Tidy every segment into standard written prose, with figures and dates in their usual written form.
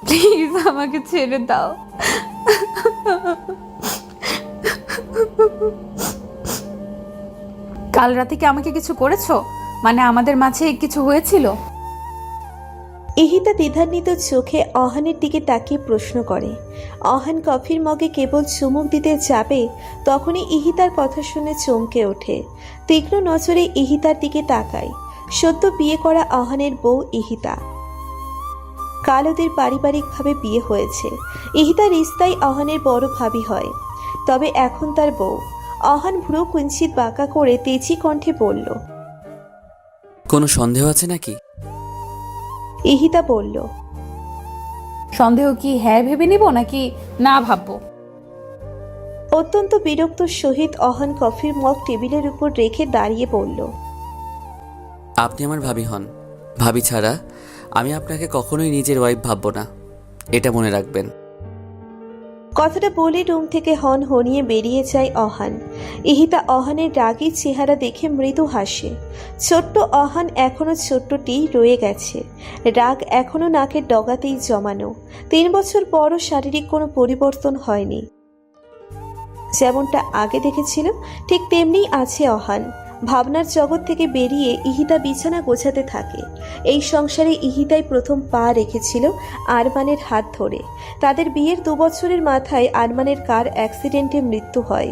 Please আমাকে ছেড়ে দাও। কাল রাতে কি আমাকে কিছু করেছো? মানে আমাদের মাঝে কিছু হয়েছিল? ইহিতা দ্বিধান্বিত চোখে অহানের দিকে তাকিয়ে প্রশ্ন করে। অহান কফির মগে কেবল চুমুক দিতে যাবে তখনই ইহিতার কথা শুনে চমকে ওঠে। তীক্ষ্ণ নজরে ইহিতার দিকে তাকায়। সদ্য বিয়ে করা অহানের বউ ইহিতা। কাল ওদের পারিবারিকভাবে বিয়ে হয়েছে। ইহিতার রিস্তাই অহানের বড় ভাবি হয়, তবে এখন তার বউ। অহান ভ্রু কুঞ্চিত বাঁকা করে তেজি কণ্ঠে বলল, কোনো সন্দেহ আছে নাকি? ইহিতা বলল, সন্দেহ কি হ্যাঁ ভেবে নিব নাকি না ভাববো? অত্যন্ত বিরক্ত সহিত অহান কফির মগ টেবিলের উপর রেখে দাঁড়িয়ে বলল, আপনি আমার ভাবি হন। ভাবি ছাড়া আমি আপনাকে কখনোই নিজের ওয়াইফ ভাববো না, এটা মনে রাখবেন। কথাটা বলে রুম থেকে হন হনিয়ে বেরিয়ে যায় অহান। ইহিতা অহানের রাগী চেহারা দেখে মৃদু হাসে। ছোট্ট অহান এখনো ছোট্টটি রয়ে গেছে। রাগ এখনো নাকের ডগাতেই জমানো। 3 বছর পরও শারীরিক কোনো পরিবর্তন হয়নি। যেমনটা আগে দেখেছিল ঠিক তেমনিই আছে অহান। ভাবনার জগৎ থেকে বেরিয়ে ইহিতা বিছানা গোছাতে থাকে। এই সংসারে ইহিতাই প্রথম পা রেখেছিল আরমানের হাত ধরে। তাদের বিয়ের 2 বছরের মাথায় আরমানের কার অ্যাক্সিডেন্টে মৃত্যু হয়।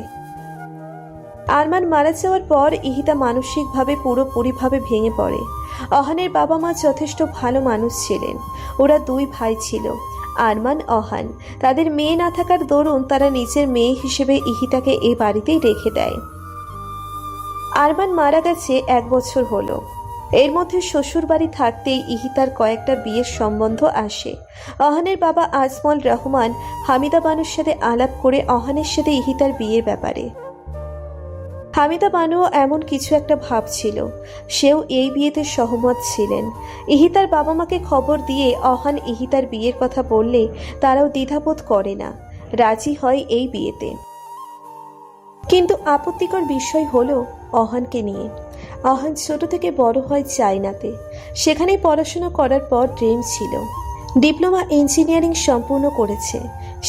আরমান মারা যাওয়ার পর ইহিতা মানসিকভাবে পুরোপুরিভাবে ভেঙে পড়ে। অহানের বাবা মা যথেষ্ট ভালো মানুষ ছিলেন। ওরা 2 ভাই ছিল, আরমান অহান। তাদের মেয়ে না থাকার দরুন তারা নিজের মেয়ে হিসেবে ইহিতাকে এই বাড়িতেই রেখে দেয়। আরমান মারা গেছে 1 বছর হলো। এর মধ্যে শ্বশুর বাড়ি থাকতেই ইহিতার কয়েকটা বিয়ের সম্বন্ধ আসে। অহানের বাবা আজমল রহমান হামিদা বানুর সাথে আলাপ করে অহানের সাথে ইহিতার বিয়ের ব্যাপারে। হামিদা বানুও এমন কিছু একটা ভাবছিল, সেও এই বিয়েতে সহমত ছিলেন। ইহিতার বাবা মাকে খবর দিয়ে অহান ইহিতার বিয়ের কথা বললে তারাও দ্বিধাবোধ করে না, রাজি হয় এই বিয়েতে। কিন্তু আপত্তিকর বিষয় হলো অহানকে নিয়ে। অহান ছোট থেকে বড় হয় চায়নাতে। সেখানেই পড়াশোনা করার পর ড্রিম ছিল। ডিপ্লোমা ইঞ্জিনিয়ারিং সম্পূর্ণ করেছে।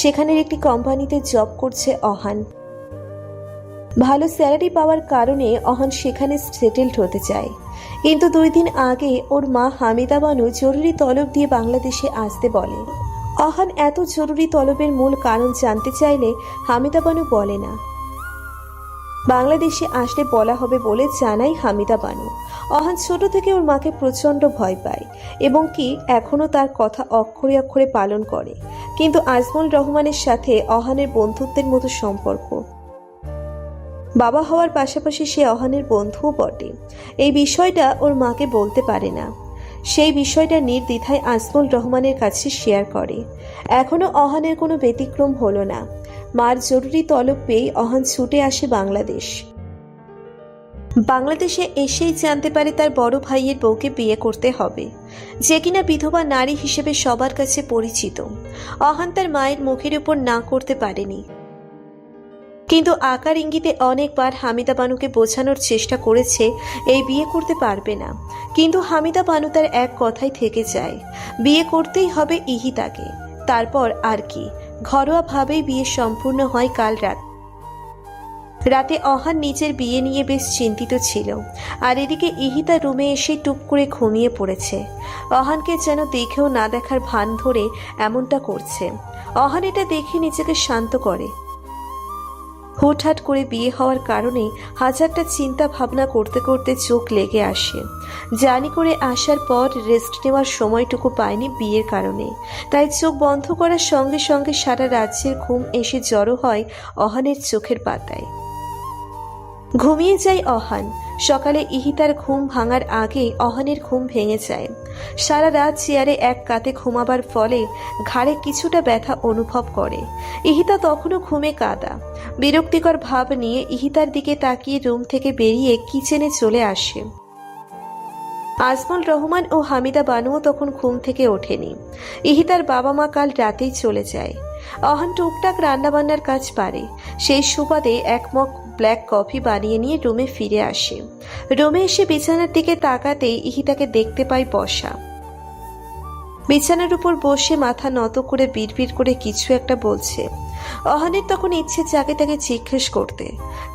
সেখানের একটি কোম্পানিতে জব করছে অহান। ভালো স্যালারি পাওয়ার কারণে অহান সেখানে সেটেলড হতে চায়। কিন্তু 2 দিন আগে ওর মা হামিদা বানু জরুরি তলব দিয়ে বাংলাদেশে আসতে বলে। অহান এত জরুরি তলবের মূল কারণ জানতে চাইলে হামিদা বানু বলে না। বাংলাদেশে আসলে বলা হবে বলে জানাই হামিদা বানু। অহান ছোট থেকে ওর মাকে প্রচণ্ড ভয় পায় এবং কি এখনও তার কথা অক্ষরে অক্ষরে পালন করে। কিন্তু আজমল রহমানের সাথে অহানের বন্ধুত্বের মতো সম্পর্ক। বাবা হওয়ার পাশাপাশি সে অহানের বন্ধুও বটে। এই বিষয়টা ওর মাকে বলতে পারে না। সেই বিষয়টা নির্দ্বিধায় আজমল রহমানের কাছে শেয়ার করে। এখনও অহানের কোনো ব্যতিক্রম হলো না। মার জরুরি তলব পেয়ে অহান ছুটে আসে বাংলাদেশ। বাংলাদেশে এসেই জানতে পারে তার বড় ভাইয়ের বউকে বিয়ে করতে হবে, যে কিনা বিধবা নারী হিসেবে সবার কাছে পরিচিত। অহান তার মায়ের মুখের উপর না করতে পারেনি, কিন্তু আকার ইঙ্গিতে অনেকবার হামিদা বানুকে বোঝানোর চেষ্টা করেছে এই বিয়ে করতে পারবে না। কিন্তু হামিদা বানু তার এক কথাই থেকে যায়, বিয়ে করতেই হবে ইহিতাকে। তারপর আর কি, ঘরোয়াভাবেই বিয়ে সম্পূর্ণ হয় কাল রাতে। অহান নিজের বিয়ে নিয়ে বেশ চিন্তিত ছিল, আর এদিকে ইহিতা রুমে এসে টুপ করে ঘুমিয়ে পড়েছে। অহানকে যেন দেখেও না দেখার ভান ধরে এমনটা করছে। অহান এটা দেখে নিজেকে শান্ত করে। হুটহাট করে বিয়ে হওয়ার কারণে হাজারটা চিন্তা ভাবনা করতে করতে চোখ লেগে আসে। জার্নি করে আসার পর রেস্ট নেওয়ার সময়টুকু পায়নি বিয়ের কারণে, তাই চোখ বন্ধ করার সঙ্গে সঙ্গে সারা রাজ্যের ঘুম এসে জড়ো হয় অহানের চোখের পাতায়। ঘুমিয়ে যায় অহান। সকালে ইহিতার ঘুম ভাঙার আগে অহানের ঘুম ভেঙে যায়। সারা রাত চেয়ারে এক কাতে ঘুমাবার ফলে ঘাড়ে কিছুটা ব্যথা অনুভব করে। ইহিতা তখনও ঘুমে কাঁদা। বিরক্তিকর ভাব নিয়ে ইহিতার দিকে তাকিয়ে রুম থেকে বেরিয়ে কিচেনে চলে আসে। আজমল রহমান ও হামিদা বানুও তখন ঘুম থেকে ওঠেনি। ইহিতার বাবা মা কাল রাতেই চলে যায়। অহান টুকটাক রান্নাবান্নার কাজ পারে। সেই সুবাদে এক মগ ব্ল্যাক কফি বানিয়ে নিয়ে রুমে ফিরে আসে। রুমে এসে বিছানার দিকে তাকাতেই ইহিতাকে দেখতে পায় বসা। বিছানার উপর বসে মাথা নত করে বিড়বিড় করে কিছু একটা বলছে। অহানের তখন ইচ্ছে জাগে তাকে জিজ্ঞেস করতে,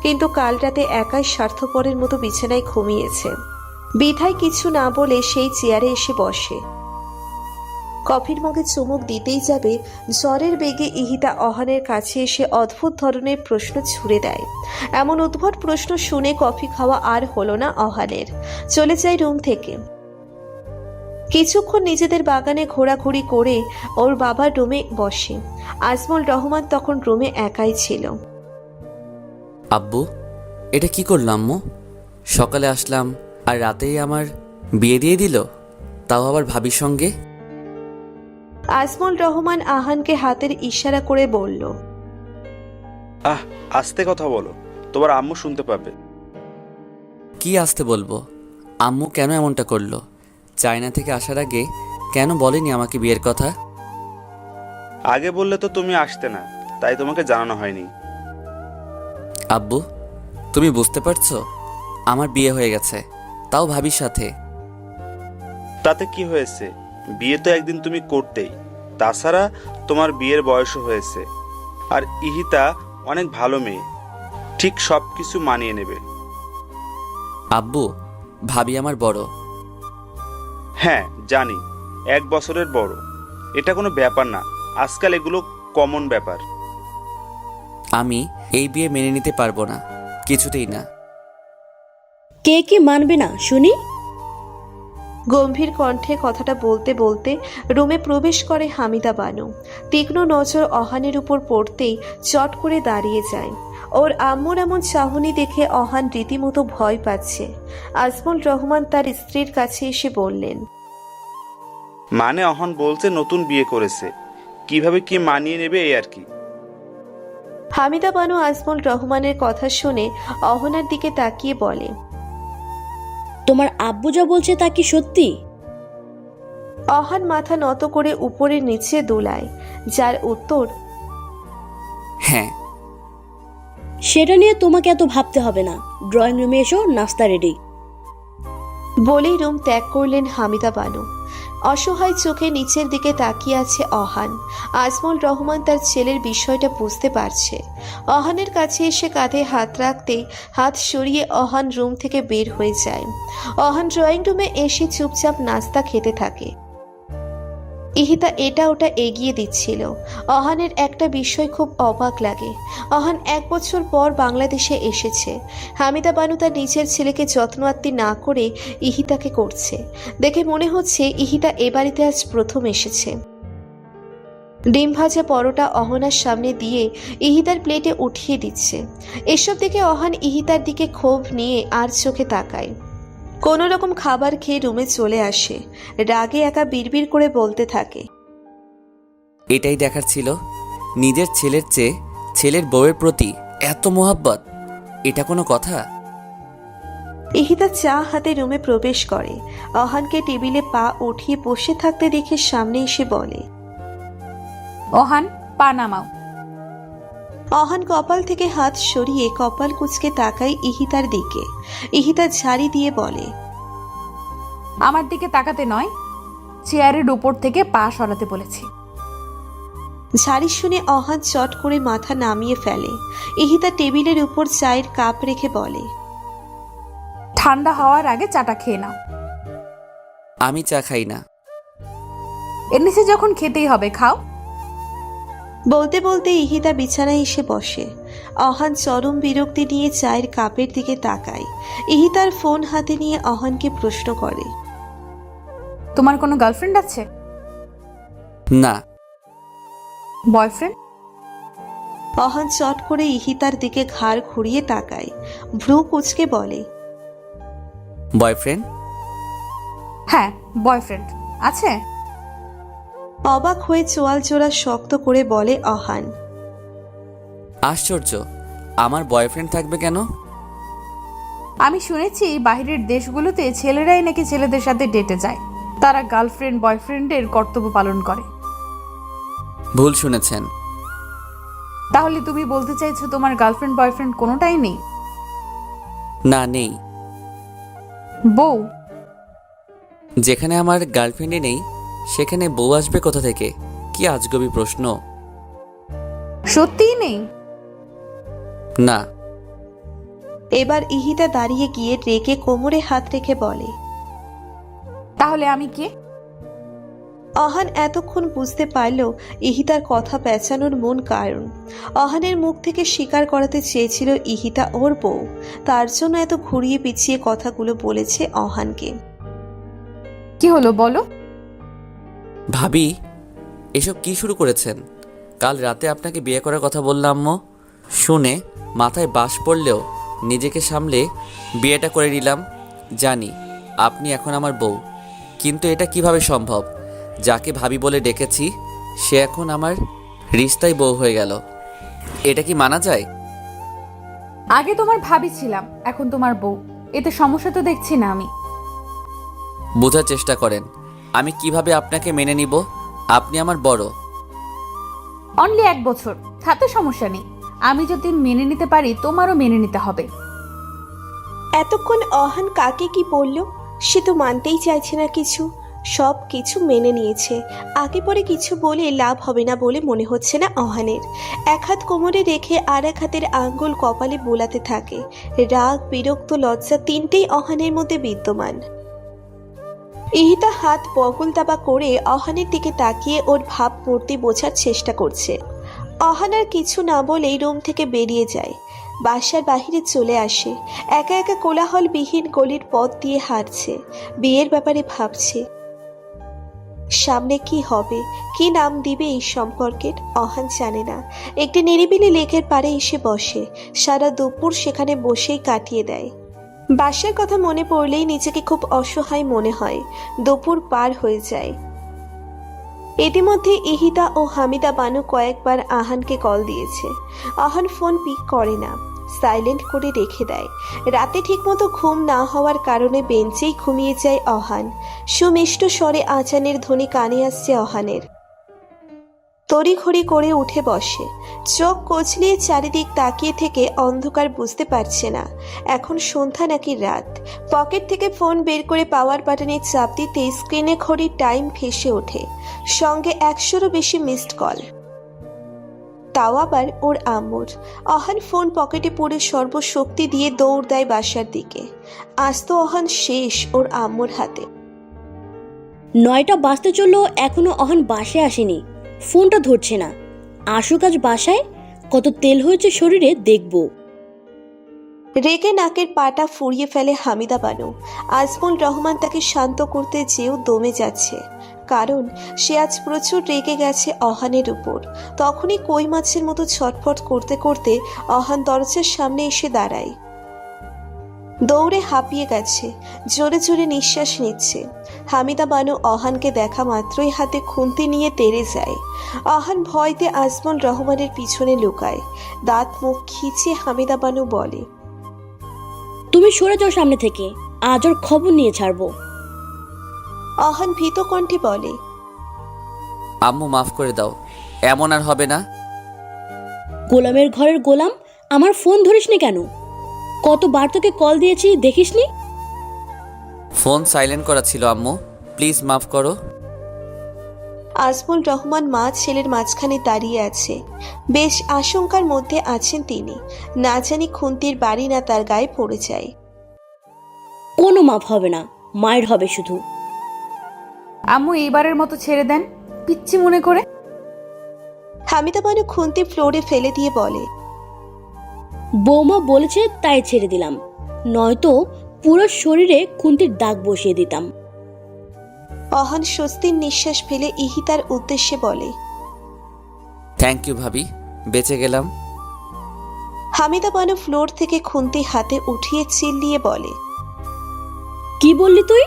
কিন্তু কাল রাতে একাই স্বার্থপরের মতো বিছানায় ঘুমিয়েছে। বিধায় কিছু না বলে সেই চেয়ারে এসে বসে। কফির মগে চুমুক দিতেই যাবে, জ্বরের বেগে ইহিতা অহানের কাছে এসে অদ্ভুত ধরনের প্রশ্ন ছুড়ে দেয়। এমন উদ্ভট প্রশ্ন শুনে কফি খাওয়া আর হলো না অহানের। চলে যায় রুম থেকে। কিছুক্ষণ নিজেদের বাগানে ঘোরাঘুরি করে ওর বাবার রুমে বসে। আজমল রহমান তখন রুমে একাই ছিল। আব্বু, এটা কি করলাম আম্মু? সকালে আসলাম আর রাতেই আমার বিয়ে দিয়ে দিল, তাও আবার ভাবির সঙ্গে। আজমল রহমান আহানকে হাতের ইশারা করে বলল, আস্তে কথা বলো, তোমার আম্মু শুনতে পাবে। কি আসতে বলবো? আম্মু কেন এমনটা করলো? চায়না থেকে আসার আগে কেন বলেনি আমাকে বিয়ের কথা? আগে বললে তো তুমি আসতে না, তাই তোমাকে জানানো হয়নি। আব্বু, তুমি বুঝতে পারছো আমার বিয়ে হয়ে গেছে, তাও ভাবির সাথে। তাতে কি হয়েছে? বিয়ে তো একদিন তুমি করতেই। তাছাড়া তোমার বিয়ের বয়সও হয়েছে। আর ইহিতা অনেক ভালো মেয়ে, ঠিক সব কিছু মানিয়ে নেবে। আব্বু, ভাবি আমার বড়। হ্যাঁ জানি, 1 বছরের বড়। এটা কোনো ব্যাপার না, আজকাল এগুলো কমন ব্যাপার। আমি এই বিয়ে মেনে নিতে পারবো না, কিছুতেই না। কে কি মানবে না শুনি? গম্ভীর কণ্ঠে কথাটা বলতে বলতে রুমে প্রবেশ করে হামিদা বানু। তীক্ষ্ণ নজর অহানের উপর পড়তেই চট করে দাঁড়িয়ে যায়। ওর আম্মুর এমন চাহনি দেখে অহান রীতিমতো ভয় পাচ্ছে। আজমল রহমান তার স্ত্রীর কাছে এসে বললেন, মানে অহন বলছে নতুন বিয়ে করেছে, কিভাবে কি মানিয়ে নেবে এই আর কি। হামিদা বানু আজমল রহমানের কথা শুনে অহনার দিকে তাকিয়ে বলে, তোমার আব্বু যা বলছে তা কি সত্যি? অহান মাথা নত করে উপরে নিচে দোলায়, যার উত্তর, হ্যাঁ। সেটা নিয়ে তোমাকে এত ভাবতে হবে না। ড্রয়িং রুমে এসো, নাস্তা রেডি। বলেই রুম ত্যাগ করলেন হামিদা বানু। অসহায় চোখে নিচের দিকে তাকিয়ে আছে অহান। আজমল রহমান তার ছেলের বিষয়টা বুঝতে পারছে। অহানের কাছে এসে কাঁধে হাত রাখতেই হাত সরিয়ে অহান রুম থেকে বের হয়ে যায়। অহান ড্রয়িং রুমে এসে চুপচাপ নাস্তা খেতে থাকে। ইহিতা এটা ওটা এগিয়ে দিচ্ছিল। অহানের একটা বিষয় খুব অবাক লাগে। অহান 1 বছর পর বাংলাদেশে এসেছে। হামিদা বানু তার নিজের ছেলেকে যত্ন আত্তি না করে ইহিতাকে করছে দেখে মনে হচ্ছে ইহিতা এ বাড়িতে আজ প্রথম এসেছে। ডিম ভাজা পরোটা অহনার সামনে দিয়ে ইহিতার প্লেটে উঠিয়ে দিচ্ছে। এসব দেখে অহান ইহিতার দিকে ক্ষোভ নিয়ে আর চোখে তাকায়। কোনো রকম খাবার খেয়ে রুমে চলে আসে। রাগে একা বিড়বিড় করে বলতে থাকে, এটাই দেখার ছিল, নিজের ছেলের চেয়ে ছেলের বউয়ের প্রতি এত মোহাব্বত। এটা কোনো কথা? ইহিতা চা হাতে রুমে প্রবেশ করে। অহানকে টেবিলে পা উঠিয়ে বসে থাকতে দেখে সামনে এসে বলে, অহান, পা নামাও। অহান কপাল থেকে হাত সরিয়ে কপাল কুঁচকে তাকায় ইহিতার দিকে। ইহিতা ঝাড়ি দিয়ে বলে, আমার দিকে তাকাতে নয়, চেয়ারের উপর থেকে পা সরাতে বলেছি। ঝাড়ি শুনে অহান চট করে মাথা নামিয়ে ফেলে। ইহিতা টেবিলের উপর চায়ের কাপ রেখে বলে, ঠান্ডা হওয়ার আগে চাটা খেয়ে নাও। আমি চা খাই না। এর নিচে যখন খেতেই হবে খাও। বলতে বলতে ইহিতা বিছানায় এসে বসে। অহান চরম বিরক্তি নিয়ে চায়ের কাপের দিকে তাকায়। ইহিতার ফোন হাতে নিয়ে অহানকে প্রশ্ন করে, তোমার কোনো গার্লফ্রেন্ড আছে? না। বয়ফ্রেন্ড? অহান চট করে ইহিতার দিকে ঘাড় ঘুরিয়ে তাকায়। ভ্রু কুঁচকে বলে, বয়ফ্রেন্ড? হ্যাঁ, বয়ফ্রেন্ড আছে। অবাক হয়ে চোয়াল জোড়া শক্ত করে বলে অহান, আশ্চর্য, আমার বয়ফ্রেন্ড থাকবে কেন? আমি শুনেছি বাইরের দেশগুলোতে ছেলেরাই নাকি ছেলেদের সাথে ডেটে যায়, তারা গার্লফ্রেন্ড বয়ফ্রেন্ডের কর্তব্য পালন করে। ভুল শুনেছেন। তাহলে তুমি বলতে চাইছো তোমার গার্লফ্রেন্ড বয়ফ্রেন্ড কোনোটাই নেই? না, নেই। বউ? যেখানে আমার গার্লফ্রেন্ডই নেই সেখানে বউ আসবে কোথা থেকে? কি আজগবি প্রশ্ন। সত্যিই নেই? না। এবার ইহিতা দাঁড়িয়ে গিয়ে রেগে কোমরে হাত রেখে বলে। তাহলে আমি কে? অহান এতক্ষণ বুঝতে পারল ইহিতার কথা পেঁচানোর মূল কারণ। অহানের মুখ থেকে স্বীকার করাতে চেয়েছিল ইহিতা ওর বউ, তার জন্য এত ঘুরিয়ে পিছিয়ে কথাগুলো বলেছে অহানকে। কি হলো বলো? ভাবি, এসব কি শুরু করেছেন? কাল রাতে আপনাকে বিয়ে করার কথা বললাম আম্মু। শুনে মাথায় বাস পড়লেও নিজেকে সামলে বিয়েটা করে নিলাম। জানি আপনি এখন আমার বউ, কিন্তু এটা কিভাবে সম্ভব? যাকে ভাবি বলে ডেকেছি সে এখন আমার রিস্তায় বউ হয়ে গেল। এটা কি মানা যায়? আগে তোমার ভাবি ছিলাম, এখন তোমার বউ। এতে সমস্যা তো দেখছি না আমি। বোঝার চেষ্টা করেন, আমি কিভাবে আপনাকে মেনে নিব? আপনি আমার বড়। অনলি 1 বছর, তাতে সমস্যা নেই। আমি যদি মেনে নিতে পারি, তোমারও মেনে নিতে হবে। এতক্ষণ অহান কাকে কি বলল? সে তো মানতেই চাইছে না কিছু, সব কিছু মেনে নিয়েছে। আগে পরে কিছু বলে লাভ হবে না বলে মনে হচ্ছে না অহানের। এক হাত কোমরে রেখে আর এক হাতের আঙ্গুল কপালে বোলাতে থাকে। রাগ, বিরক্ত, লজ্জা তিনটেই অহানের মধ্যে বিদ্যমান। ইহিতা হাত বগল দাবা করে অহানের দিকে তাকিয়ে ওর ভাবমূর্তি বোঝার চেষ্টা করছে। অহান আর কিছু না বলেই রুম থেকে বেরিয়ে যায়, বাসার বাহিরে চলে আসে। একা একা কোলাহলবিহীন গলির পথ দিয়ে হাঁটছে, বিয়ের ব্যাপারে ভাবছে। সামনে কি হবে, কি নাম দিবে এই সম্পর্কের অহান জানে না। একটি নিরিবিলি লেকের পাড়ে এসে বসে, সারা দুপুর সেখানে বসেই কাটিয়ে দেয়। বাসার কথা মনে পড়লেই নিজেকে খুব অসহায় মনে হয়। দুপুর পার হয়ে যায়। ইতিমধ্যে ইহিতা ও হামিদা বানু কয়েকবার আহানকে কল দিয়েছে। আহান ফোন পিক করে না, সাইলেন্ট করে রেখে দেয়। রাতে ঠিকমতো ঘুম না হওয়ার কারণে বেঞ্চেই ঘুমিয়ে যায় অহান। সুমিষ্ট স্বরে আজানের ধ্বনি কানে আসছে অহানের। তড়িঘড়ি করে উঠে বসে, চোখ কচলিয়ে চারিদিক তাকিয়ে থেকে অন্ধকার বুঝতে পারছে না এখন সন্ধ্যা নাকি রাত। পকেট থেকে ফোন বের করে পাওয়ার বাটনে চাপ দিতে স্ক্রিনে ঘড়ির টাইম ভেসে ওঠে, সঙ্গে 100-এরও বেশি মিসড কল, তাও আবার ওর আম্মুর। অহান ফোন পকেটে পড়ে সর্বশক্তি দিয়ে দৌড় দেয় বাসার দিকে। আজ তো অহান শেষ ওর আম্মুর হাতে। 9টা বাজতে চললো, এখনো অহান বাসায় আসেনি। ফোনটা ধরছে না। আসুক আজ বাসায়, কত তেল হয়েছে শরীরে দেখব। রেগে নাকের পাটা ফুরিয়ে ফেলে হামিদা বানু। আজমল রহমান তাকে শান্ত করতে চেয়েও দমে যাচ্ছে, কারণ সে আজ প্রচুর রেগে গেছে অহানের উপর। তখনই কই মাছের মতো ছটফট করতে করতে অহান দরজার সামনে এসে দাঁড়ায়। দৌড়ে হাঁপিয়ে গেছে, জোরে জোরে নিঃশ্বাস নিচ্ছে। হামিদা বানু অহানকে দেখা মাত্রই হাতে খুন্তি নিয়ে তেড়ে যায়। অহান ভয়তে আজমল রহমানের পিছনে লুকায়। দাঁত মুখ খিচে হামিদা বানু বলে, তুমি সরে যাও সামনে থেকে, আজ ওর খবর নিয়ে ছাড়বো। অহান ভীত কণ্ঠে বলে, আম্মু মাফ করে দাও, এমন আর হবে না। গোলামের ঘরের গোলাম, আমার ফোন ধরিসনি কেন? কতবার তোকে কল দিয়েছি দেখিসনি? ফোন সাইলেন্ট করা ছিল আম্মু, প্লিজ মাফ করো। আজমল রহমান মা ছেলের মাঝখানে দাঁড়িয়ে আছে। বেশ আশঙ্কার মধ্যে আছেন তিনি, না জানি খুন্তির বাড়ি না তার গায়ে পড়ে যায়। কোনো মাফ হবে না, মায়ের হবে শুধু। আম্মু এইবারের মতো ছেড়ে দেন, পিচ্ছি মনে করে। হামিদা বানু খুন্তি ফ্লোরে ফেলে দিয়ে বলে, বৌমা বলেছে তাই ছেড়ে দিলাম, নয়তো পুরো শরীরে খুন্তির দাগ বসিয়ে দিতাম। অহান স্বস্তির নিঃশ্বাস ফেলে ইহিতার উদ্দেশ্যে বলে, থ্যাংক ইউ ভাবি, বেঁচে গেলাম। হামিদা বানু ফ্লোর থেকে খুন্তি হাতে উঠিয়ে চিল্লিয়ে বলে, কি বললি তুই?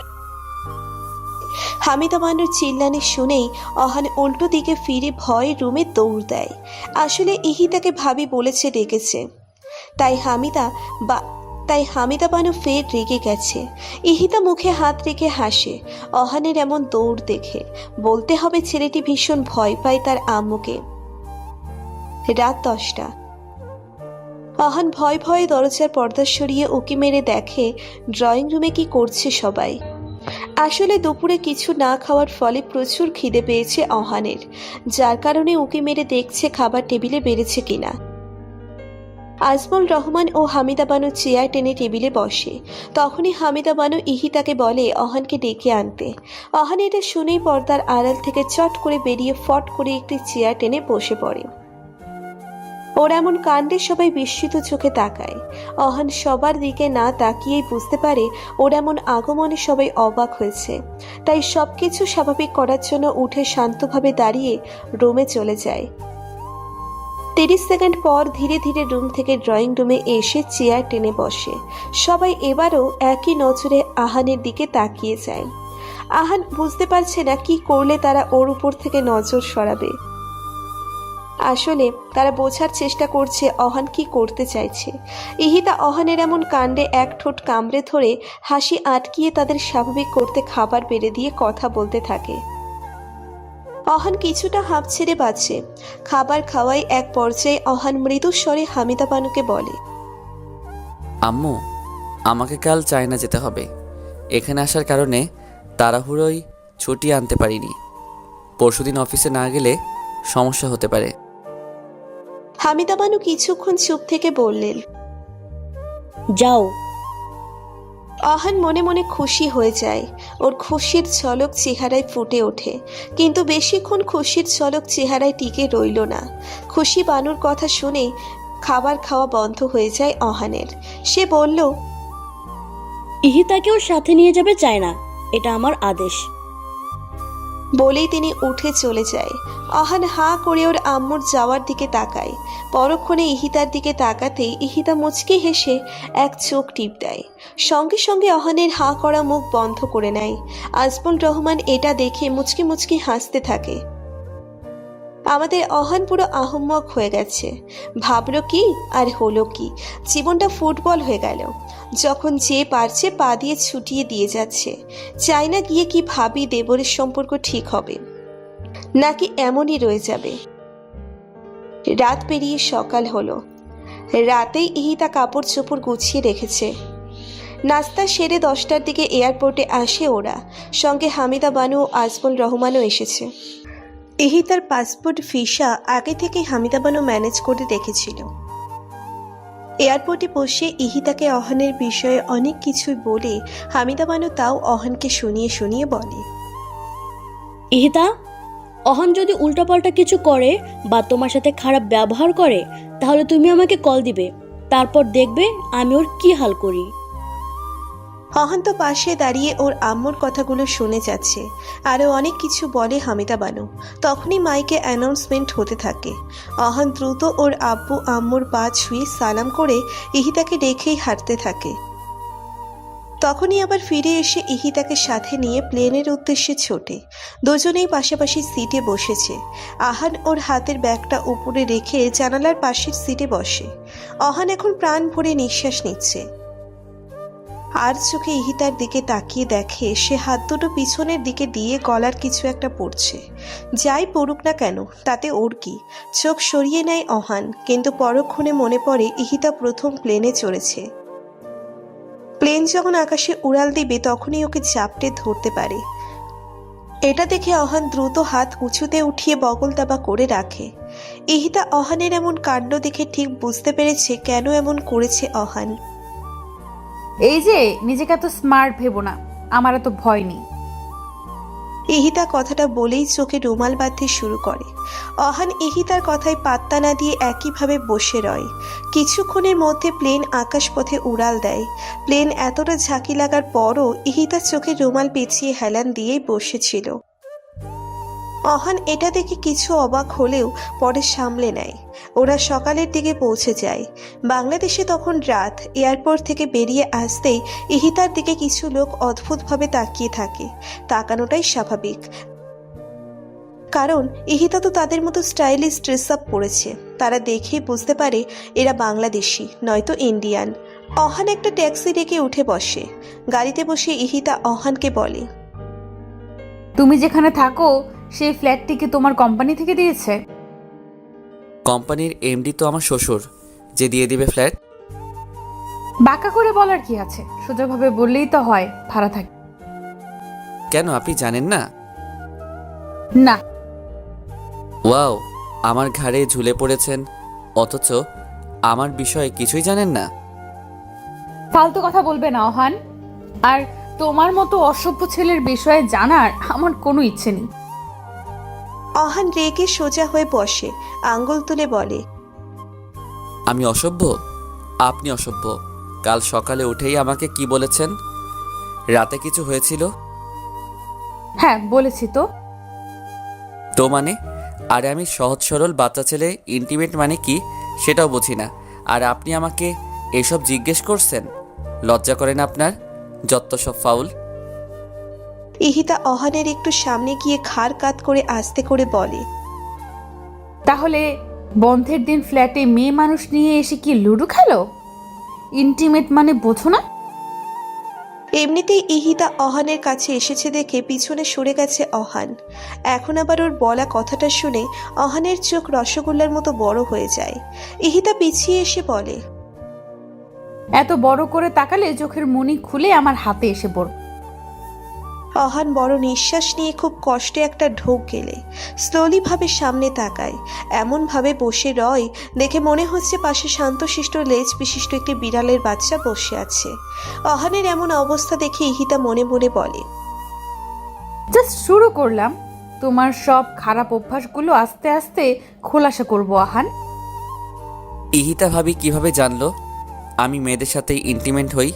হামিদা বানুর চিল্লানি শুনেই অহান উল্টো দিকে ফিরে ভয় রুমে দৌড় দেয়। আসলে ইহিতাকে ভাবি বলেছে ডেকেছে, তাই হামিদা বানু ফের রেগে গেছে। ইহিতা মুখে হাত রেখে হাসে অহানের এমন দৌড় দেখে। বলতে হবে ছেলেটি ভীষণ ভয় পায় তার আম্মুকে। রাত 10টা। অহান ভয় ভয়ে দরজার পর্দা সরিয়ে উকি মেরে দেখে ড্রয়িং রুমে কি করছে সবাই। আসলে দুপুরে কিছু না খাওয়ার ফলে প্রচুর খিদে পেয়েছে অহানের, যার কারণে উঁকি মেরে দেখছে খাবার টেবিলে বেড়েছে কিনা। আজমল রহমান ও হামিদা বানু চেয়ার টেনে টেবিলে বসে। তখনই হামিদা বানু ইহিতাকে বলে অহানকে ডেকে আনতে। অহান এটা শুনেই পর্দার আড়াল থেকে চট করে বেরিয়ে ফট করে একটি চেয়ার টেনে বসে পড়ে। ওর এমন কাণ্ডে সবাই বিস্মিত চোখে তাকায়। অহান সবার দিকে না তাকিয়েই বুঝতে পারে ওর এমন আগমনে সবাই অবাক হয়েছে, তাই সবকিছু স্বাভাবিক করার জন্য উঠে শান্তভাবে দাঁড়িয়ে রুমে চলে যায়। 30 সেকেন্ড পর ধীরে ধীরে রুম থেকে ড্রয়িং রুমে এসে চেয়ার টেনে বসে। সবাই এবারও একই নজরে আহানের দিকে তাকিয়ে যায়। আহান বুঝতে পারছে না কি করলে তারা ওর উপর থেকে নজর সরাবে। আসলে তারা বোঝার চেষ্টা করছে অহান কি করতে চাইছে। ইহিতা অহানের এমন কাণ্ডে এক ঠোঁট কামড়ে ধরে হাসি আটকিয়ে তাদের স্বাভাবিক করতে খাবার বেড়ে দিয়ে কথা বলতে থাকে। অহান কিছুটা হাঁপ ছেড়ে বাঁচে। খাবার খাওয়াই এক পর্যায়ে অহান মৃদু স্বরে হামিদা বানুকে বলে, আম্মু, আমাকে কাল চায়না যেতে হবে। এখানে আসার কারণে তাড়াহুড়োই ছুটি আনতে পারিনি। পরশুদিন অফিসে না গেলে সমস্যা হতে পারে। হামিদা বানু কিছুক্ষণ চুপ থেকে বললেন, যাও। অহান মনে মনে খুশি হয়ে যায়। ওর খুশির ঝলক চেহারায় ফুটে ওঠে, কিন্তু বেশিক্ষণ খুশির ঝলক চেহারায় টিকে রইল না। খুশি বানুর কথা শুনে খাবার খাওয়া বন্ধ হয়ে যায় অহানের। সে বলল, ইহিতাকেও সাথে নিয়ে যাবে চায়না, এটা আমার আদেশ। বলেই তিনি উঠে চলে যায়। অহান হাঁ করে ওর আম্মুর যাওয়ার দিকে তাকায়। পরক্ষণে ইহিতার দিকে তাকাতেই ইহিতা মুচকি হেসে এক চোখ টিপ দেয়। সঙ্গে সঙ্গে অহানের হাঁ করা মুখ বন্ধ করে নেয়। আজমল রহমান এটা দেখে মুচকি মুচকি হাসতে থাকে। আমাদের অহান পুরো আহম্মক হয়ে গেছে। ভাবলো কি আর হলো কি, জীবনটা ফুটবল হয়ে গেল। যখন যে পারছে পা দিয়ে ছুটিয়ে দিয়ে যাচ্ছে। চায়না গিয়ে কি ভাবি দেবরের সম্পর্ক ঠিক হবে নাকি এমনই রয়ে যাবে। রাত পেরিয়ে সকাল হলো। রাতেই ইহিতা কাপড় চোপড় গুছিয়ে রেখেছে। নাস্তা সেরে 10টার দিকে এয়ারপোর্টে আসে ওরা। সঙ্গে হামিদা বানু ও আজমল রহমানও এসেছে। ইহিতার পাসপোর্ট ভিসা আগে থেকে হামিদা বানু ম্যানেজ করে রেখেছিল। এয়ারপোর্টে বসে ইহিতাকে অহানের বিষয়ে অনেক কিছুই বলে হামিদা বানু তাও অহানকে শুনিয়ে শুনিয়ে বলে, ইহিতা, অহন যদি উল্টাপাল্টা কিছু করে বা তোমার সাথে খারাপ ব্যবহার করে তাহলে তুমি আমাকে কল দিবে, তারপর দেখবে আমি ওর কি হাল করি। অহান তো পাশে দাঁড়িয়ে ওর আম্মুর কথাগুলো শুনে যাচ্ছে। আরও অনেক কিছু বলে হামিদা বানু। তখনই মাইকে অ্যানাউন্সমেন্ট হতে থাকে। অহান দ্রুত ওর আব্বু আম্মুর পা ছুঁয়ে সালাম করে ইহিতাকে দেখেই হাঁটতে থাকে। তখনই আবার ফিরে এসে ইহিতাকে সাথে নিয়ে প্লেনের উদ্দেশ্যে ছোটে। দুজনেই পাশাপাশি সিটে বসেছে। আহান ওর হাতের ব্যাগটা উপরে রেখে জানালার পাশের সিটে বসে। অহান এখন প্রাণ ভরে নিঃশ্বাস নিচ্ছে। আর চোখে ইহিতার দিকে তাকিয়ে দেখে সে হাত দুটো পিছনের দিকে দিয়ে গলার কিছু একটা পড়ছে। যাই পড়ুক না কেন তাতে ওর কি। চোখ সরিয়ে নেয় অহান, কিন্তু পরক্ষণে মনে পড়ে ইহিতা প্রথম প্লেনে চড়েছে। প্লেন যখন আকাশে উড়াল দিবে তখনই ওকে চাপটে ধরতে পারে। এটা দেখে অহান দ্রুত হাত উঁচুতে উঠিয়ে বগল দাবা করে রাখে। ইহিতা অহানের এমন কাণ্ড দেখে ঠিক বুঝতে পেরেছে কেন এমন করেছে অহান। এই যে নিজেকে এত স্মার্ট ভেবো না, আমার এত ভয় নেই। ইহিতা কথাটা বলেই চোখে রুমাল বাঁধতে শুরু করে। অহান ইহিতার কথায় পাত্তা না দিয়ে একইভাবে বসে রয়। কিছুক্ষণের মধ্যে প্লেন আকাশপথে উড়াল দেয়। প্লেন এতটা ঝাঁকি লাগার পরও ইহিতার চোখে রুমাল পেঁচিয়ে হেলান দিয়েই বসেছিল। অহান এটা দেখে কিছু অবাক হলেও পরে সামলে নেয়। ওরা সকালের দিকে পৌঁছে যায়। বাংলাদেশে তখন রাত। এয়ারপোর্ট থেকে বেরিয়ে আসতেই ইহিতার দিকে কিছু লোক অদ্ভুতভাবে তাকিয়ে থাকে। তাকানোটাই স্বাভাবিক, কারণ ইহিতা তো তাদের মতো স্টাইলিশ ড্রেস আপ পরেছে। তারা দেখেই বুঝতে পারে এরা বাংলাদেশি নয়তো ইন্ডিয়ান। অহান একটা ট্যাক্সি ডেকে উঠে বসে। গাড়িতে বসে ইহিতা অহানকে বলে, তুমি যেখানে থাকো সেই ফ্ল্যাটটি কি তোমার কোম্পানি থেকে দিয়েছে? কোম্পানির এমডি তো আমার শ্বশুর, যে দিয়ে দিবে ফ্ল্যাট। বাঁকা করে বলার কি আছে, সোজাভাবে বললেই তো হয় ভাড়া থাকে। কেন আপনি জানেন না? না। ওয়াও, আমার ঘাড়ে ঝুলে পড়েছেন অথচ আমার বিষয়ে কিছুই জানেন না। ফালতু কথা বলবে না অহান। আর তোমার মতো অসভ্য ছেলের বিষয়ে জানার আমার কোনো ইচ্ছে নেই। অহান রেগে সোজা হয়ে বসে, আঙ্গুল তুলে বলে, আমি অসভ্য? আপনি অসভ্য। কাল সকালে উঠেই আমাকে কি বলেছেন? রাতে কিছু হয়েছিল? হ্যাঁ বলেছি তো। তো মানে? আরে আমি সহজ সরল বাচ্চা ছেলে, ইন্টিমেট মানে কি সেটাও বুঝি না, আর আপনি আমাকে এসব জিজ্ঞেস করছেন? লজ্জা করেন আপনার? যত সব ফাউল। ইহিতা অহানের একটু সামনে গিয়ে ঘাড় কাত করে আস্তে করে বলে, তাহলে বন্ধের দিন ফ্ল্যাটে মেয়ে মানুষ নিয়ে এসে কি লুডো খেলো? ইন্টিমেট মানে বোঝো না? এমনিতেই ইহিতা অহানের কাছে এসেছে দেখে পিছনে সরে গেছে অহান। এখন আবার ওর বলা কথাটা শুনে অহানের চোখ রসগোল্লার মতো বড় হয়ে যায়। ইহিতা পিছিয়ে এসে বলে, এত বড় করে তাকালে চোখের মনি খুলে আমার হাতে এসে পড়বে। অহান বড় নিঃশ্বাস নিয়ে খুব কষ্টে একটা ঢোক গেলে স্লোলি ভাবে সামনে তাকায়। এমন ভাবে বসে রয় দেখে মনে হচ্ছে পাশে শান্তশিষ্ট লেজ বিশিষ্ট একটি বিড়ালের বাচ্চা বসে আছে। অহানের এমন অবস্থা দেখে ইহিতা মনে মনে বলে, জাস্ট শুরু করলাম, তোমার সব খারাপ অভ্যাসগুলো আস্তে আস্তে খোলাসা করবো আহান। ইহিতা ভাবি কিভাবে জানলো আমি মেয়েদের সাথে ইন্টিমেট হই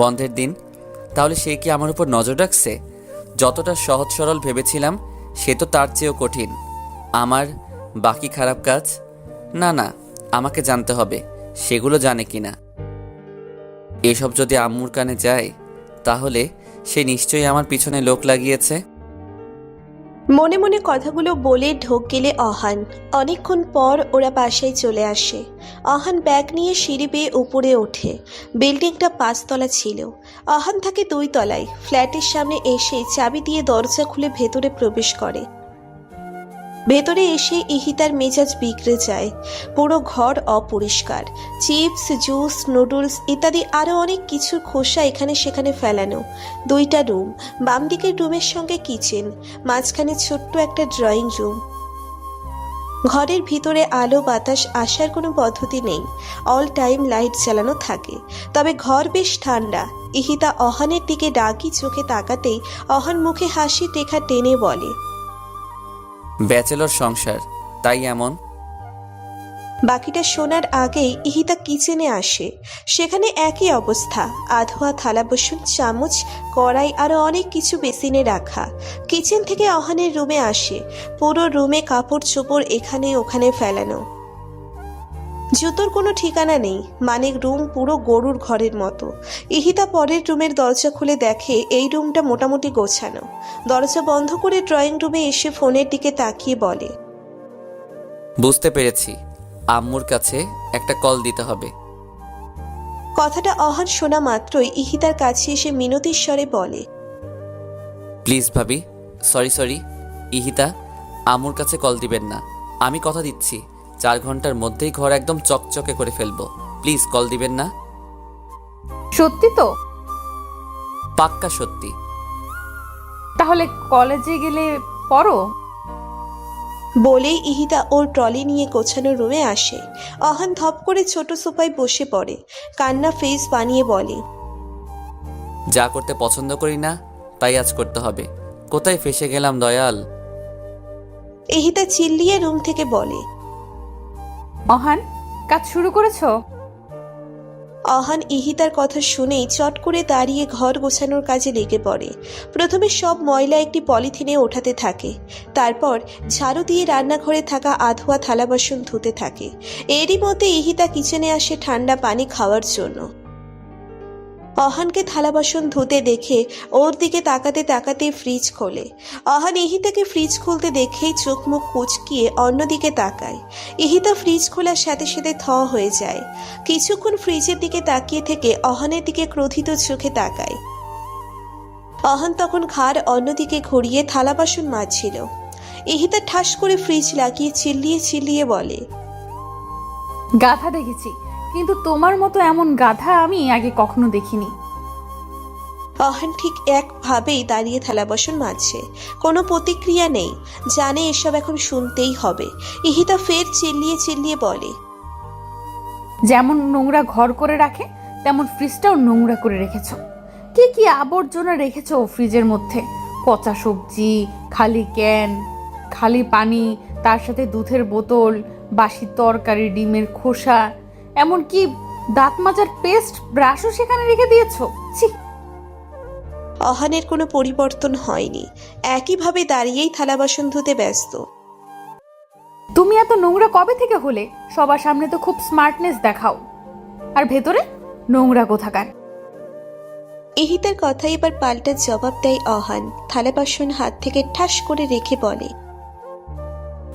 বন্ধের দিন? তাহলে সে কি আমার উপর নজর রাখছে? যতটা সহজ সরল ভেবেছিলাম সে তো তার চেয়েও কঠিন। আমার বাকি খারাপ কাজ? না না, আমাকে জানতে হবে সেগুলো জানে কি না। এসব যদি আম্মুর কানে যায় তাহলে সে নিশ্চয়ই আমার পিছনে লোক লাগিয়েছে। মনে মনে কথাগুলো বলে ঢোক গেলে অহান। অনেকক্ষণ পর ওরা বাসায় চলে আসে। অহান ব্যাগ নিয়ে সিঁড়ি বেয়ে উপরে ওঠে। বিল্ডিংটা 5 তলা ছিল। অহান থাকে 2 তলায়। ফ্ল্যাটের সামনে এসে চাবি দিয়ে দরজা খুলে ভেতরে প্রবেশ করে। ভেতরে এসে ইহিতার মেজাজ বিগড়ে যায়। পুরো ঘর অপরিষ্কার। চিপস, জুস, নুডলস ইত্যাদি আরও অনেক কিছুর খোসা এখানে সেখানে ফেলানো। 2টা রুম, বাম দিকের রুমের সঙ্গে কিচেন, মাঝখানে ছোট্ট একটা ড্রয়িং রুম। ঘরের ভিতরে আলো বাতাস আসার কোনো পদ্ধতি নেই। অল টাইম লাইট জ্বালানো থাকে। তবে ঘর বেশ ঠান্ডা। ইহিতা অহানের দিকে ডাকি চোখে তাকাতেই অহান মুখে হাসি রেখা টেনে বলে, ব্যাচেলর সংসার, তাই এমন। বাকিটা শোনার আগেই ইহিতা কিচেনে আসে। সেখানে একই অবস্থা, আধোয়া থালা বাসন, চামচ, কড়াই আরও অনেক কিছু বেসিনে রাখা। কিচেন থেকে অহানের রুমে আসে। পুরো রুমে কাপড় চোপড় এখানে ওখানে ফেলানো। জুতোর কোনো ঠিকানা নেই, মানে রুম পুরো গরুর ঘরের মতো। ইহিতা পরের রুমের দরজা খুলে দেখে এই রুমটা মোটামুটি গোছানো। দরজা বন্ধ করে ড্রয়িং রুমে এসে ফোনের দিকে তাকিয়ে বলে, বুঝতে পেরেছি, আম্মুর কাছে একটা কল দিতে হবে। কথাটা অহান শোনা মাত্রই ইহিতার কাছে এসে মিনতির স্বরে বলে, প্লিজ ভাবি, সরি ইহিতা, আম্মুর কাছে কল দিবেন না। আমি কথা দিচ্ছি 4 ঘন্টার মধ্যেই ঘর একদম চকচকে করে ফেলবো। প্লিজ কল দিবেন না। সত্যি তো? পাক্কা সত্যি। তাহলে কলেজে গেলে পড়ো। বলেই ইহিতা ওর ট্রলি নিয়ে গোছানো রুমে আসে। অহান ধপ করে ছোট সোফায় বসে পড়ে। কান্না ফেস বানিয়ে বলে, যা করতে পছন্দ করি না তাই আজ করতে হবে। কোথায় ফেসে গেলাম দয়াল। ইহিতা চিল্লিয়ে রুম থেকে বলে, অহান, কাজ শুরু করেছো? অহান ইহিতার কথা শুনেই চট করে দাঁড়িয়ে ঘর গোছানোর কাজে লেগে পড়ে। প্রথমে সব ময়লা একটি পলিথিনে ওঠাতে থাকে। তারপর ঝাড়ু দিয়ে রান্নাঘরে থাকা আধোয়া থালা বাসন ধুতে থাকে। এরই মধ্যে ইহিতা কিচেনে আসে ঠান্ডা পানি খাওয়ার জন্য। অহানকে থালা বাসন ধুতে দেখে ওর দিকে তাকাতে তাকাতে ফ্রিজ খোলে। অহান ইহিতাকে ফ্রিজ খুলতে দেখেই চোখ মুখ কুচকিয়ে অন্যদিকে তাকায়। ইহিতা ফ্রিজ খোলার সাথে সাথে থ হয়ে যায়। কিছুক্ষণ ফ্রিজের দিকে তাকিয়ে থেকে অহানের দিকে ক্রোধিত চোখে তাকায়। অহান তখন ঘাড় অন্যদিকে ঘুরিয়ে থালা বাসন মাজছিল। ইহিতা ঠাস করে ফ্রিজ লাগিয়ে চিল্লিয়ে চিল্লিয়ে বলে, গাধা দেখেছি, কিন্তু তোমার মতো এমন গাধা আমি আগে কখনো দেখিনি। অহান ঠিক একভাবেই দাঁড়িয়ে থালা বাসন মাজছে, কোনো প্রতিক্রিয়া নেই, জানে এসব এখন শুনতেই হবে। ইহিতা ফের চিল্লিয়ে চিল্লিয়ে বলে, যেমন নোংরা ঘর করে রাখে তেমন ফ্রিজটাও নোংরা করে রেখেছো। কি কি আবর্জনা রেখেছো ফ্রিজের মধ্যে! পচা সবজি, খালি ক্যান, খালি পানি, তার সাথে দুধের বোতল, বাসি তরকারি, ডিমের খোসা, এমনকি দাঁত মাজার পেস্ট, ব্রাশও সেখানে রেখে দিয়েছো। ছি! অহানের কোনো পরিবর্তন হয়নি, একইভাবে দাঁড়িয়েই থালা বাসন ধুতে ব্যস্ত। তুমি এত নোংরা কবে থেকে হলে? সবার সামনে তো খুব স্মার্টনেস দেখাও, আর ভেতরে নোংরা কোথাকার। ইহিতার কথা এবার পাল্টা জবাব দেয় অহান, থালা বাসন হাত থেকে ঠাস করে রেখে বলে,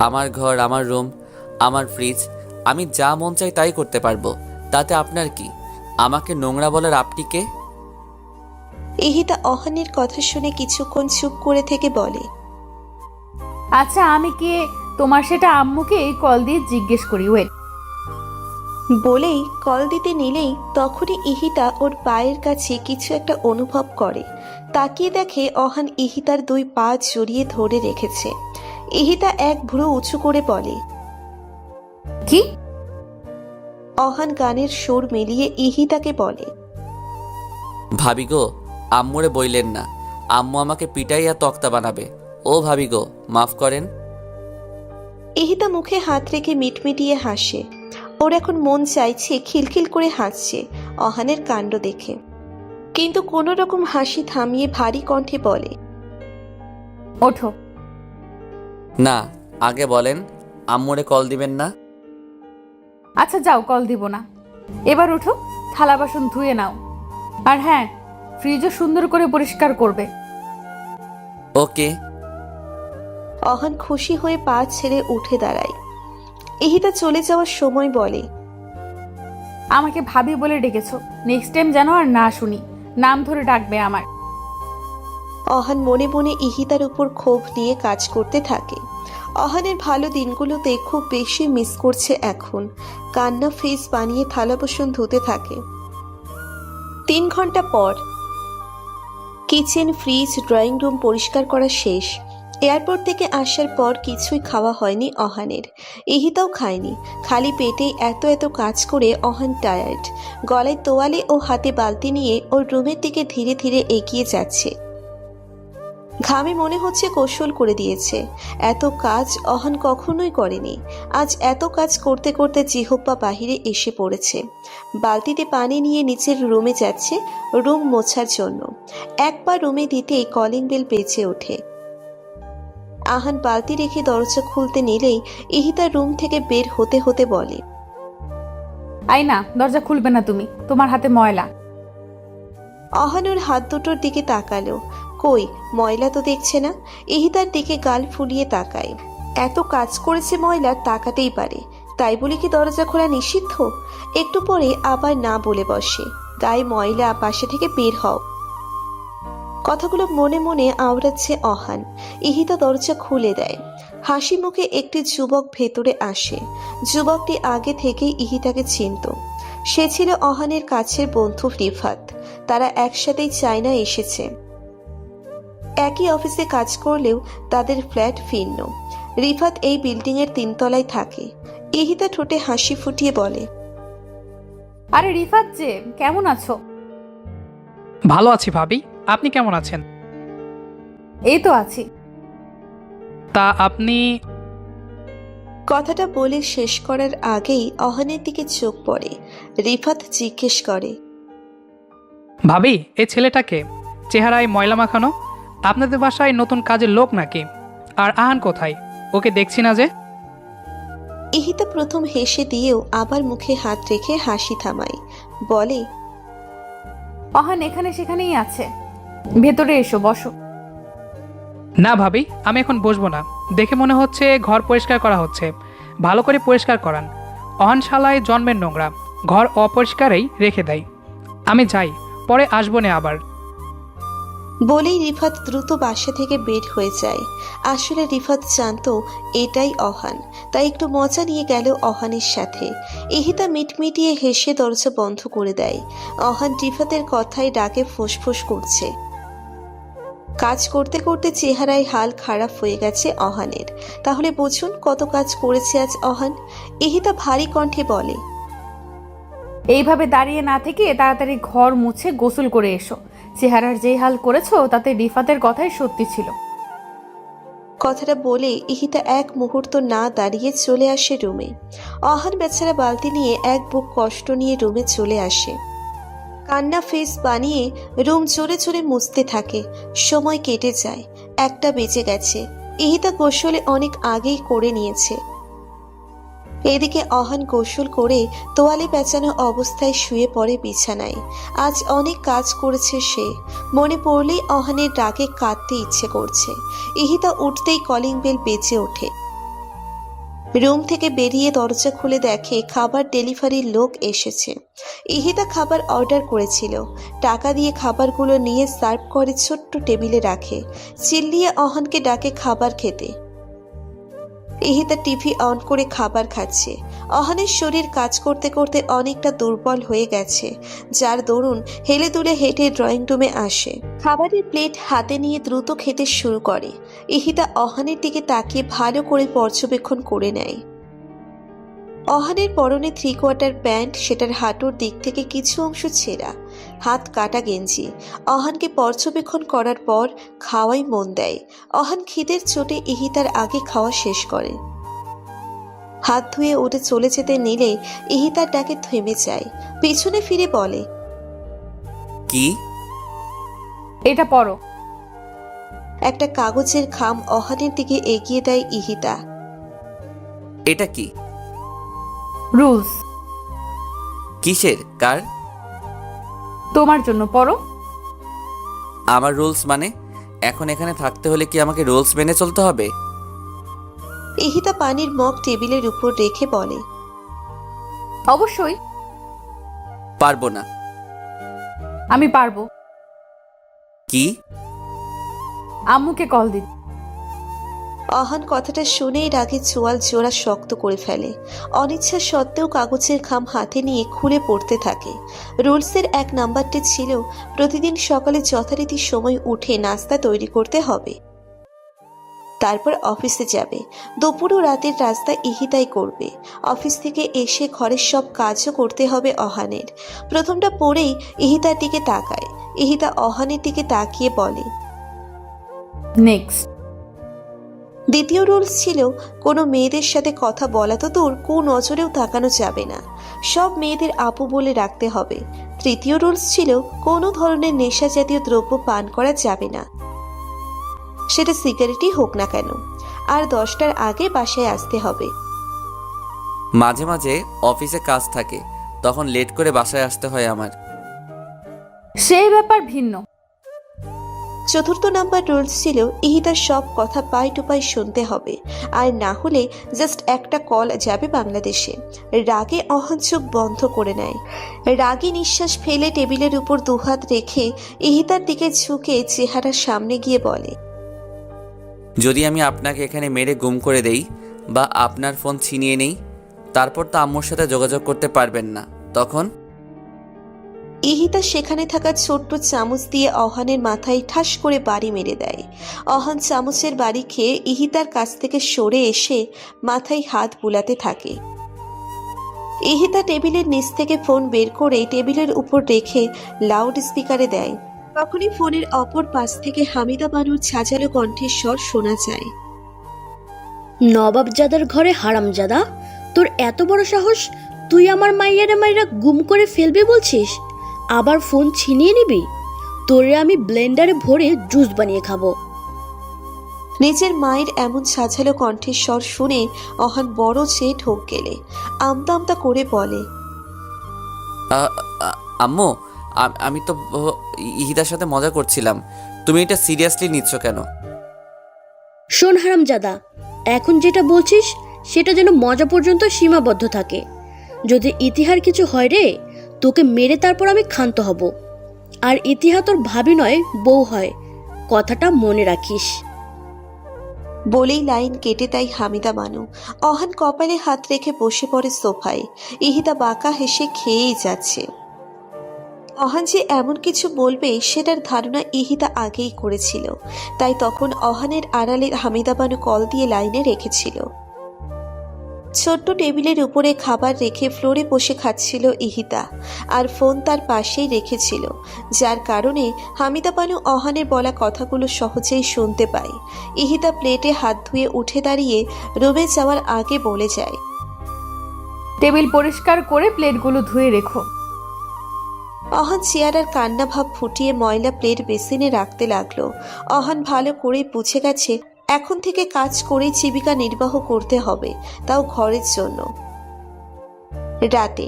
আমার ঘর, আমার রুম, আমার ফ্রিজ, আমি যা মন চাই তাই করতে পারবো, তাতে আপনার কি? আমাকে নোংরা বলার আপনি কে? ইহিতা অহানের কথা শুনে কিছুক্ষণ চুপ করে থেকে বলে, আচ্ছা, আমি কে তোমার সেটা আম্মুকে কল দিয়ে জিজ্ঞেস করি। ওয়েট। বলেই কল দিতে নিলেই তখনই ইহিতা ওর পায়ের কাছে কিছু একটা অনুভব করে। তাকিয়ে দেখে অহান ইহিতার দুই পা জড়িয়ে ধরে রেখেছে। ইহিতা এক ভ্রু উঁচু করে বলে, কি? অহান গানের সুর মিলিয়ে ইহিতাকে বলে, ভাবি গো, আম্মুরে বইলেন না, আম্মু আমাকে পিটাইয়া তক্তা বানাবে। ও ভাবি গো, মাফ করেন। ইহিতা মুখে হাত রেখে মিটমিটিয়ে হাসে। ওর এখন মন চাইছে খিলখিল করে হাসছে অহানের কাণ্ড দেখে, কিন্তু কোনো রকম হাসি থামিয়ে ভারী কণ্ঠে বলে, ওঠো। না, আগে বলেন আম্মুরে কল দিবেন না। আচ্ছা যাও, কল দিব না। এবার উঠো, থালা বাসন ধুয়ে নাও, আর হ্যাঁ, ফ্রিজও সুন্দর করে পরিষ্কার করবে। ওকে। অহান খুশি হয়ে পা ছেড়ে উঠে দাঁড়ায়। ইহিতা চলে যাওয়ার সময় বলে, আমাকে ভাবি বলে ডেকেছো, নেক্সট টাইম যেন আর না শুনি, নাম ধরে ডাকবে আমার। অহান মনে মনে ইহিতার উপর ক্ষোভ নিয়ে কাজ করতে থাকে। অহানের ভালো দিনগুলোতে খুব বেশি মিস করছে এখন। কান্না ফেস বানিয়ে থালা বাসন ধুতে থাকে। 3 ঘন্টা পর কিচেন, ফ্রিজ, ড্রয়িং রুম পরিষ্কার করা শেষ। এয়ারপোর্ট থেকে আসার পর কিছুই খাওয়া হয়নি অহানের। ইহিতাও খায়নি। খালি পেটে এত এত কাজ করে অহান টায়ার্ড। গলায় তোয়ালে ও হাতে বালতি নিয়ে ওর রুমের দিকে ধীরে ধীরে এগিয়ে যাচ্ছে। ঘামে মনে হচ্ছে কৌশল করে দিয়েছে। এত কাজ অহান কখনোই করেনি। আজ এত কাজ করতে করতে জিহ্বা বাহিরে এসে পড়েছে। বালতিতে পানি নিয়ে নিচের রুমে যাচ্ছে রুম মোছার জন্য। একবার রুমে দিতেই কলিং বেল বেজে ওঠে। আহান বালতি রেখে দরজা খুলতে নিলেই ইহিতা রুম থেকে বের হতে হতে বলে, আই না, দরজা খুলবে না তুমি, তোমার হাতে ময়লা। অহান ওর হাত দুটোর দিকে তাকালো। কই, ময়লা তো দেখছে না। ইহিতার দিকে গাল ফুলিয়ে তাকায়। এত কাজ করেছে, ময়লা তাকাতেই পারে, তাই বলে কি দরজা খোলা নিষিদ্ধ? একটু পরে আবার না বলে বসে, গায়ে ময়লা, পাশে থেকে বের হও। কথাগুলো মনে মনে আওড়াচ্ছে অহান। ইহিতা দরজা খুলে দেয়। হাসি মুখে একটি যুবক ভেতরে আসে। যুবকটি আগে থেকেই ইহিতাকে চিনত। সে ছিল অহানের কাছের বন্ধু রিফাত। তারা একসাথেই চায়না এসেছে। একই অফিসে কাজ করলেও তাদের ফ্ল্যাট ভিন্ন। রিফাত এই বিল্ডিং এর 3 তলায় থাকে। ইহিতা ঠোঁটে হাসি ফুটিয়ে বলে, আরে রিফাত যে, কেমন আছো? ভালো আছি ভাবি, আপনি কেমন আছেন? এই তো আছি। তা আপনি? কথাটা বলে শেষ করার আগেই অহানের দিকে চোখ পড়ে। রিফাত জিজ্ঞেস করে, ভাবি, এই ছেলেটাকে চেহারায় ময়লা মাখানো, আপনাদের বাসায় নতুন কাজের লোক নাকি? আর আহান কোথায়? ওকে দেখছি না যে। ইহিতা প্রথম হেসে দিয়েও আবার মুখে হাত রেখে হাসি থামায়। বলে, অহান এখানে সেখানেই আছে, ভেতরে এসো, বসো। না ভাবি, আমি এখন বসবো না। দেখে মনে হচ্ছে ঘর পরিষ্কার করা হচ্ছে। ভালো করে পরিষ্কার করান। অহান শালায় জন্মের নোংরা, ঘর অপরিষ্কারই রেখে দেয়। আমি যাই, পরে আসবো না আবার। বলেই রিফাত দ্রুত বাসা থেকে বের হয়ে যায়। আসলে রিফাত জানতো এটাই অহান, তাই একটু মজা নিয়ে গেল অহানের সাথে। ইহিতা মিটমিটিয়ে হেসে দরজা বন্ধ করে দেয়। অহান রিফাতের কথায় ডাকে ফুসফুস করছে। কাজ করতে করতে চেহারায় হাল খারাপ হয়ে গেছে অহানের। তাহলে বুঝুন কত কাজ করেছে আজ অহান। ইহিতা ভারী কণ্ঠে বলে, এইভাবে দাঁড়িয়ে না থেকে তাড়াতাড়ি ঘর মুছে গোসল করে এসো। চেহারার যে হাল করেছো তাতে রিফাতের কথাই সত্যি ছিল। কথাটা বলে ইহিতা এক মুহূর্ত না দাঁড়িয়ে চলে আসে রুমে। অহান বেচারা বালতি নিয়ে এক বুক কষ্ট নিয়ে রুমে চলে আসে। কান্না ফেস বানিয়ে রুম জোরে জোরে মুছতে থাকে। সময় কেটে যায়, 1টা বেজে গেছে। ইহিতা গোসলে অনেক আগেই করে নিয়েছে। এদিকে অহান গোসল করে তোয়ালে পেঁচানো অবস্থায় শুয়ে পড়ে বিছানায়। আজ অনেক কাজ করেছে সে। মনে পড়লেই অহানের রাগে কাঁদতে ইচ্ছে করছে। ইহিতা উঠতেই কলিং বেল বেজে ওঠে। রুম থেকে বেরিয়ে দরজা খুলে দেখে খাবার ডেলিভারির লোক এসেছে। ইহিতা খাবার অর্ডার করেছিল। টাকা দিয়ে খাবারগুলো নিয়ে সার্ভ করে ছোট্ট টেবিলে রাখে। চিল্লিয়ে অহানকে ডাকে খাবার খেতে। ইহিতা টিভি অন করে খাবার খাচ্ছে। অহানের শরীর কাজ করতে করতে অনেকটা দুর্বল হয়ে গেছে, যার দরুন হেলে দুলে হেঁটে ড্রয়িং রুমে আসে। খাবারের প্লেট হাতে নিয়ে দ্রুত খেতে শুরু করে। ইহিতা অহানের দিকে তাকিয়ে ভালো করে পর্যবেক্ষণ করে নেয়। অহানের পরনে 3/4 প্যান্ট, সেটার হাঁটুর দিক থেকে কিছু অংশ ছেঁড়া, হাত কাটা গেঞ্জি। অহানকে পর্যবেক্ষণ করার পর খাওয়াই মন দেয়। অহান খিদের চোটে ইহিতার আগে খাওয়া শেষ করে। হাত ধুয়ে উঠে চলে যেতে নিলে ইহিতার ডাকে থেমে যায়। পিছনে ফিরে বলে, কি? এটা পড়ো। একটা কাগজের খাম অহানের দিকে এগিয়ে দেয় ইহিতা। এটা কি? রুলস। কিসের? কার? তোমার জন্য পড়ো। আমার রুলস মানে? এখন এখানে থাকতে হলে কি আমাকে রুলস মেনে চলতে হবে? ইহিতা পানির মগ টেবিলের উপর রেখে বলে, অবশ্যই। পারবো না। আমি পারবো। কি? আম্মুকে কল দিন। অহান কথাটা শুনেই রাগে চোয়াল জোড়া শক্ত করে ফেলে। অনিচ্ছা সত্ত্বেও কাগজের খাম হাতে নিয়ে খুলে পড়তে থাকে। রুলসের 1 নাম্বারটি ছিল প্রতিদিন সকালে যথারীতি সময় উঠে নাস্তা তৈরি করতে হবে, তারপর অফিসে যাবে। দুপুর ও রাতের রাস্তা ইহিতাই করবে। অফিস থেকে এসে ঘরের সব কাজও করতে হবে অহানের। প্রথমটা পড়েই ইহিতার দিকে তাকায়। ইহিতা অহানের দিকে তাকিয়ে বলে, নেক্সট। দ্বিতীয় রুলস ছিল কোনো মেয়েদের সাথে কথা বলা তো দূর, নজরেও তাকানো যাবে না। সব মেয়েদের আপু বলে রাখতে হবে। তৃতীয় রুলস ছিল কোনো ধরনের নেশা জাতীয় দ্রব্য পান করা যাবে না, সেটা সিগারেটই হোক না কেন। আর 10টার আগে বাসায় আসতে হবে। মাঝে মাঝে অফিসে কাজ থাকে, তখন লেট করে বাসায় আসতে হয় আমার। সেই ব্যাপার ভিন্ন। চতুর্থ নাম্বার রুলস ছিল ইহিতার সব কথা পাই টু পাই শুনতে হবে, আর না হলে জাস্ট একটা কল যাবে বাংলাদেশে। রাগে অহন চোখ বন্ধ করে নেয়। রাগে নিঃশ্বাস ফেলে টেবিলের উপর 2 হাত রেখে ইহিতার দিকে ঝুঁকে চেহারা সামনে গিয়ে বলে, যদি আমি আপনাকে এখানে মেরে গুম করে দেই বা আপনার ফোন ছিনিয়ে নেই, তারপর তো আম্মুর সাথে যোগাযোগ করতে পারবেন না, তখন? ইহিতা সেখানে থাকা ছোট্ট চামচ দিয়ে অহানের মাথায় ঠাস করে বাড়ি মেরে দেয়। অহান চামচের বাড়ি খেয়ে ইহিতার কাছ থেকে সরে এসে মাথায় হাত বুলাতে থাকে। ইহিতা টেবিলের নিচ থেকে ফোন বের করে টেবিলের উপর রেখে লাউড স্পিকারে দেয়। তখনই ফোনের অপর পাশ থেকে হামিদা বানুর ছাজালো কণ্ঠের স্বর শোনা যায়, নবাবজাদার ঘরে হারামজাদা, তোর এত বড় সাহস, তুই আমার মাইরা গুম করে ফেলবি বলছিস, আবার ফোন ছিনিয়ে নিবি? তোরে আমি ব্লেন্ডারে ভরে জুস বানিয়ে খাবো। নিজের মায়ের এমন ছাঝালো কণ্ঠের স্বর শুনে অহান বড় চেয়ে ঢোক গেলে আমতা আমতা করে বলে, আম্মু, আমি তো ইহিদার সাথে মজা করছিলাম, তুমি এটা সিরিয়াসলি নিচ্ছ কেন? শোন হারামজাদা, এখন যেটা বলছিস সেটা যেন মজা পর্যন্ত সীমাবদ্ধ থাকে। যদি ইতিহার কিছু হয় রে, তোকে মেরে তারপর আমি ক্ষান্ত হব। আর ইতিহা তোর ভাবি নয়, বউ হয়, কথাটা মনে রাখিস। বলেই লাইন কেটে দেয় হামিদা বানু। অহান কপালে হাত রেখে বসে পড়ে সোফায়। ইহিতা বাঁকা হেসে খেয়েই যাচ্ছে। অহান যে এমন কিছু বলবে সেটার ধারণা ইহিতা আগেই করেছিল, তাই তখন অহানের আড়ালে হামিদা বানু কল দিয়ে লাইনে রেখেছিল। ছোট্ট টেবিলের উপরে খাবার রেখে ফ্লোরে বসে খাচ্ছিল ইহিতা, আর ফোন তার পাশেই রেখেছিল, যার কারণে হামিদা বানু অহানের বলা কথাগুলো সহজেই শুনতে পায়। ইহিতা প্লেটে হাত ধুয়ে উঠে দাঁড়িয়ে রুমে যাওয়ার আগে বলে যায়, টেবিল পরিষ্কার করে প্লেটগুলো ধুয়ে রেখো। অহান চেয়ার আর কান্না ভাব ফুটিয়ে ময়লা প্লেট বেসিনে রাখতে লাগলো। অহান ভালো করেই বুঝে গেছে এখন থেকে কাজ করেই জীবিকা নির্বাহ করতে হবে, তাও ঘরের জন্য। রাতে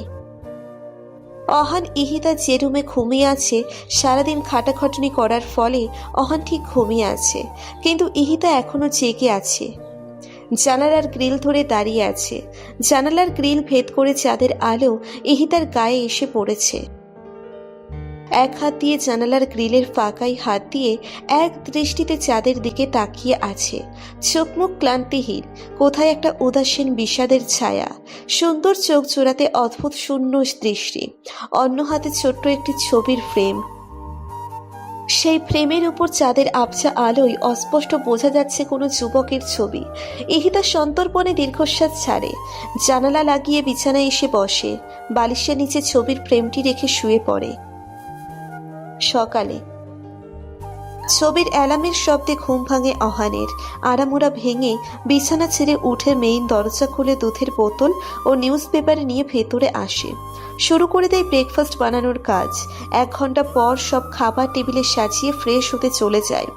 অহান ইহিতা যে রুমে ঘুমিয়ে আছে, সারাদিন খাটাখাটুনি করার ফলে অহান ঠিক ঘুমিয়ে আছে, কিন্তু ইহিতা এখনো জেগে আছে। জানালার গ্রিল ধরে দাঁড়িয়ে আছে। জানালার গ্রিল ভেদ করে চাঁদের আলো ইহিতার গায়ে এসে পড়েছে। এক হাত দিয়ে জানালার গ্রিলের ফাঁকায় হাত দিয়ে এক দৃষ্টিতে চাঁদের দিকে তাকিয়ে আছে। চোখ মুখ ক্লান্তিহীন, কোথায় একটা উদাসীন বিষাদের ছায়া। সুন্দর চোখ জোড়াতে অদ্ভুত শূন্য দৃষ্টি। অন্য হাতে ছোট্ট একটি ছবির ফ্রেম। সেই ফ্রেমের উপর চাঁদের আবছা আলোয় অস্পষ্ট বোঝা যাচ্ছে কোনো যুবকের ছবি। ইহিতা সন্তর্পণে দীর্ঘশ্বাস ছাড়ে। জানালা লাগিয়ে বিছানায় এসে বসে। বালিশের নিচে ছবির ফ্রেমটি রেখে শুয়ে পড়ে। সকালে ছবির অ্যালার্মের শব্দে ঘুম ভাঙে অহানের। আড়ামোড়া ভেঙে বিছানা ছেড়ে উঠে মেইন দরজা খুলে দুধের বোতল ও নিউজ পেপার নিয়ে ভেতরে আসে। শুরু করে দেয় ব্রেকফাস্ট বানানোর কাজ। 1 ঘন্টা পর সব খাবার টেবিলে সাজিয়ে ফ্রেশ হতে চলে যায়।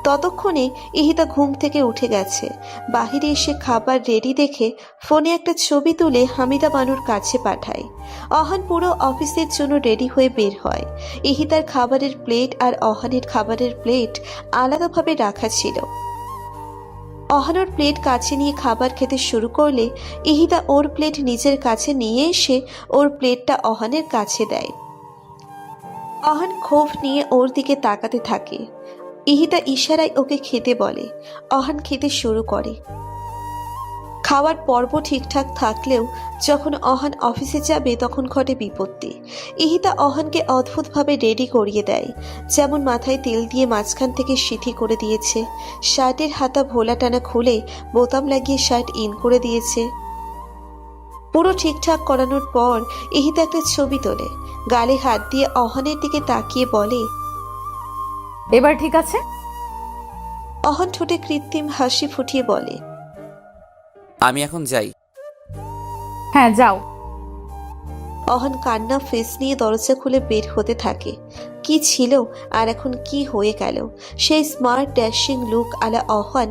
ততক্ষণে ইহিতা ঘুম থেকে উঠে গেছে। বাহিরে এসে খাবার রেডি দেখে ফোনে একটা ছবি তুলে হামিদা বানুর কাছে পাঠায়। অহান পুরো অফিসের জন্য রেডি হয়ে বের হয়। ইহিতার খাবারের প্লেট আর অহানের খাবারের প্লেট আলাদাভাবে রাখা ছিল। অহানোর প্লেট কাছে নিয়ে খাবার খেতে শুরু করলে ইহিতা ওর প্লেট নিজের কাছে নিয়ে এসে ওর প্লেটটা অহানের কাছে দেয়। অহান ক্ষোভ নিয়ে ওর দিকে তাকাতে থাকে। ইহিতা ইশারায় ওকে খেতে বলে। অহান খেতে শুরু করে। খাওয়ার পর্ব ঠিকঠাক থাকলেও যখন অহান অফিসে যাবে তখন ঘটে বিপত্তি। ইহিতা অহানকে অদ্ভুতভাবে রেডি করিয়ে দেয়। যেমন মাথায় তেল দিয়ে মাঝখান থেকে সিঁথি করে দিয়েছে, শার্টের হাতা ভোলা টানা খুলে বোতাম লাগিয়ে শার্ট ইন করে দিয়েছে। পুরো ঠিকঠাক করানোর পর ইহিতা একটা ছবি তোলে, গালে হাত দিয়ে অহানের দিকে তাকিয়ে বলে, এবার ঠিক আছে? অহান ঠোঁটে কৃত্রিম হাসি ফুটিয়ে বলে, আমি এখন যাই। হ্যাঁ যাও। অহান কান্না ফেস নিয়ে দরজা খুলে বের হতে থাকে। কি ছিল আর এখন কি হয়ে গেল? সেই স্মার্ট ড্যাশিং লুক আলা অহান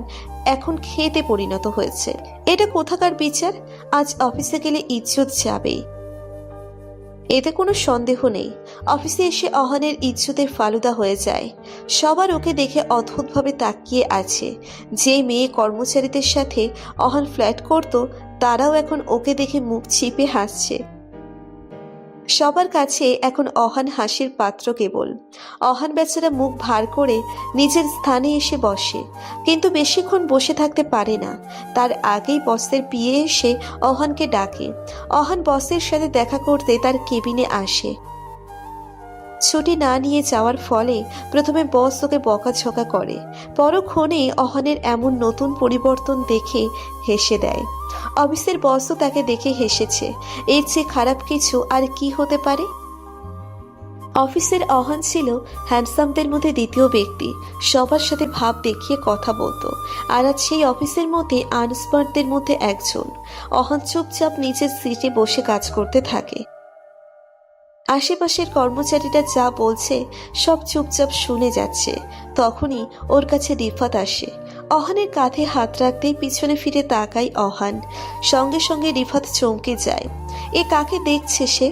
এখন খেতে পরিণত হয়েছে। এটা কোথাকার বিচার? আজ অফিসে গেলে ইজ্জত যাবেই, এতে কোনো সন্দেহ নেই। অফিসে এসে অহানের ইজ্জতের ফালুদা হয়ে যায়। সবার ওকে দেখে অদ্ভুতভাবে তাকিয়ে আছে। যে মেয়ে কর্মচারীদের সাথে অহান ফ্ল্যাট করত, তারাও এখন ওকে দেখে মুখ চিপে হাসছে। সবার কাছে এখন অহান হাসির পাত্র কেবল। অহান বেচারা মুখ ভার করে নিজের স্থানে এসে বসে, কিন্তু বেশিক্ষণ বসে থাকতে পারে না। তার আগেই বসের পিএ এসে অহানকে ডাকে। অহান বসের সাথে দেখা করতে তার কেবিনে আসে। ছুটি না নিয়ে যাওয়ার ফলে প্রথমে বস ওকে বকাঝকা করে, পরক্ষণে অহানের এমন নতুন পরিবর্তন দেখে হেসে দেয়। অফিসের বসও তাকে দেখে হেসেছে। এর চেয়ে খারাপ কিছু আর কি হতে পারে? অফিসের অহান ছিল হ্যান্ডসামদের মধ্যে দ্বিতীয় ব্যক্তি। সবার সাথে ভাব দেখিয়ে কথা বলতো, আর আজ সেই অফিসের মধ্যে আনস্মার্টদের মধ্যে একজন। অহান চুপচাপ নিজের সিটে বসে কাজ করতে থাকে। আশেপাশের কর্মচারীরা যা বলছে সব চুপচাপ শুনে যাচ্ছে। তখনই ওর কাছে রিফাত আসে। অহানের কাঁধে হাত রাখতেই পিছনে ফিরে তাকায় অহান। সঙ্গে সঙ্গে রিফাত চমকে যায়। এ কাকে দেখছে সে?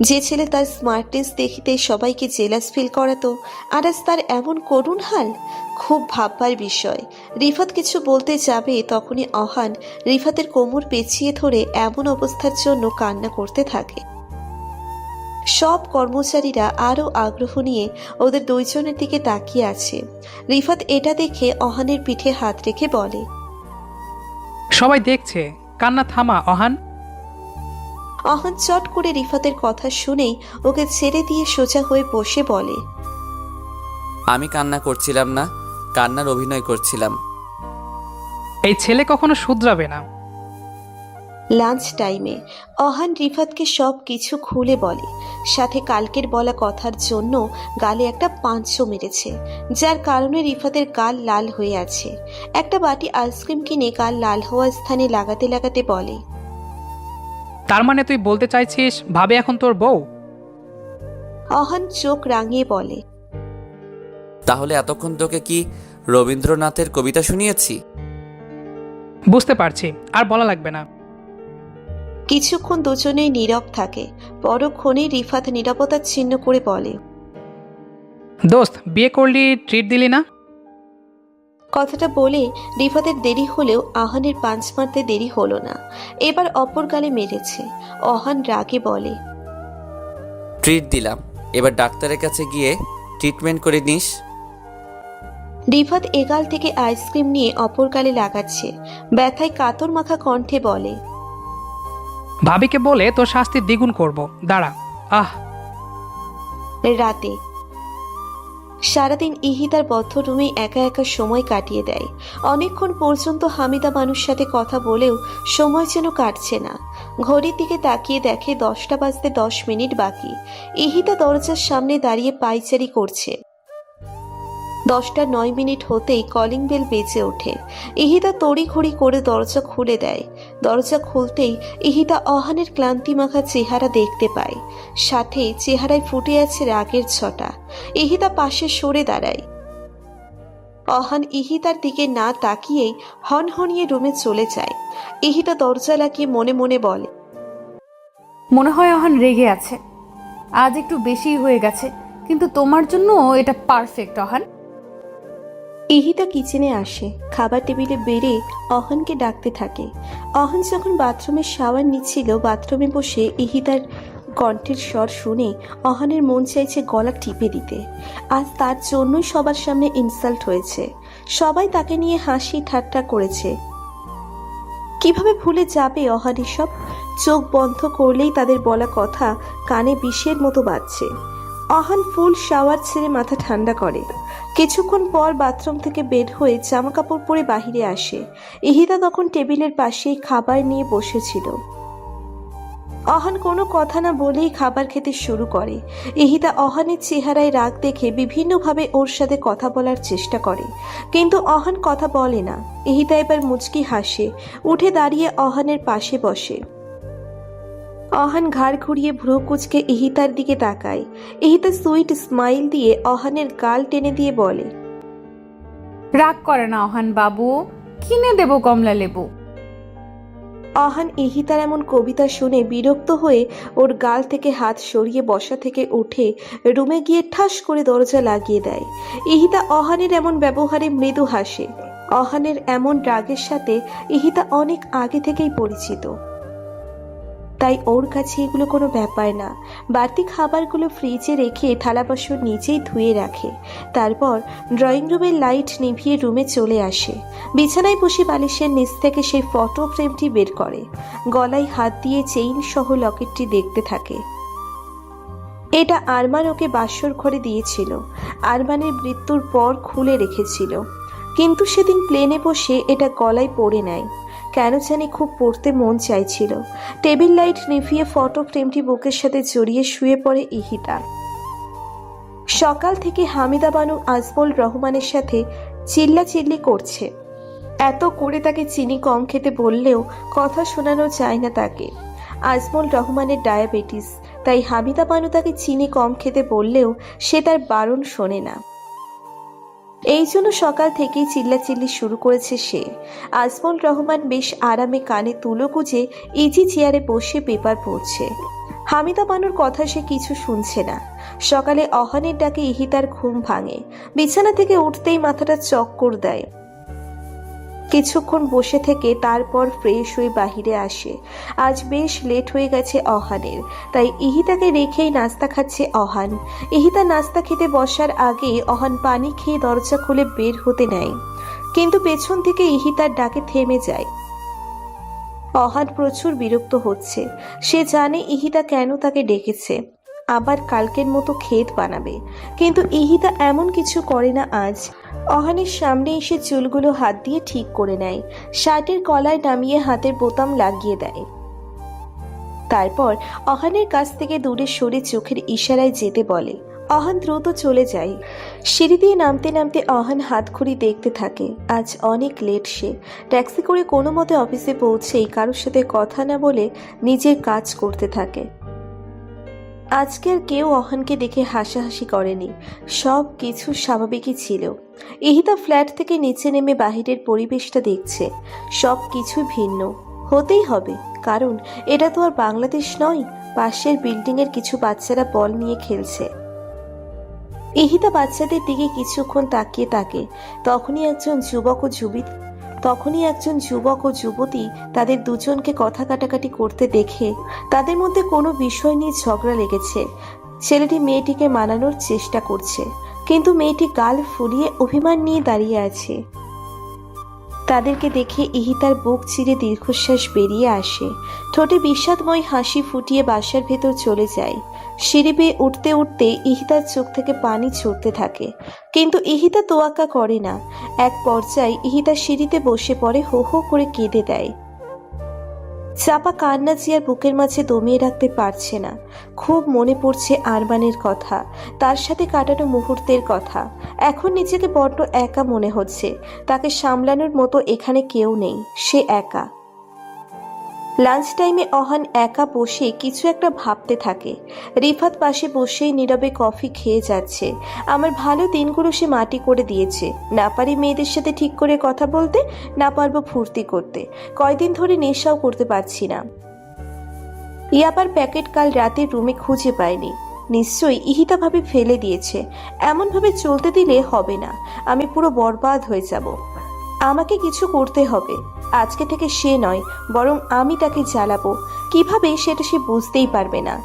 যে ছেলে তার স্মার্টনেস দেখিতে সবাইকে জেলাস ফিল করাতো, আর আজ তার এমন করুণ হাল। খুব ভাববার বিষয়। রিফাত কিছু বলতে যাবে তখনই অহান রিফাতের কোমর পেঁচিয়ে ধরে এমন অবস্থার জন্য কান্না করতে থাকে। সব কর্মচারীরা আরও আগ্রহ নিয়ে ওদের দুইজনের দিকে তাকিয়ে আছে। রিফাত এটা দেখে অহানের পিঠে হাত রেখে বলে, সবাই দেখছে, কান্না থামা অহান। অহান চট করে রিফাতের কথা শুনেই ওকে ছেড়ে দিয়ে সোজা হয়ে বসে বলে, আমি কান্না করছিলাম না, কান্নার অভিনয় করছিলাম। এই ছেলে কখনো শুধরাবে না। লাঞ্চ টাইমে অহান রিফাতকে সব কিছু খুলে বলে, সাথে কালকের বলা কথার জন্য গালে একটা পাঁচও মেরেছে, যার কারণে রিফাতের গাল লাল হয়ে আছে। একটা বাটি আইসক্রিম কিনে গাল লাল হওয়া স্থানে লাগাতে লাগাতে বলে, তার মানে তুই বলতে চাইছিস ভাবে এখন তোর বউ? অহান চোখ রাঙিয়ে বলে, তাহলে এতক্ষণ তোকে কি রবীন্দ্রনাথের কবিতা শুনিয়েছি? বুঝতে পারছি, আর বলা লাগবে না। কিছুক্ষণ দুজনেই নীরব থাকে। পরক্ষণেই রিফাত নীরবতা ছিন্ন করে বলে, দোস্ত, বিয়ে করলি, ট্রিট দিলি না? কথাটা বলে রিফাতের দেরি হলেও আহানের পাঞ্চ মারতে দেরি হলো না। এবার অপর গালে মেরেছে। অহান রাগে বলে, ট্রিট দিলাম, এবার ডাক্তারের কাছে গিয়ে ট্রিটমেন্ট করে নিস। রিফাত এগাল থেকে আইসক্রিম নিয়ে অপর গালে লাগাচ্ছে। ব্যথায় কাতর মাখা কণ্ঠে বলে, ভাবিকে বলে তোর শাস্তি দ্বিগুণ করব, দাঁড়া। আহ, রাতে সারাদিন ইহি তার বদ্ধ রুমে একা একা সময় কাটিয়ে দেয়। অনেকক্ষণ পর্যন্ত হামিদা মানুষ সাথে কথা বলেও সময় যেন কাটছে না। ঘড়ির দিকে তাকিয়ে দেখে 10টা বাজতে 10 মিনিট বাকি। ইহিতা দরজার সামনে দাঁড়িয়ে পায়চারি করছে। 10টা 9 মিনিট হতেই কলিং বেল বেজে ওঠে। ইহিতা তড়িঘড়ি করে দরজা খুলে দেয়। দরজা খুলতেই ইহিতা অহানের ক্লান্তি মাখা চেহারা দেখতে পায়, সাথে চেহারায় ফুটে আছে রাগের ছটা। ইহিতা পাশে সরে দাঁড়ায়। অহান ইহিতার দিকে না তাকিয়েই হনহনিয়ে রুমে চলে যায়। ইহিতা দরজা লাগিয়ে মনে মনে বলে, মনে হয় অহান রেগে আছে, আজ একটু বেশিই হয়ে গেছে, কিন্তু তোমার জন্য এটা পারফেক্ট অহান। ইহিতা কিচেনে আসে, খাবার টেবিলে বেড়ে অহানকে ডাকতে থাকে। অহান যখন বাথরুমে শাওয়ার নিচ্ছিল, বাথরুমে বসে ইহিতার কণ্ঠের স্বর শুনে অহানের মন চাইছে গলা টিপে দিতে। আজ তার জন্যই সবার সামনে ইনসাল্ট হয়েছে। সবাই তাকে নিয়ে হাসি ঠাট্টা করেছে। কিভাবে ভুলে যাবে অহান এসব? চোখ বন্ধ করলেই তাদের বলা কথা কানে বিষের মতো বাজছে। অহান ফুল শাওয়ার ছেড়ে মাথা ঠান্ডা করে। কিছুক্ষণ পর বাথরুম থেকে বের হয়ে জামা কাপড় পরে বাহিরে আসে। ইহিতা তখন টেবিলের পাশেই খাবার নিয়ে বসেছিল। অহান কোনো কথা না বলেই খাবার খেতে শুরু করে। ইহিতা অহানের চেহারায় রাগ দেখে বিভিন্নভাবে ওর সাথে কথা বলার চেষ্টা করে, কিন্তু অহান কথা বলে না। ইহিতা এবার মুচকি হাসে, উঠে দাঁড়িয়ে অহানের পাশে বসে। অহান ঘাড় ঘুরিয়ে ভ্রু কুঁচকে ইহিতার দিকে তাকায়। ইহিতা সুইট স্মাইল দিয়ে অহানের গাল টেনে দিয়ে বলে, রাগ করে না অহান বাবু, কিনে দেব কমলা লেবু। অহান ইহিতার এমন কবিতা শুনে বিরক্ত হয়ে ওর গাল থেকে হাত সরিয়ে বসা থেকে উঠে রুমে গিয়ে ঠাস করে দরজা লাগিয়ে দেয়। ইহিতা অহানের এমন ব্যবহারে মৃদু হাসে। অহানের এমন রাগের সাথে ইহিতা অনেক আগে থেকেই পরিচিত, তাই ওর কাছে এগুলো কোনো ব্যাপার না। বাড়তি খাবারগুলো ফ্রিজে রেখে থালা বাসন নিচেই ধুয়ে রাখে। তারপর ড্রয়িং রুমের লাইট নিভিয়ে রুমে চলে আসে। বিছানায় বসে বালিশের নিচ থেকে সেই ফটো ফ্রেমটি বের করে। গলায় হাত দিয়ে চেইন সহ লকেটটি দেখতে থাকে। এটা আরমান ওকে বাসর ঘরে দিয়েছিল। আরমানের মৃত্যুর পর খুলে রেখেছিল, কিন্তু সেদিন প্লেনে বসে এটা গলায় পরে নেয়। কেন জানি খুব পড়তে মন চাইছিল। টেবিল লাইট নিভিয়ে ফটো ফ্রেমটি বুকের সাথে জড়িয়ে শুয়ে পড়ে ইহিতা। সকাল থেকে হামিদা বানু আজমল রহমানের সাথে চিল্লাচিল্লি করছে। এত করে তাকে চিনি কম খেতে বললেও কথা শোনানো যায় না তাকে। আজমল রহমানের ডায়াবেটিস, তাই হামিদা বানু তাকে চিনি কম খেতে বললেও সে তার বারণ শোনে না। এই জন্য সকাল থেকেই চিল্লাচিল্লি শুরু করেছে সে। আজমল রহমান বেশ আরামে কানে তুলো গুজে ইজি চেয়ারে বসে পেপার পড়ছে। হামিদা বানুর কথা সে কিছু শুনছে না। সকালে অহানের ডাকে ইহিতার ঘুম ভাঙে। বিছানা থেকে উঠতেই মাথাটা চক্কর দেয়। কিছুক্ষণ বসে থেকে তারপর ফ্রেশ হয়ে বাহিরে আসে। আজ বেশ লেট হয়ে গেছে অহানের, তাই ইহিতাকে রেখেই নাস্তা খাচ্ছে অহান। ইহিতা নাস্তা খেতে বসার আগে অহান পানি খেয়ে দরজা খুলে বের হতে নেয়, কিন্তু পেছন থেকে ইহিতার ডাকে থেমে যায়। অহান প্রচুর বিরক্ত হচ্ছে। সে জানে ইহিতা কেন তাকে ডেকেছে, আবার কালকের মতো ক্ষেত বানাবে, কিন্তু ইহিতা এমন কিছু করে না আজ। অহানের সামনে এসে চুলগুলো হাত দিয়ে ঠিক করে নেয়, শার্টের কলায় নামিয়ে হাতের বোতাম লাগিয়ে দেয়। তারপর অহানের কাছ থেকে দূরে সরে চোখের ইশারায় যেতে বলে। অহান দ্রুত চলে যায়। সিঁড়ি দিয়ে নামতে নামতে অহান হাত ঘড়ি দেখতে থাকে। আজ অনেক লেট সে। ট্যাক্সি করে কোনো মতে অফিসে পৌঁছেই কারোর সাথে কথা না বলে নিজের কাজ করতে থাকে। আজকে আর কেউ অহানকে দেখে হাসাহাসি করেনি, সব কিছু স্বাভাবিকই ছিল। ইহিতা ফ্ল্যাট থেকে নিচে নেমে বাহিরের পরিবেশটা দেখছে। সব কিছু ভিন্ন হতেই হবে, কারণ এটা তো আর বাংলাদেশ নয়। পাশের বিল্ডিংয়ের কিছু বাচ্চারা বল নিয়ে খেলছে। ইহিতা বাচ্চাদের দিকে কিছুক্ষণ তাকিয়ে থাকে। তখনই একজন যুবক ও যুবতী তাদের দুজনকে কথা কাটাকাটি করতে দেখে তাদের মধ্যে কোনো বিষয় নিয়ে ঝগড়া লেগেছে। ছেলেটি মেয়েটিকে মানানোর চেষ্টা করছে, কিন্তু মেয়েটি গাল ফুলিয়ে অভিমান নিয়ে দাঁড়িয়ে আছে। তাদেরকে দেখে ইহিতার বুক চিরে দীর্ঘশ্বাস বেরিয়ে আসে। ঠোঁটে বিষাদময় হাসি ফুটিয়ে বাসার ভেতর চলে যায়। সিঁড়ি বেয়ে উঠতে উঠতে ইহিতার চোখ থেকে পানি ঝরতে থাকে, কিন্তু ইহিতা তোয়াক্কা করে না। এক পর্যায়ে ইহিতা সিঁড়িতে বসে পড়ে, হো হো করে কেঁদে দেয়। চাপা কান্না জিয়ার বুকের মাঝে দমিয়ে রাখতে পারছে না। খুব মনে পড়ছে আরমানের কথা, তার সাথে কাটানো মুহূর্তের কথা। এখন নিজেকে বড্ড একা মনে হচ্ছে। তাকে সামলানোর মতো এখানে কেউ নেই, সে একা। লাঞ্চ টাইমে অহান একা বসে কিছু একটা ভাবতে থাকে। রিফাত পাশে বসেই নীরবে কফি খেয়ে যাচ্ছে। আমার ভালো দিনগুলো সে মাটি করে দিয়েছে। না পারি মেয়েদের সাথে ঠিক করে কথা বলতে, না পারবো ফুর্তি করতে। কয়দিন ধরে নেশাও করতে পারছি না। ইয়াবার প্যাকেট কাল রাতে রুমে খুঁজে পাইনি। নিশ্চয়ই ইহিতা ভাবে ফেলে দিয়েছে। এমন ভাবে চলতে দিলে হবে না, আমি পুরো বরবাদ হয়ে যাব। আমাকে কিছু করতে হবে। আজকে থেকে সে নয়, বরং আমি তাকে জ্বালাবো। কিভাবে সেটা সে বুঝতেই পারবে না।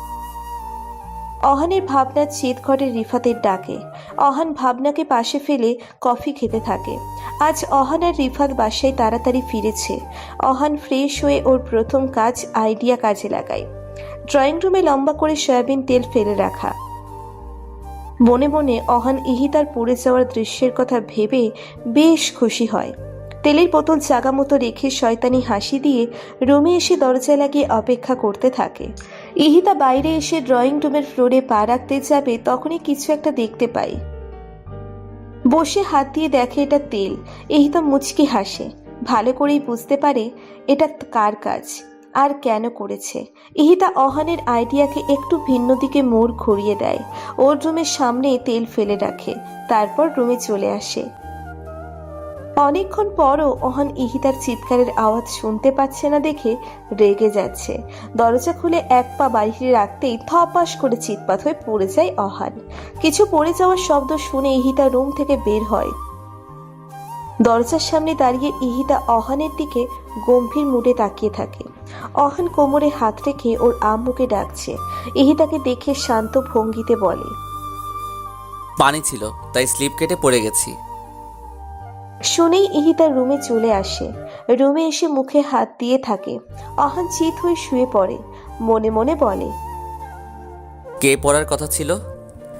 অহানের ভাবনা চেত ঘরে রিফাতের ডাকে। অহান ভাবনাকে পাশে ফেলে কফি খেতে থাকে। আজ অহান আর রিফাত বাসায় তাড়াতাড়ি ফিরেছে। অহান ফ্রেশ হয়ে ওর প্রথম কাজ আইডিয়া কাজে লাগায়। ড্রয়িং রুমে লম্বা করে সয়াবিন তেল ফেলে রাখা। মনে মনে অহান ইহিতার পড়ে যাওয়ার দৃশ্যের কথা ভেবে বেশ খুশি হয়। তেলের বোতল জাগা মতো রেখে শয়তানি হাসি দিয়ে রুমে এসে দরজা লাগিয়ে অপেক্ষা করতে থাকে। ইহিতা বাইরে এসে ড্রয়িং রুমের ফ্লোরে পা রাখতে যাবে, তখনই কিছু একটা দেখতে পায়। বসে হাত দিয়ে দেখে এটা তেল। ইহিতা মুচকি হাসে। ভালো করেই বুঝতে পারে এটা কার কাজ আর কেন করেছে। ইহিতা অহানের আইডিয়াকে একটু ভিন্ন দিকে মোড় ঘুরিয়ে দেয়। ওর রুমের সামনে তেল ফেলে রাখে, তারপর রুমে চলে আসে। অনেকক্ষণ পরও অহান ইহিতার চিৎকারের আওয়াজ শুনতে পাচ্ছে না দেখে রেগে যাচ্ছে। দরজা খুলে এক পা বাহিরে রাখতেই থপাস করে চিৎপাত হয়ে পড়ে যায় অহান। কিছু পড়ে যাওয়ার শব্দ শুনে ইহিতা রুম থেকে বের হয়। দরজার সামনে দাঁড়িয়ে ইহিতা অহানের দিকে গম্ভীর মুডে তাকিয়ে থাকে। অহান কোমরে হাত রেখে ওর আম্মুকে ডাকছে। ইহিতাকে দেখে শান্ত ভঙ্গিতে বলে, পানি ছিল তাই স্লিপ কেটে পড়ে গেছি। শুনেই ইহিতা রুমে চলে আসে। রুমে এসে মুখে হাত দিয়ে থাকে। অহান চিত হয়ে শুয়ে পড়ে। মনে মনে বলে, কে পড়ার কথা ছিল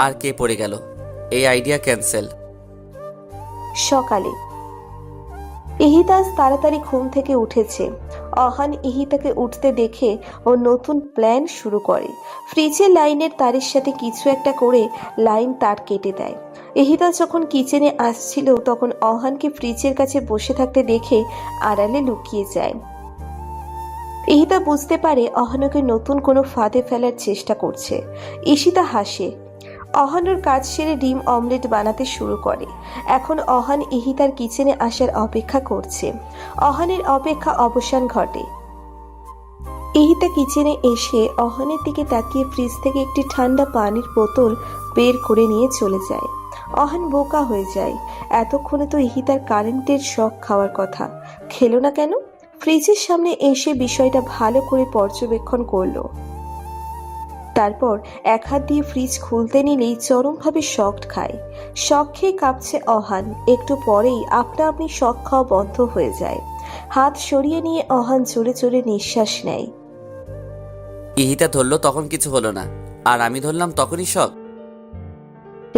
আর কে পড়ে গেল, এই আইডিয়া ক্যান্সেল। সকালে ইহিতা তাড়াতাড়ি ঘুম থেকে উঠেছে। অহান ইহিতাকে উঠতে দেখে ও নতুন প্ল্যান শুরু করে। ফ্রিজের লাইনের তারের সাথে কিছু একটা করে লাইন তার কেটে দেয়। ইহিতা যখন কিচেনে আসছিল তখন অহানকে ফ্রিজের কাছে বসে থাকতে দেখে আড়ালে লুকিয়ে যায়। ইহিতা বুঝতে পারে অহানকে নতুন কোনো ফাঁদে ফেলার চেষ্টা করছে। ঈশিতা হাসে। অহানুর কাজ সেরে ডিম অমলেট বানাতে শুরু করে। এখন অহান ইহিতার কিচেনে আসার অপেক্ষা করছে। অহানের অপেক্ষা অবসান ঘটে। ইহিতা কিচেনে এসে অহানের দিকে তাকিয়ে ফ্রিজ থেকে একটি ঠান্ডা পানির বোতল বের করে নিয়ে চলে যায়। অহান বোকা হয়ে যায়। এতক্ষণে তো ইহিতার কারেন্টের শক খাওয়ার কথা, খেলো না কেন? ফ্রিজের সামনে এসে বিষয়টা ভালো করে পর্যবেক্ষণ করলো। তারপর এক হাত দিয়ে ফ্রিজ খুলতে নিলেই চরমভাবে শকড খায়। শক খেয়ে কাঁপছে অহান। একটু পরেই আপনা আপনি শক খাওয়া বন্ধ হয়ে যায়। হাত সরিয়ে নিয়ে অহান জোরে জোরে নিঃশ্বাস নেয়। ইহিতা ধরলো তখন কিছু হলো না, আর আমি ধরলাম তখনই শক।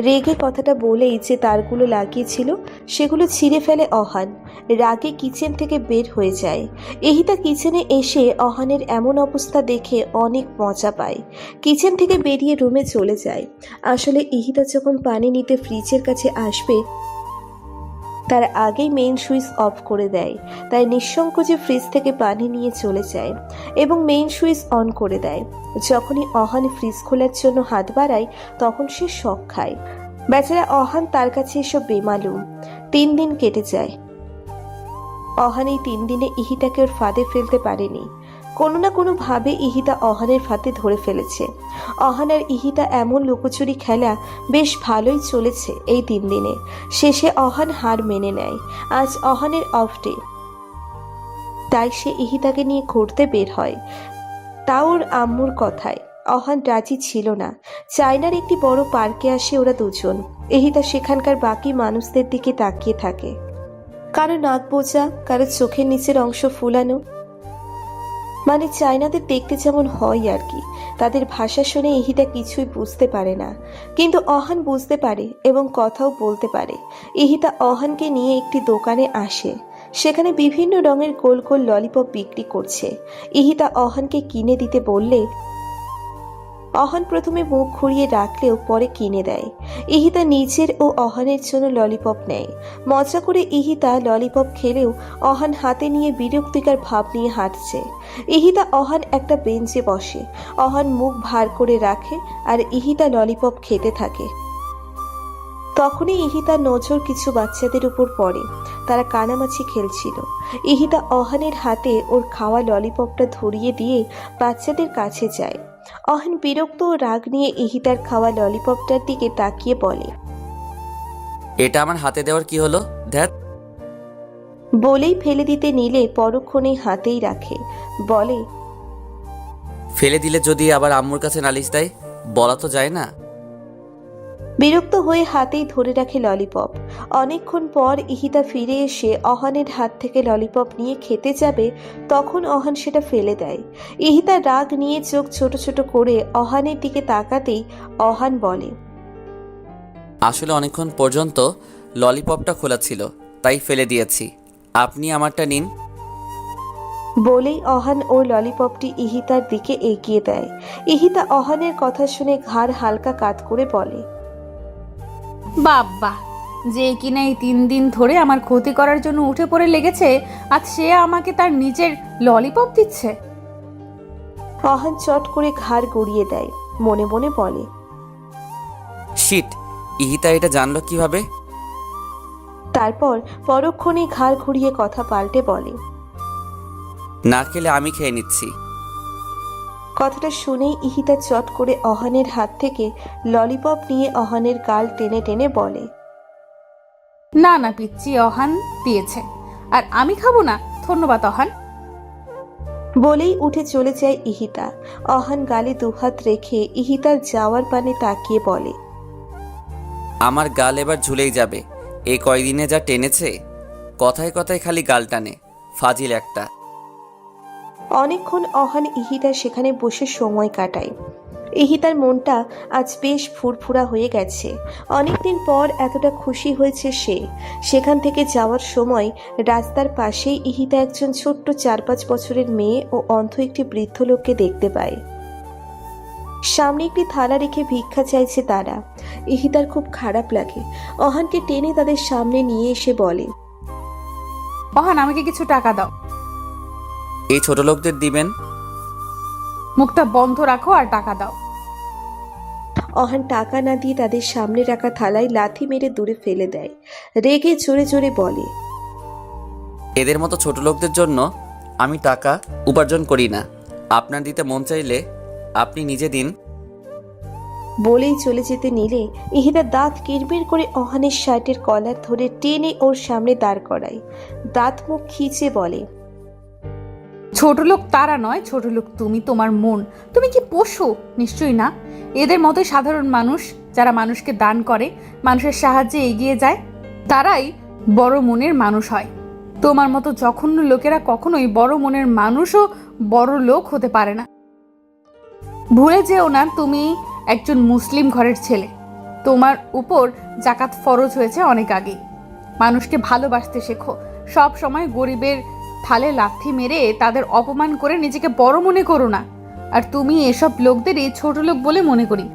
রেগে কথাটা বলেই যে তারগুলো লাগিয়েছিল সেগুলো ছিঁড়ে ফেলে অহান। রাগে কিচেন থেকে বের হয়ে যায়। ইহিতা কিচেনে এসে অহানের এমন অবস্থা দেখে অনেক মজা পায়। কিচেন থেকে বেরিয়ে রুমে চলে যায়। আসলে ইহিতা যখন পানি নিতে ফ্রিজের কাছে আসবে তার আগেই মেইন সুইচ অফ করে দেয়। তাই নিঃসংকোচে ফ্রিজ থেকে পানি নিয়ে চলে যায় এবং মেইন সুইচ অন করে দেয়। যখনই অহান ফ্রিজ খোলার জন্য হাত বাড়ায় তখন সে শক খায়। বেচারা অহান তার কাছে এসব বেমালুম। 3 দিন কেটে যায়। অহান এই 3 দিনে ইহিতাকে ওর ফাঁদে ফেলতে পারেনি। কোনো না কোনো ভাবে ইহিতা অহানের ফাঁদে ধরে ফেলেছে। অহান আর ইহিতা এমন লুকোচুরি খেলা বেশ ভালোই চলেছে এই 3 দিনে। শেষে অহান হার মেনে নেয়। আজ অহানের অফ ডে, তাই সে ইহিতাকে নিয়ে ঘুরতে বের হয়। তাও ওর আম্মুর কথায়। অহান রাজি ছিল না। চায়নার একটি বড় পার্কে আসে ওরা দুজন। ইহিতা সেখানকার বাকি মানুষদের দিকে তাকিয়ে থাকে। কারো নাক বোঝা, কারো চোখের নিচের অংশ ফুলানো, মানে চায়নাদের দেখতে যেমন হয় আর কি। তাদের ভাষা শুনে ইহিতা কিছুই বুঝতে পারে না, কিন্তু অহান বুঝতে পারে এবং কথাও বলতে পারে। ইহিতা অহানকে নিয়ে একটি দোকানে আসে। সেখানে বিভিন্ন রঙের গোল গোল ললিপপ বিক্রি করছে। ইহিতা অহানকে কিনে দিতে বললে অহান প্রথমে মুখ ঘুরিয়ে রাখলেও পরে কিনে দেয়। ইহিতা নিজের ও অহানের জন্য ললিপপ নেয়। মজা করে ইহিতা ললিপপ খেলেও অহান হাতে নিয়ে বিরক্তিকর ভাব নিয়ে হাঁটছে। ইহিতা অহান একটা বেঞ্চে বসে। অহান মুখ ভার করে রাখে আর ইহিতা ললিপপ খেতে থাকে। তখনই ইহিতার নজর কিছু বাচ্চাদের উপর পড়ে। তারা কানামাছি খেলছিল। ইহিতা অহানের হাতে ওর খাওয়া ললিপপটা ধরিয়ে দিয়ে বাচ্চাদের কাছে যায়। অহান বিরক্ত ও রাগ নিয়ে ইহিতার খাওয়া ললিপপটার দিকে তাকিয়ে বলে, এটা আমার হাতে দেওয়ার কি হলো? ধ্যাত। বলেই ফেলে দিতে নিলে পরক্ষণেই হাতেই রাখে। বলে, ফেলে দিলে যদি আবার আম্মুর কাছে নালিশ দেয়? বলা তো যায় না। বিরক্ত হয়ে হাতেই ধরে রাখে ললিপপ। অনেকক্ষণ পর ইহিতা ফিরে এসে অহানের হাত থেকে ললিপপ নিয়ে খেতে যাবে, তখন অহান সেটা ফেলে দেয়। ইহিতা রাগ নিয়ে চোখ ছোট ছোট করে অহানের দিকে তাকাতেই অহান বলে, আসলে অনেকক্ষণ পর্যন্ত ললিপপটা খোলা ছিল, তাই ফেলে দিয়েছি। আপনি আমারটা নিন। বলেই অহান ওর ললিপপটি ইহিতার দিকে এগিয়ে দেয়। ইহিতা অহানের কথা শুনে ঘাড় হালকা কাত করে বলে, বাবা, যে কিনা এই 3 দিন ধরে আমার ক্ষতি করার জন্য উঠে পড়ে লেগেছে, আজ সে আমাকে তার নিজের ললিপপ দিচ্ছে। অহান চট করে ঘাড় গড়িয়ে দেয়। মনে মনে বলে, শিট, ইহিতা এটা জানলো কিভাবে? তারপর পরক্ষণেই ঘাড় ঘুরিয়ে কথা পাল্টে বলে, না খেলে আমি খেয়ে নিচ্ছি। কথাটা শুনেই ইহিতা চট করে অহানের হাত থেকে ললিপপ নিয়ে অহানের গাল টেনে টেনে বলে, না না পিচ্চি, অহান দিয়েছে, আর আমি খাবো না। ধন্যবাদ অহান। বলেই উঠে চলে যায় ইহিতা। অহান গালে দুহাত রেখে ইহিতার যাওয়ার পানে তাকিয়ে বলে, আমার গাল এবার ঝুলেই যাবে। এই কয়দিনে যা টেনেছে, কথায় কথায় খালি গাল টানে, ফাজিল একটা। অনেকক্ষণ অহান ইহিতা সেখানে বসে সময় কাটায়। ইহিতার মনটা আজ বেশ ফুরফুরা হয়ে গেছে। অনেকদিন পর এতটা খুশি হয়েছে সে। সেখান থেকে যাওয়ার সময় রাস্তার পাশেই ইহিতা একজন ছোট্ট 4-5 বছরের মেয়ে ও অন্ধ একটি বৃদ্ধ লোককে দেখতে পায়। সামনে একটি থালা রেখে ভিক্ষা চাইছে তারা। ইহিতার খুব খারাপ লাগে। অহানকে টেনে তাদের সামনে নিয়ে এসে বলে, অহান, আমাকে কিছু টাকা দাও। এই ছোট লোকদের দিবেন? মুখটা বন্ধ রাখো আর টাকা দাও। অহান টাকা না দিয়ে তাদের সামনে রাখা থালায় লাথি মেরে দূরে ফেলে দেয়। রেগে জোরে জোরে বলে, এদের মতো ছোট লোকদের জন্য আমি টাকা উপার্জন করি না। আপনার দিতে মন চাইলে আপনি নিজে দিন। বলেই চলে যেতে নিলে ইহিতা দাঁত কিরবির করে অহানের শার্টের কলার ধরে টেনে ওর সামনে দাঁড় করায়। দাঁত মুখ খিচে বলে, ছোট লোক তারা নয়, ছোট লোক তুমি, তোমার মন। তুমি কি পশু? নিশ্চয়ই না। এদের মতোই সাধারণ মানুষ, যারা মানুষকে দান করে, মানুষের সাহায্যে এগিয়ে যায়, তারাই বড় মনের মানুষ হয়। তোমার মতো জঘন্য লোকেরা কখনোই বড় মনের মানুষও বড় লোক হতে পারে না। ভুলে যেও না তুমি একজন মুসলিম ঘরের ছেলে। তোমার উপর জাকাত ফরজ হয়েছে অনেক আগেই। মানুষকে ভালোবাসতে শেখো। সব সময় গরিবের থালে লাথি মেরে তাদের অপমান করে নিজেকে বড় মনে করো না। আর তুমি এসব লোকদেরই ছোট লোক বলে মনে করি।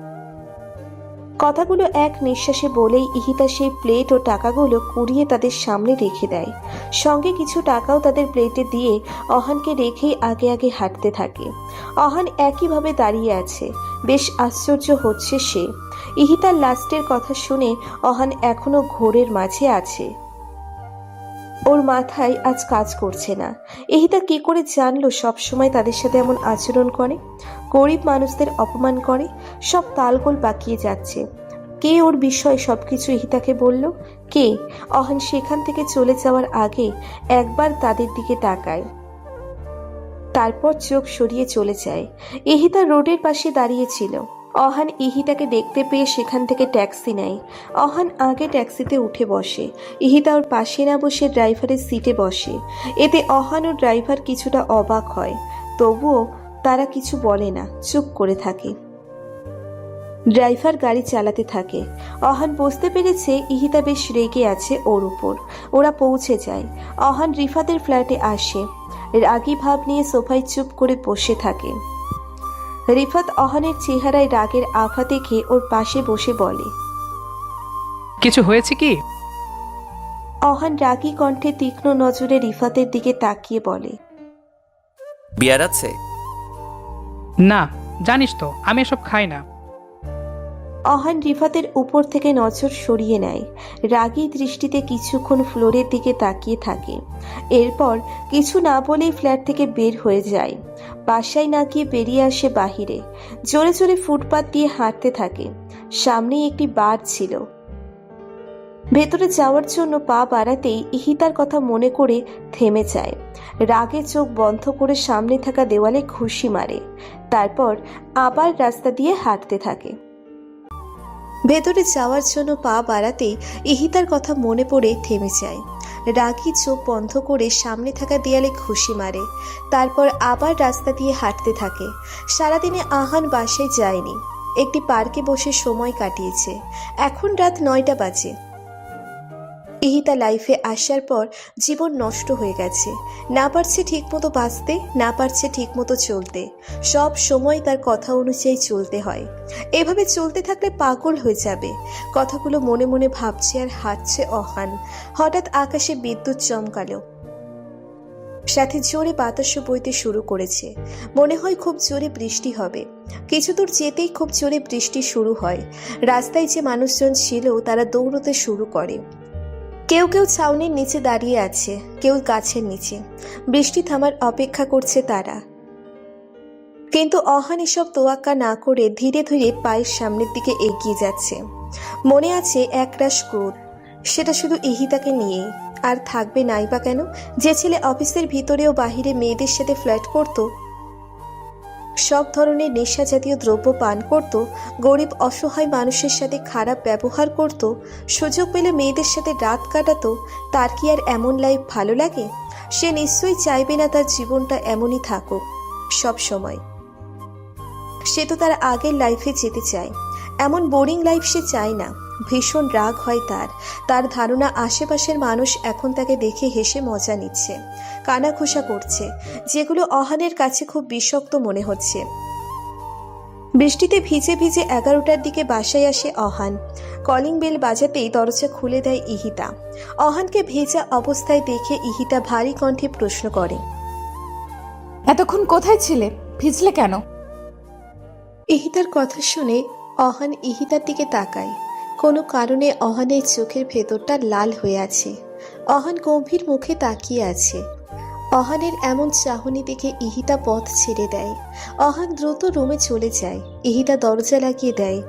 কথাগুলো এক নিঃশ্বাসে বলেই ইহিতা সেই প্লেট ও টাকাগুলো কুড়িয়ে তাদের সামনে রেখে দেয়। সঙ্গে কিছু টাকাও তাদের প্লেটে দিয়ে অহানকে রেখেই আগে আগে হাঁটতে থাকে। অহান একইভাবে দাঁড়িয়ে আছে। বেশ আশ্চর্য হচ্ছে সে। ইহিতার লাস্টের কথা শুনে অহান এখনো ঘোরের মাঝে আছে। ওর মাথায় আজ কাজ করছে না। ইহিতা কি করে জানলো সবসময় তাদের সাথে এমন আচরণ করে, গরিব মানুষদের অপমান করে? সব তালগোল পাকিয়ে যাচ্ছে। কে ওর বিষয়ে সবকিছু ইহিতাকে বলল? কে? অহান সেখান থেকে চলে যাওয়ার আগে একবার তাদের দিকে তাকায়, তারপর চোখ সরিয়ে চলে যায়। ইহিতা রোডের পাশে দাঁড়িয়েছিল। অহান ইহিতাকে দেখতে পেয়ে সেখান থেকে ট্যাক্সি নেয়। অহান আগে ট্যাক্সিতে উঠে বসে। ইহিতা ওর পাশে না বসে ড্রাইভারের সিটে বসে। এতে অহান ও ড্রাইভার কিছুটা অবাক হয়, তবুও তারা কিছু বলে না, চুপ করে থাকে। ড্রাইভার গাড়ি চালাতে থাকে। অহান বুঝতে পেরেছে ইহিতা বেশ রেগে আছে ওর উপর। ওরা পৌঁছে যায়। অহান রিফাতের ফ্ল্যাটে আসে। রাগী ভাব নিয়ে সোফায় চুপ করে বসে থাকে। রিফাত অহানের চেহারায় রাগের আভা দেখে ওর পাশে বসে বলে, কিছু হয়েছে কি? অহান রাগী কণ্ঠে তীক্ষ্ণ নজরে রিফাতের দিকে তাকিয়ে বলে, বিয়ার আছে? না, জানিস তো আমি এসব খাই না। অহান রিফাতের উপর থেকে নজর সরিয়ে নেয়। রাগী দৃষ্টিতে কিছুক্ষণ ফ্লোরের দিকে তাকিয়ে থাকে। এরপর কিছু না বলেই ফ্ল্যাট থেকে বের হয়ে যায়। বাসায় না গিয়ে বেরিয়ে আসে বাহিরে। জোরে জোরে ফুটপাত দিয়ে হাঁটতে থাকে। সামনেই একটি বার ছিল। ভেতরে যাওয়ার জন্য পা বাড়াতেই ইহিতার কথা মনে করে থেমে যায়। রাগে চোখ বন্ধ করে সামনে থাকা দেওয়ালে ঘুষি মারে। তারপর আবার রাস্তা দিয়ে হাঁটতে থাকে। ভেতরে যাওয়ার জন্য পা বাড়াতেই ইহিতার কথা মনে পড়ে থেমে যায়। রাগী চোখ বন্ধ করে সামনে থাকা দেয়ালে ঘুষি মারে। তারপর আবার রাস্তা দিয়ে হাঁটতে থাকে। সারাদিনে আহান বাসায় যায়নি। একটি পার্কে বসে সময় কাটিয়েছে। এখন রাত 9টা বাজে। ইহিতা লাইফে আসার পর জীবন নষ্ট হয়ে গেছে। না পারছে ঠিকমতো বাঁচতে, না পারছে ঠিকমতো চলতে। সব সময় তার কথা অনুযায়ী চলতে হয়। এভাবে চলতে থাকলে পাগল হয়ে যাবে। কথাগুলো মনে মনে ভাবছে আর হাঁটছে অহান। হঠাৎ আকাশে বিদ্যুৎ চমকালো। সাথে জোরে বাতাসও বইতে শুরু করেছে। মনে হয় খুব জোরে বৃষ্টি হবে। কিছু দূর যেতেই খুব জোরে বৃষ্টি শুরু হয়। রাস্তায় যে মানুষজন ছিল তারা দৌড়তে শুরু করে। কেউ কেউ ছাউনির নিচে দাঁড়িয়ে আছে, কেউ গাছের নিচে। বৃষ্টি থামার অপেক্ষা করছে তারা। কিন্তু অহান এসব তোয়াক্কা না করে ধীরে ধীরে পায়ের সামনের দিকে এগিয়ে যাচ্ছে। মনে আছে একরাশ ক্রোধ। সেটা শুধু ইহিতাকে নিয়ে। আর থাকবে নাই বা কেন? যে ছেলে অফিসের ভিতরেও বাহিরে মেয়েদের সাথে ফ্লার্ট করত, সব ধরনের নেশা জাতীয় দ্রব্য পান করত, গরিব অসহায় মানুষের সাথে খারাপ ব্যবহার করত, সুযোগ পেলে মেয়েদের সাথে রাত কাটাতো, তার কি আর এমন লাইফ ভালো লাগে? সে নিশ্চয়ই চাইবে না তার জীবনটা এমনই থাকুক সব সময়। সে তো তার আগের লাইফে যেতে চায়। এমন বোরিং লাইফ সে চায় না। ভীষণ রাগ হয় তার ধারণা আশেপাশের মানুষ এখন তাকে দেখে হেসে মজা নিচ্ছে, কানাঘুষা করছে, যেগুলো অহানের কাছে খুব বিষাক্ত মনে হচ্ছে। বৃষ্টিতে ভিজে ভিজে 11টার দিকে বাসায় আসে অহান। কলিং বেল বাজাতেই দরজা খুলে দেয় ইহিতা। অহানকে ভেজা অবস্থায় দেখে ইহিতা ভারী কণ্ঠে প্রশ্ন করে, এতক্ষণ কোথায় ছিলে? ভিজলে কেন? ইহিতার কথা শুনে অহান ইহিতার দিকে তাকায়। কোনো কারণে অহানের চোখের ভেতরটা লাল হয়ে আছে। অহান গম্ভীর মুখে তাকিয়ে আছে। অহানের এমন চাহনি দেখে ইহিতা পথ ছেড়ে দেয়। অহান দ্রুত রুমে চলে যায়। ইহিতা দরজা লাগিয়ে দেয়।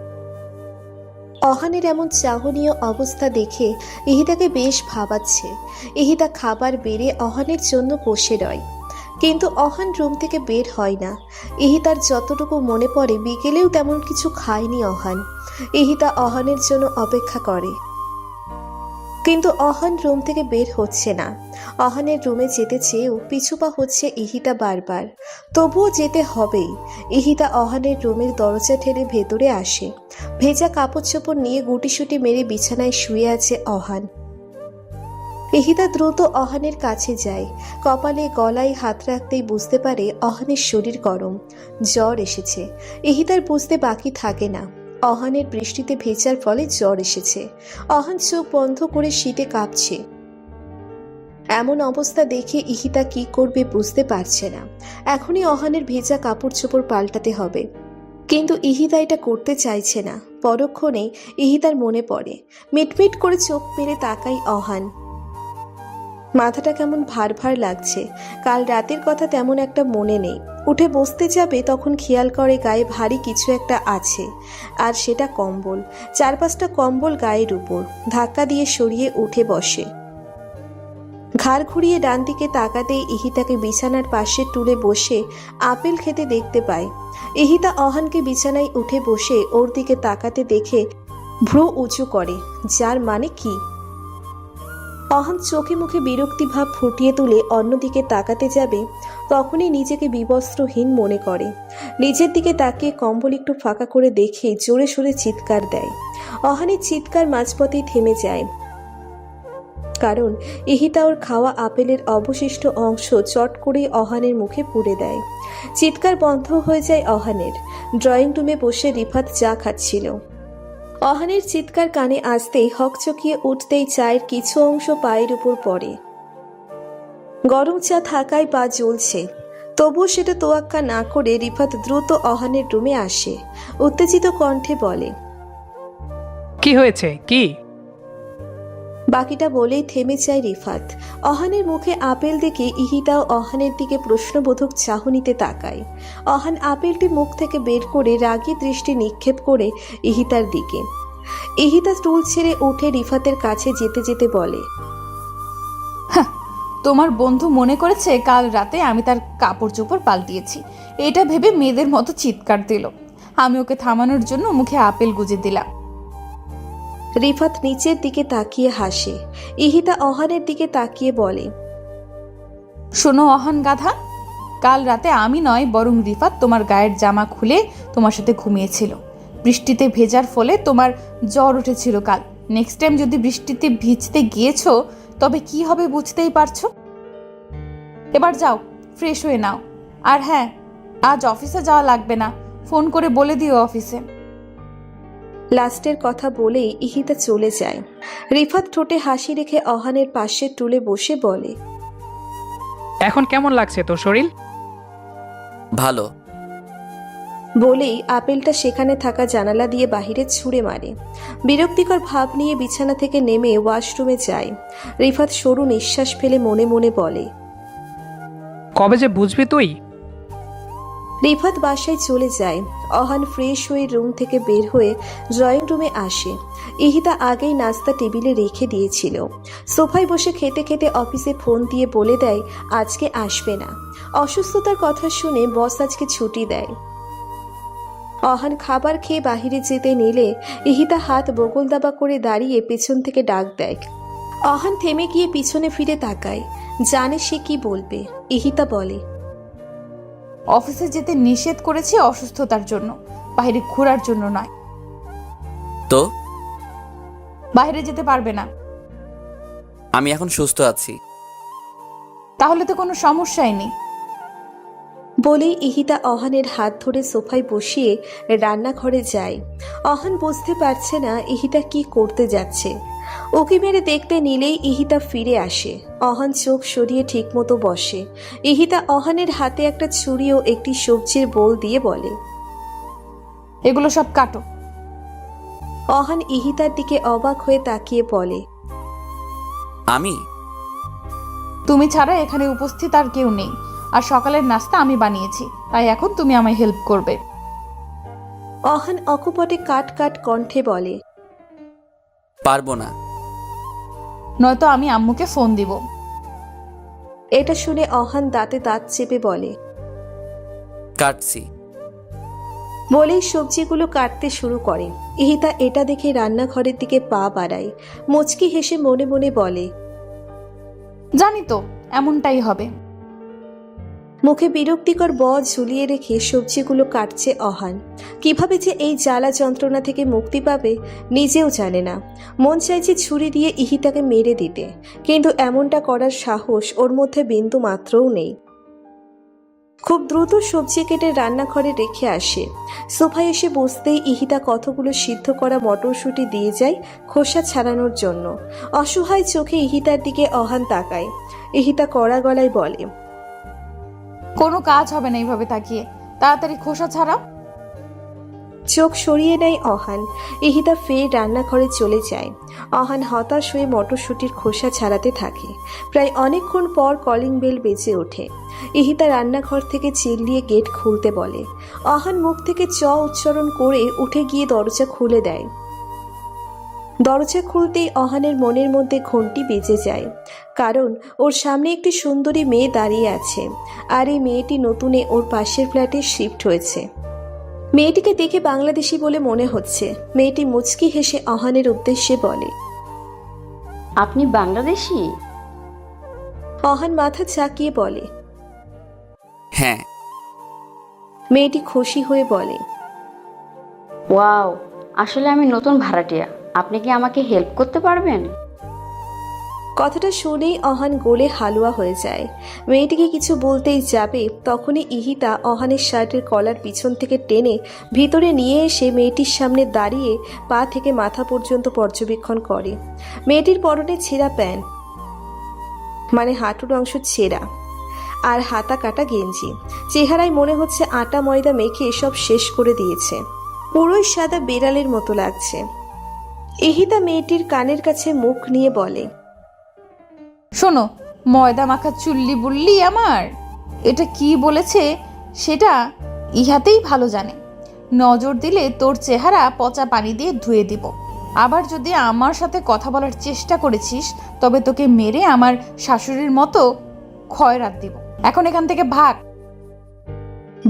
অহানের এমন চাহনীয় অবস্থা দেখে ইহিতাকে বেশ ভাবাচ্ছে। ইহিতা খাবার বেড়ে অহানের জন্য বসে রয়, কিন্তু অহান রুম থেকে বের হয় না। ইহিতার যতটুকু মনে পড়ে বিকেলেও তেমন কিছু খায়নি অহান। ইহিতা অহানের জন্য অপেক্ষা করে, কিন্তু অহান রুম থেকে বের হচ্ছে না। অহানের রুমে যেতে চেয়েও পিছুপা হচ্ছে ইহিতা বারবার, তবুও যেতে হবেই। ইহিতা অহানের রুমের দরজা ঠেলে ভেতরে আসে। ভেজা কাপড় চোপড় নিয়ে গুটিসুটি মেরে বিছানায় শুয়ে আছে অহান। ইহিতা দ্রুত অহানের কাছে যায়। কপালে গলায় হাত রাখতেই বুঝতে পারে অহানের শরীর গরম, জ্বর এসেছে। ইহিতার বুঝতে বাকি থাকে না, অহানের বৃষ্টিতে ভেজার ফলে জ্বর এসেছে। অহান চোখ বন্ধ করে শীতে কাঁপছে। এমন অবস্থা দেখে ইহিতা কি করবে বুঝতে পারছে না। এখনই অহানের ভেজা কাপড় চোপড় পাল্টাতে হবে, কিন্তু ইহিতা এটা করতে চাইছে না। পরক্ষণেই ইহিতার মনে পড়ে, মিটমিট করে চোখ মেরে তাকাই অহান। মাথাটা কেমন ভার ভার লাগছে। কাল রাতের কথা তেমন একটা মনে নেই। উঠে বসতে যাবে তখন খেয়াল করে গায়ে ভারী কিছু একটা আছে, আর সেটা কম্বল। 4-5টা কম্বল গায়ের উপর। ধাক্কা দিয়ে সরিয়ে উঠে বসে। ঘাড় ঘুরিয়ে ডান দিকে তাকাতেই ইহিতাকে বিছানার পাশে টুলে বসে আপেল খেতে দেখতে পায়। ইহিতা অহানকে বিছানায় উঠে বসে ওর দিকে তাকাতে দেখে ভ্রু উঁচু করে, যার মানে কি? অহান চোখে মুখে বিরক্তি ভাব ফুটিয়ে তুলে অন্যদিকে তাকাতে যাবে, তখনই নিজেকে বিবস্ত্রহীন মনে করে। নিজের দিকে তাকিয়ে কম্বল একটু ফাঁকা করে দেখে জোরে সোরে চিৎকার দেয়। অহানের চিৎকার মাঝপথেই থেমে যায়, কারণ ইহিতা ওর খাওয়া আপেলের অবশিষ্ট অংশ চট করে অহানের মুখে পুড়ে দেয়। চিৎকার বন্ধ হয়ে যায় অহানের। ড্রয়িং রুমে বসে রিফাত চা খাচ্ছিল। অহানের চিৎকার কানে আসতেই হকচকিয়ে উঠতেই চায়ের কিছু অংশ পায়ের উপর পড়ে। গরম চা থাকায় পা জ্বলছে, তবুও সেটা তোয়াক্কা না করে রিফাত দ্রুত অহানের রুমে আসে। উত্তেজিত কণ্ঠে বলে, কি হয়েছে? কি? বাকিটা বলেই থেমে যায় রিফাত। অহানের মুখে আপেল দেখে ইহিতাও অহানের দিকে প্রশ্নবোধক চাহনিতে তাকায়। অহান আপেলটি মুখ থেকে বের করে রাগী দৃষ্টি নিক্ষেপ করে ইহিতার দিকে। ইহিতা স্টুল ছেড়ে উঠে রিফাতের কাছে যেতে যেতে বলে, তোমার বন্ধু মনে করেছে কাল রাতে আমি তার কাপড় চোপড় পাল্টিয়েছি, এটা ভেবে মেয়েদের মতো চিৎকার দিল। আমি ওকে থামানোর জন্য মুখে আপেল গুজে দিলাম। রিফাত নিচের দিকে তাকিয়ে হাসে। ইহিতা অহানের দিকে তাকিয়ে বলে, শোনো অহান গাধা, কাল রাতে আমি নয় বরং রিফাত তোমার গায়ের জামা খুলে তোমার সাথে ঘুমিয়েছিল। বৃষ্টিতে ভেজার ফলে তোমার জ্বর উঠেছিল কাল। নেক্সট টাইম যদি বৃষ্টিতে ভিজতে গিয়েছো তবে কি হবে বুঝতেই পারছো। এবার যাও, ফ্রেশ হয়ে নাও। আর হ্যাঁ, আজ অফিসে যাওয়া লাগবে না, ফোন করে বলে দিও অফিসে। লাস্টের কথা বলেই ইহিতা চলে যায়। রিফাত ঠোঁটে হাসি রেখে অহানের পাশের টুলে বসে বলে, এখন কেমন লাগছে তোর শরীর? ভালো। বলেই আপেলটা সেখানে থাকা জানালা দিয়ে বাহিরে ছুঁড়ে মারে। বিরক্তিকর ভাব নিয়ে বিছানা থেকে নেমে ওয়াশরুমে যায়। রিফাত সরু নিঃশ্বাস ফেলে মনে মনে বলে, কবে যে বুঝবি তুই? রিফাত বাসায় চলে যায়। অহান ফ্রেশ হয়ে রুম থেকে বের হয়ে ড্রয়িং রুমে আসে। ইহিতা আগেই নাস্তা টেবিলে রেখে দিয়েছিল। সোফায় বসে খেতে খেতে অফিসে ফোন দিয়ে বলে দেয় আজকে আসবে না। অসুস্থতার কথা শুনে বস আজকে ছুটি দেয়। অহান খাবার খেয়ে বাহিরে যেতে নিলে ইহিতা হাত বগল দাবা করে দাঁড়িয়ে পেছন থেকে ডাক দেয়। অহান থেমে গিয়ে পিছনে ফিরে তাকায়, জানে সে কি বলবে। ইহিতা বলে, অফিসে যেতে নিষেধ করেছি অসুস্থতার জন্য, বাইরে ঘোরার জন্য নয়। তো বাইরে যেতে পারবে না। আমি এখন সুস্থ আছি। তাহলে তো কোনো সমস্যাই নেই। বলেই ইহিতা অহানের হাত ধরে সোফায় বসিয়ে রান্নাঘরে যায়। অহান বুঝতে পারছে না ইহিতা কি করতে যাচ্ছে। উকি মেরে দেখতে নিলেই ইহিতা ফিরে আসে। অহান চোখ সরিয়ে ঠিকমতো বসে। ইহিতা অহানের হাতে একটা ছুরি ও একটি সবজির বোল দিয়ে বলে, এগুলো সব কাটো। অহান ইহিতার দিকে অবাক হয়ে তাকিয়ে বলে, আমি? তুমি ছাড়া এখানে উপস্থিত আর কেউ নেই, আর সকালের নাস্তা আমি বানিয়েছি, তাই এখন তুমি আমায় হেল্প করবে। অহান অকপটে কাট কাট কণ্ঠে বলে, পারবো না। নয়তো আমি আম্মুকে ফোন দিব। এটা শুনে অহান দাঁতে দাঁত চেপে বলে। কাটছি। বলেই সবজিগুলো কাটতে শুরু করে। ইহিতা এটা দেখে রান্নাঘরের দিকে পা বাড়ায়। মুচকি হেসে মনে মনে বলে, জানি তো এমনটাই হবে। মুখে বিরক্তিকর ঝুলিয়ে রেখে সবজিগুলো কাটছে অহান। কিভাবে যে এই জ্বালা যন্ত্রণা থেকে মুক্তি পাবে নিজেও জানে না। মন চাইছে ছুরি দিয়ে ইহিতাকে মেরে দিতে, কিন্তু এমনটা করার সাহস ওর মধ্যে বিন্দু মাত্রও নেই। খুব দ্রুত সবজি কেটে রান্নাঘরে রেখে আসে। সোফায় এসে বসতেই ইহিতা কতগুলো সিদ্ধ করা মটরশুঁটি দিয়ে যায় খোসা ছাড়ানোর জন্য। অসহায় চোখে ইহিতার দিকে অহান তাকায়। ইহিতা কড়া গলায় বলে, কোনো কাজ হবে না এইভাবে তাকিয়ে, তাড়াতাড়ি খোসা ছাড়াও। চোখ সরিয়ে নেয় অহান। ইহিতা ফের রান্নাঘরে চলে যায়। অহান হতাশ হয়ে মটরশুঁটির খোসা ছাড়াতে থাকে। প্রায় অনেকক্ষণ পর কলিং বেল বেজে ওঠে। ইহিতা রান্নাঘর থেকে চিল্লিয়ে গেট খুলতে বলে। অহান মুখ থেকে উচ্চারণ করে উঠে গিয়ে দরজা খুলে দেয়। দরজা খুলতেই অহানের মনের মধ্যে ঘন্টি বেজে যায়, কারণ ওর সামনে একটি সুন্দরী মেয়ে দাঁড়িয়ে আছে। আর এই মেয়েটি নতুনে ওর পাশের ফ্ল্যাটে শিফট হয়েছে। মেয়েটিকে দেখে বাংলাদেশি বলে মনে হচ্ছে। মেয়েটি মুচকি হেসে অহানের উদ্দেশ্যে বলে, আপনি বাংলাদেশি? অহান মাথা ঝাঁকিয়ে বলে। হ্যাঁ। মেয়েটি খুশি হয়ে বলে, ওয়াও, আসলে আমি নতুন ভাড়াটিয়া, আপনি কি আমাকে হেল্প করতে পারবেন? কথাটা শুনেই অহান গোলে হালুয়া হয়ে যায়। মেয়েটিকে কিছু বলতেই যাবে, তখনই ইহিতা অহানের শার্টের কলার পিছন থেকে টেনে ভিতরে নিয়ে এসে মেয়েটির সামনে দাঁড়িয়ে পা থেকে মাথা পর্যন্ত পর্যবেক্ষণ করে। মেয়েটির পরনে ছেঁড়া প্যান্ট, মানে হাঁটুর অংশ ছেঁড়া, আর হাতা কাটা গেঞ্জি। চেহারায় মনে হচ্ছে আটা ময়দা মেখে এসব শেষ করে দিয়েছে। পুরোই সাদা বেড়ালের মতো লাগছে। ইহিতা মেয়েটির কানের কাছে মুখ নিয়ে বলে, শোনো, ময়দা মাখা চুল্লি বুল্লি আমার, এটা কি বলেছে সেটা ইহাতেই ভালো জানে। নজর দিলে তোর চেহারা পচা পানি দিয়ে ধুয়ে দিব। আবার যদি আমার সাথে কথা বলার চেষ্টা করেছিস তবে তোকে মেরে আমার শাশুড়ির মতো খয়রাত দিব। এখন এখান থেকে ভাগ।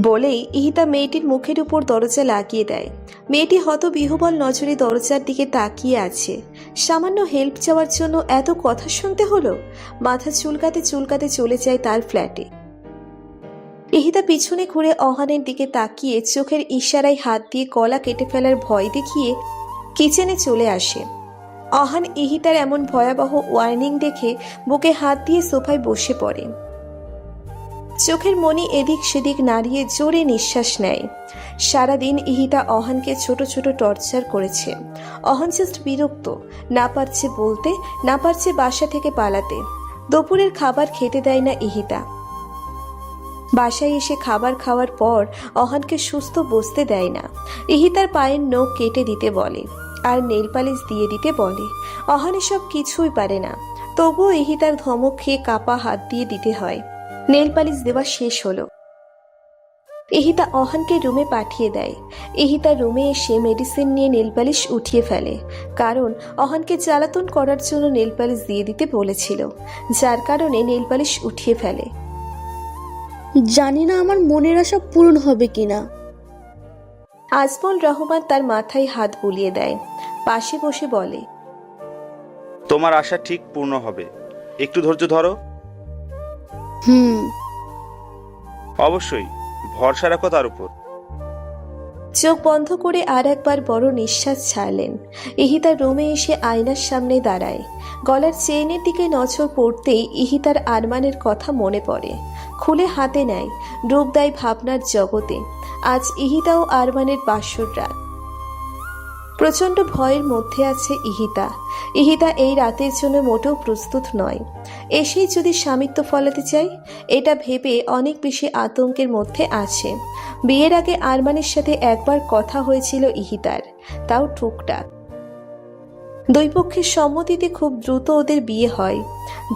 বলেই ইহিতা মেয়েটির মুখের উপর দরজা লাগিয়ে দেয়। মেয়েটি হতবিহ্বল নজরে দরজার দিকে তাকিয়ে আছে। সামান্য হেল্প চাওয়ার জন্য এত কথা শুনতে হলো। মাথা চুলকাতে চুলকাতে চলে যায় তার ফ্ল্যাটে। ইহিতা পিছনে ঘুরে অহানের দিকে তাকিয়ে চোখের ইশারায় হাত দিয়ে গলা কেটে ফেলার ভয় দেখিয়ে কিচেনে চলে আসে। অহান ইহিতার এমন ভয়াবহ ওয়ার্নিং দেখে বুকে হাত দিয়ে সোফায় বসে পড়ে। চোখের মনি এদিক সেদিক নাড়িয়ে জোরে নিঃশ্বাস নেয়। সারাদিন ইহিতা অহানকে ছোট ছোট টর্চার করেছে। অহান জাস্ট বিরক্ত, না পারছে বলতে, না পারছে বাসা থেকে পালাতে। দুপুরের খাবার খেতে দেয় না ইহিতা। বাসায় এসে খাবার খাওয়ার পর অহানকে সুস্থ বসতে দেয় না। ইহিতার পায়ের নখ কেটে দিতে বলে আর নেল পালিশ দিয়ে দিতে বলে। অহান এসব কিছুই পারে না, তবুও ইহিতার ধমক খেয়ে কাপা হাত দিয়ে দিতে হয়। নেল পালিশ দেওয়া শেষ হলো। ইহিতা অহানকে রুমে পাঠিয়ে দেয়। ইহিতা রুমে এসে মেডিসিন নিয়ে নেল পালিশ উঠিয়ে ফেলে, কারণ অহানকে জ্বালাতন করার জন্য নেল পালিশ দিয়ে দিতে বলেছিল, যার কারণে নেল পালিশ উঠিয়ে ফেলে। জানি না আমার মনের আশা পূরণ হবে কিনা। আজমল রহমান তার মাথায় হাত বুলিয়ে দেয়, পাশে বসে বলে, তোমার আশা ঠিক পূর্ণ হবে, একটু ধৈর্য ধরো। অবশ্যই, ভরসা রাখো তার উপর। চোখ বন্ধ করে আর একবার বড় নিঃশ্বাস ছাড়লেন। ইহিতার রুমে এসে আয়নার সামনে দাঁড়ায়। গলার চেইনের দিকে নজর পড়তেই ইহিতার আরমানের কথা মনে পড়ে। খুলে হাতে নেয়, ডুব দেয় ভাবনার জগতে। আজ ইহিতা ও আরমানের বাসর রাত। প্রচণ্ড ভয়ের মধ্যে আছে ইহিতা। ইহিতা এই রাতের জন্য মোটেও প্রস্তুত নয়। এসেই যদি স্বামিত্ব ফলাতে চাই, এটা ভেবে অনেক বেশি আতঙ্কের মধ্যে আছে। বিয়ের আগে আরমানের সাথে একবার কথা হয়েছিল ইহিতার, তাও টুকটাক। দুই পক্ষের সম্মতিতে খুব দ্রুত ওদের বিয়ে হয়,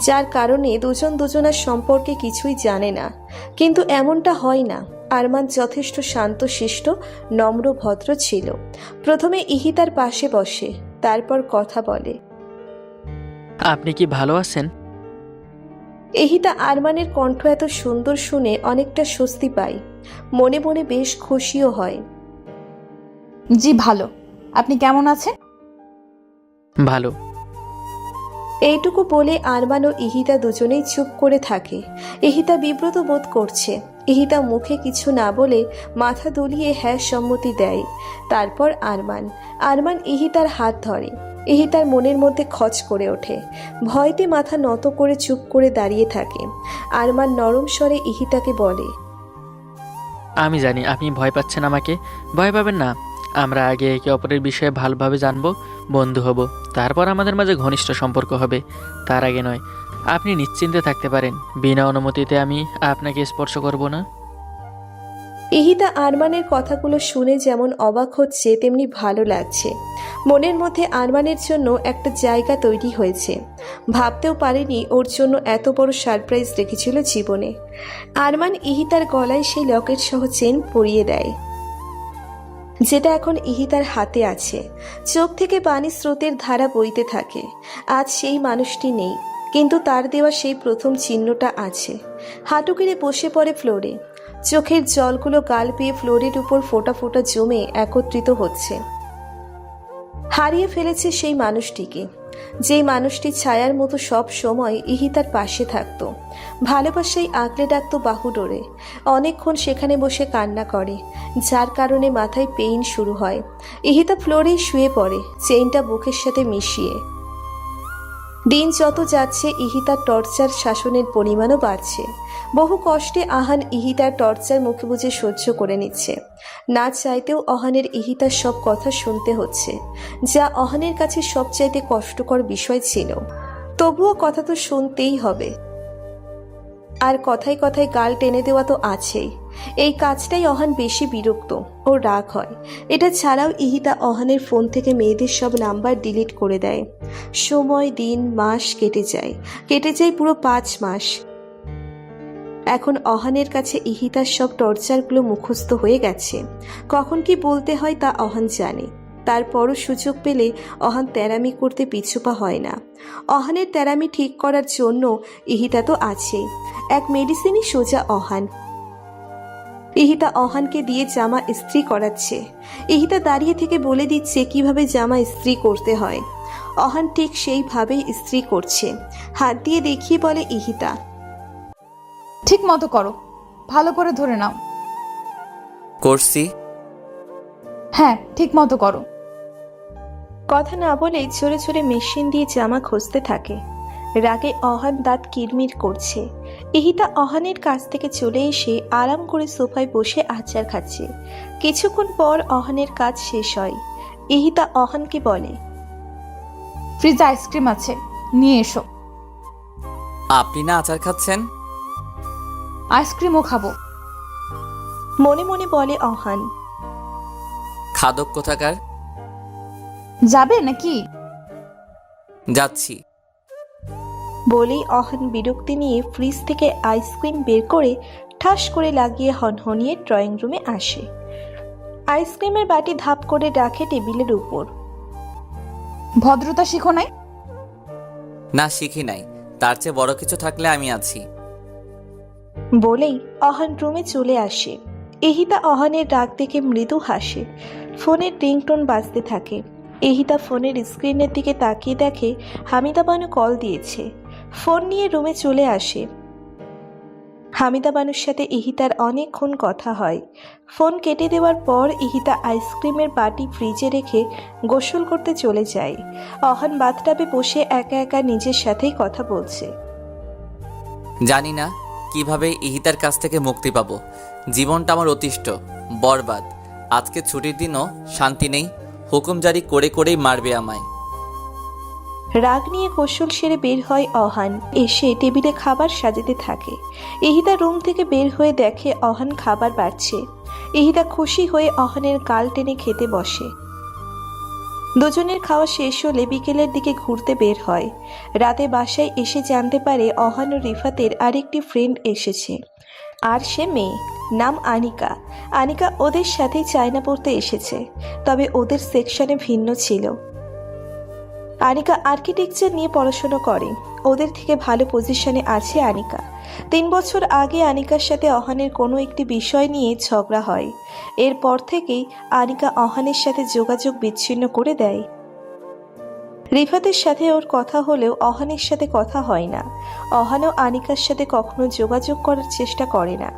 যার কারণে দুজন দুজনার সম্পর্কে কিছুই জানে না। কিন্তু এমনটা হয় না। আরমান যথেষ্ট শান্তশিষ্ট, নম্র, ভদ্র ছিল। প্রথমে ইহিতার পাশে বসে, তারপর কথা বলে। আপনি কি ভালো আছেন? এহিতা আরমানের কণ্ঠ এত সুন্দর শুনে অনেকটা স্বস্তি পায়, মনে মনে বেশ খুশিও হয়। জি ভালো। আপনি কেমন আছেন? ভালো। এইটুকু বলে আরমান ও ইহিতা দুজনেই চুপ করে থাকে। ইহিতা বিব্রত বোধ করছে। ইহিতা মুখে কিছু না বলে মাথা দুলিয়ে হ্যাঁ সম্মতি দেয়। তারপর আরমান ইহিতার হাত ধরে। ইহিতার মনের মধ্যে খচ করে ওঠে। ভয়তে মাথা নত করে চুপ করে দাঁড়িয়ে থাকে। আরমান নরম স্বরে ইহিতাকে বলে, আমি জানি আপনি ভয় পাচ্ছেন আমাকে। ভয় পাবেন না। আমরা আগে একে অপরের বিষয়ে ভালোভাবে জানবো, বন্ধু হব, তারপর আমাদের মাঝে ঘনিষ্ঠ সম্পর্ক হবে। তার আগে নয়। আপনি নিশ্চিন্তে থাকতে পারেন, বিনা অনুমতিতে আমি আপনাকে স্পর্শ করব না। ইহিতা আরমানের কথাগুলো শুনে যেমন অবাক হচ্ছে তেমনি ভালো লাগছে। মনের মধ্যে আরমানের জন্য একটা জায়গা তৈরি হয়েছে। ভাবতেও পারেনি ওর জন্য এত বড় সারপ্রাইজ রেখেছিল জীবনে। আরমান ইহিতার গলায় সেই লকেট সহ চেন পরিয়ে দেয়, যেটা এখন ইহিতার হাতে আছে। চোখ থেকে পানি স্রোতের ধারা বইতে থাকে। আজ সেই মানুষটি নেই, কিন্তু তার দেওয়া সেই প্রথম চিহ্নটা আছে। হাঁটু গেড়ে বসে পড়ে ফ্লোরে। চোখের জলগুলো গাল পেয়ে ফ্লোরের উপর ফোঁটা ফোঁটা জমে একত্রিত হচ্ছে। হারিয়ে ফেলেছে সেই মানুষটিকে, যেই মানুষটি ছায়ার মতো সব সময় ইহিতার পাশে থাকতো, ভালোবাসায় আগলে ডাকতো বাহু ডোরে। অনেকক্ষণ সেখানে বসে কান্না করে, যার কারণে মাথায় পেইন শুরু হয়। ইহিতা ফ্লোরেই শুয়ে পড়ে, চেইনটা বুকের সাথে মিশিয়ে। দিন যত যাচ্ছে ইহিতার টর্চার শাসনের পরিমাণও বাড়ছে। বহু কষ্টে আহান ইহিতার টর্চার মুখে বুঝে সহ্য করে নিচ্ছে। না চাইতেও অহানের ইহিতার সব কথা শুনতে হচ্ছে, যা অহানের কাছে সবচাইতে কষ্টকর বিষয় ছিল। তবুও কথা তো শুনতেই হবে। আর কথায় কথায় গাল টেনে দেওয়া তো আছেই। এই কাজটাই অহান বেশি বিরক্ত ও রাগ হয়। এটা ছাড়াও ইহিতা অহানের ফোন থেকে মেয়েদের সব নাম্বার ডিলিট করে দেয়। সময়, দিন, মাস কেটে যায় পুরো 5 মাস। এখন অহানের কাছে ইহিতার সব টর্চারগুলো মুখস্থ হয়ে গেছে। কখন কি বলতে হয় তা অহান জানে। তারপরও সুযোগ পেলে অহান তেরামি করতে পিছুপা হয় না। অহানের তেরামি ঠিক করার জন্য ইহিতা তো আছেই। এক মেডিসিনই সোজা অহান। ইহিতা অহানকে দিয়ে জামা ইস্ত্রি করাচ্ছে। ইহিতা দাঁড়িয়ে থেকে বলে দিচ্ছে কিভাবে জামা ইস্ত্রি করতে হয়। অহান ঠিক সেইভাবেই ইস্ত্রি করছে। হাত দিয়ে দেখিয়ে বলে ইহিতা, ঠিক মতো করো, ভালো করে ধরে নাও। করছি। হ্যাঁ, ঠিক মতো করো। কথা না বলে ঝরে ঝরে মেশিন দিয়ে জামা খুঁজতে থাকে। রাগে অহান দাঁত কিরমির করছে। ইহিতা অহানের কাছ থেকে চলে এসে আরাম করে সোফায় বসে আচার খাচ্ছে। কিছুক্ষণ পর অহানের কাজ শেষ হয়। ইহিতা অহানকে বলে, ফ্রিজে আইসক্রিম আছে, নিয়ে এসো। আপনি না আচার খাচ্ছেন? আইসক্রিমও খাবো। মনে মনে বলে অহান। খাদক কোথাকার। যাবে নাকি? যাচ্ছি। বলেই অহান বিরক্তি নিয়ে ফ্রিজ থেকে আইসক্রিম বের করে ঠাস করে লাগিয়ে হনহনিয়ে ড্রয়িং রুমে আসে। আইসক্রিমের বাটি ধাপ করে রাখে টেবিলের উপর। ভদ্রতা শিখো নাই? না, শিখি নাই। তার চেয়ে বড় কিছু থাকলে আমি আছি। বলেই অহান রুমে চলে আসে। ইহিতা অহানের ডাক দেখে মৃদু হাসে। ফোনের রিংটোন বাজতে থাকে। ইহিতা ফোনের স্ক্রিনের দিকে তাকিয়ে দেখে হামিদা বানু কল দিয়েছে। ফোন নিয়ে রুমে চলে আসে। হামিদা বানুর সাথে ইহিতার অনেকক্ষণ কথা হয়। ফোন কেটে দেওয়ার পর ইহিতা আইসক্রিমের বাটি ফ্রিজে রেখে গোসল করতে চলে যায়। অহান বাথটাবে বসে একা একা নিজের সাথেই কথা বলছে। জানি না কিভাবে ইহিতার কাছ থেকে মুক্তি পাবো। জীবনটা আমার অতিষ্ঠ, বরবাদ। আজকে ছুটির দিনও শান্তি নেই। হুকুম জারি করে করেই মারবে আমায়। রাগ নিয়ে গোসল সেরে বের হয় অহান। এসে টেবিলে খাবার সাজাতে থাকে। ইহিতা রুম থেকে বের হয়ে দেখে অহান খাবার বাড়ছে। ইহিতা খুশি হয়ে অহানের গাল টেনে খেতে বসে। দুজনের খাওয়া শেষ হলে বিকেলের দিকে ঘুরতে বের হয়। রাতে বাসায় এসে জানতে পারে অহান ও রিফাতের আরেকটি ফ্রেন্ড এসেছে। আর সে মেয়ে, নাম আনিকা। আনিকা ওদের সাথেই চায়না পড়তে এসেছে, তবে ওদের সেকশনে ভিন্ন ছিল। আনিকা আর্কিটেকচার নিয়ে পড়াশোনা করে। ওদের থেকে ভালো পজিশনে আছে আনিকা। 3 বছর আগে আনিকার সাথে অহানের কোনো একটি বিষয় নিয়ে ঝগড়া হয়। এরপর থেকেই আনিকা অহানের সাথে যোগাযোগ বিচ্ছিন্ন করে দেয়। রিফাতের সাথে ওর কথা হলেও অহানের সাথে কথা হয় না। অহানও আনিকার সাথে কখনো যোগাযোগ করার চেষ্টা করে না।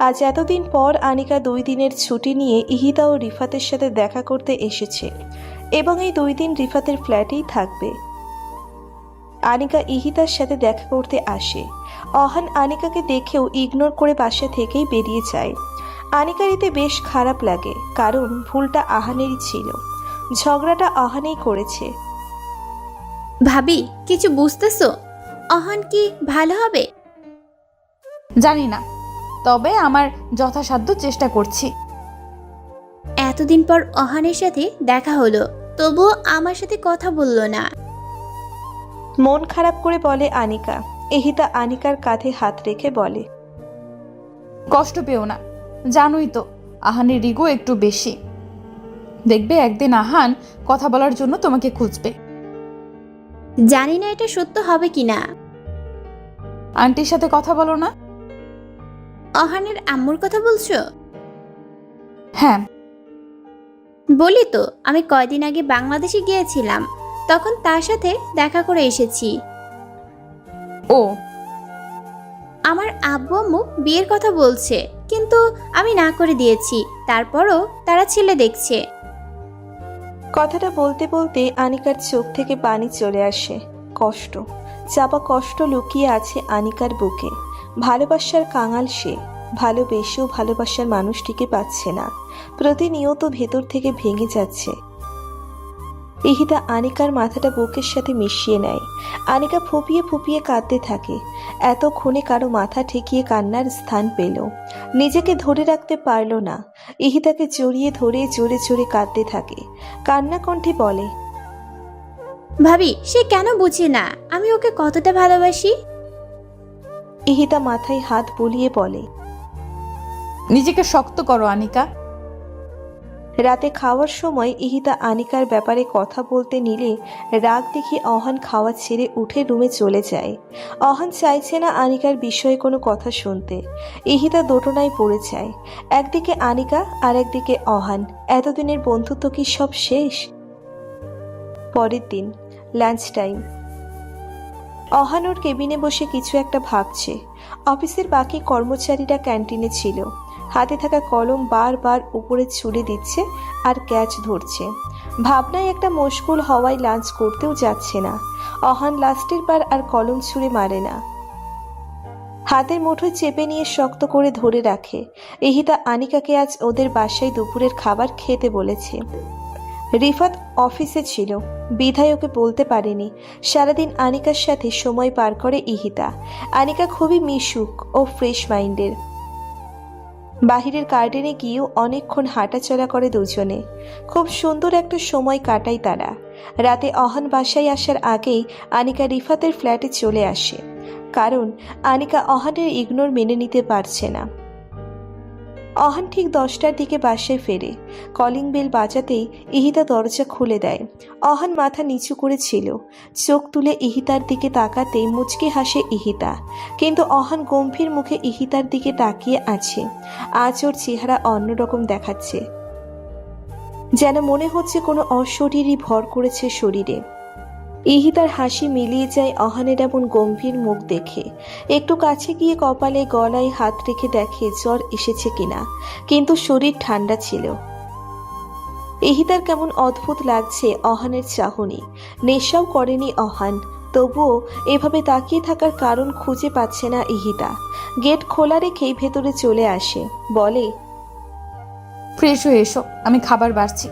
আজ এতদিন পর আনিকা 2 দিনের ছুটি নিয়ে ইহিতা ও রিফাতের সাথে দেখা করতে এসেছে এবং এই 2 দিন রিফাতের ফ্ল্যাটেই থাকবে। আনিকা ইহিতার সাথে দেখা করতে আসে। অহান আনিকাকে দেখেও ইগনোর করে বাসা থেকেই বেরিয়ে যায়। আনিকার এতে বেশ খারাপ লাগে, কারণ ভুলটা আহানেরই ছিল। ঝগড়াটা আহানেই করেছে। ভাবি, কিছু বুঝতেছো? অহন কি ভালো হবে? জানি না, তবে আমার যথাসাধ্য চেষ্টা করছি। এতদিন পর অহানের সাথে দেখা হলো, তবুও আমার সাথে কথা বললো না। মন খারাপ করে বলে আনিকা। ইহিতা আনিকার কাঁধে হাত রেখে বলে, কষ্ট পেও না, জানোই তো আহানের রিগো একটু বেশি। দেখবে একদিন আহান কথা বলার জন্য তোমাকে খুঁজবে। জানি না এটা সত্য হবে কিনা। আন্টির সাথে কথা বলো না? অহানের আম্মুর কথা বলছো? হ্যাঁ। বলি তো, আমি কয়দিন আগে বাংলাদেশে গিয়েছিলাম, তখন তার সাথে দেখা করে এসেছি। ও, আমার আব্বু আম্মু বিয়ের কথা বলছে, কিন্তু আমি না করে দিয়েছি। তারপরও তারা ছেলে দেখছে। কথাটা বলতে বলতে আনিকার চোখ থেকে পানি চলে আসে। কষ্ট, চাপা কষ্ট লুকিয়ে আছে আনিকার বুকে। ভালোবাসার কাঙাল সে, ভালোবেসেও ভালোবাসার মানুষটিকে পাচ্ছে না। প্রতিনিয়ত ভেতর থেকে ভেঙে যাচ্ছে। ইহিতা আনিকার মাথাটা বুকের সাথে মিশিয়ে নেয়। আনিকা ফুপিয়ে ফুপিয়ে কাঁদতে থাকে। এতক্ষণে কারো মাথা ঠেকিয়ে কান্নার স্থান পেল। নিজেকে ধরে রাখতে পারল না। ইহিতাকে জড়িয়ে ধরে জোরে জোরে কাঁদতে থাকে। কান্না কণ্ঠে বলে, ভাবি, সে কেন বুঝে না আমি ওকে কতটা ভালোবাসি? ইহিতা মাথায় হাত বুলিয়ে বলে, নিজেকে শক্ত করো আনিকা। রাতে খাওয়ার সময় ইহিতা আনিকার ব্যাপারে কথা বলতে নিলে রাগ দেখে অহান খাওয়া ছেড়ে উঠে রুমে চলে যায়। অহান চাইছে না আনিকার বিষয়ে কোনো কথা শুনতে। ইহিতা দোটনায় পড়ে যায়। একদিকে আনিকা আর একদিকে অহান। এতদিনের বন্ধুত্ব কি সব শেষ? পরের দিন লাঞ্চ টাইম। অহান ওর কেবিনে বসে কিছু একটা ভাবছে। অফিসের বাকি কর্মচারীরা ক্যান্টিনে ছিল। হাতে থাকা কলম বারবার উপরে ছুড়ে দিচ্ছে আর ক্যাচ ধরছে। ভাবনায় একটা মশগুল হওয়ায় লাঞ্চ করতেও যাচ্ছে না। অহান লাস্টের বার আর কলম ছুঁড়ে মারে না, হাতের মুঠোয় চেপে নিয়ে শক্ত করে ধরে রাখে। ইহিতা আনিকাকে আজ ওদের বাসায় দুপুরের খাবার খেতে বলেছে। রিফাত অফিসে ছিল, বিধায় ওকে বলতে পারেনি। সারাদিন আনিকার সাথে সময় পার করে ইহিতা। আনিকা খুবই মিশুক ও ফ্রেশ মাইন্ডের। বাহিরের গার্ডেনে গিয়েও অনেকক্ষণ হাঁটাচলা করে দুজনে। খুব সুন্দর একটা সময় কাটায় তারা। রাতে অহান বাসায় আসার আগেই আনিকা রিফাতের ফ্ল্যাটে চলে আসে, কারণ আনিকা অহানের ইগনোর মেনে নিতে পারছে না। অহান ঠিক 10টার দিকে বাসায় ফেরে। কলিং বেল বাজাতেই ইহিতা দরজা খুলে দেয়। অহান মাথা নিচু করেছিল। চোখ তুলে ইহিতার দিকে তাকাতেই মুচকি হাসে ইহিতা, কিন্তু অহান গম্ভীর মুখে ইহিতার দিকে তাকিয়ে আছে। আজ ওর চেহারা অন্যরকম দেখাচ্ছে, যেন মনে হচ্ছে কোনো অশরীরই ভর করেছে শরীরে। ইহিতার হাসি মিলিয়ে যায় অহানের এমন গম্ভীর মুখ দেখে। একটু কাছে গিয়ে কপালে গলায় হাত রেখে দেখে জ্বর এসেছে কিনা, কিন্তু শরীর ঠান্ডা ছিল। ইহিতার কেমন অদ্ভুত লাগছে অহানের চাহনি। নেশাও করেনি অহান, তবুও এভাবে তাকিয়ে থাকার কারণ খুঁজে পাচ্ছে না ইহিতা। গেট খোলা রেখেই ভেতরে চলে আসে, বলে, ফ্রেশ হয়ে এসো, আমি খাবার বাড়ছি।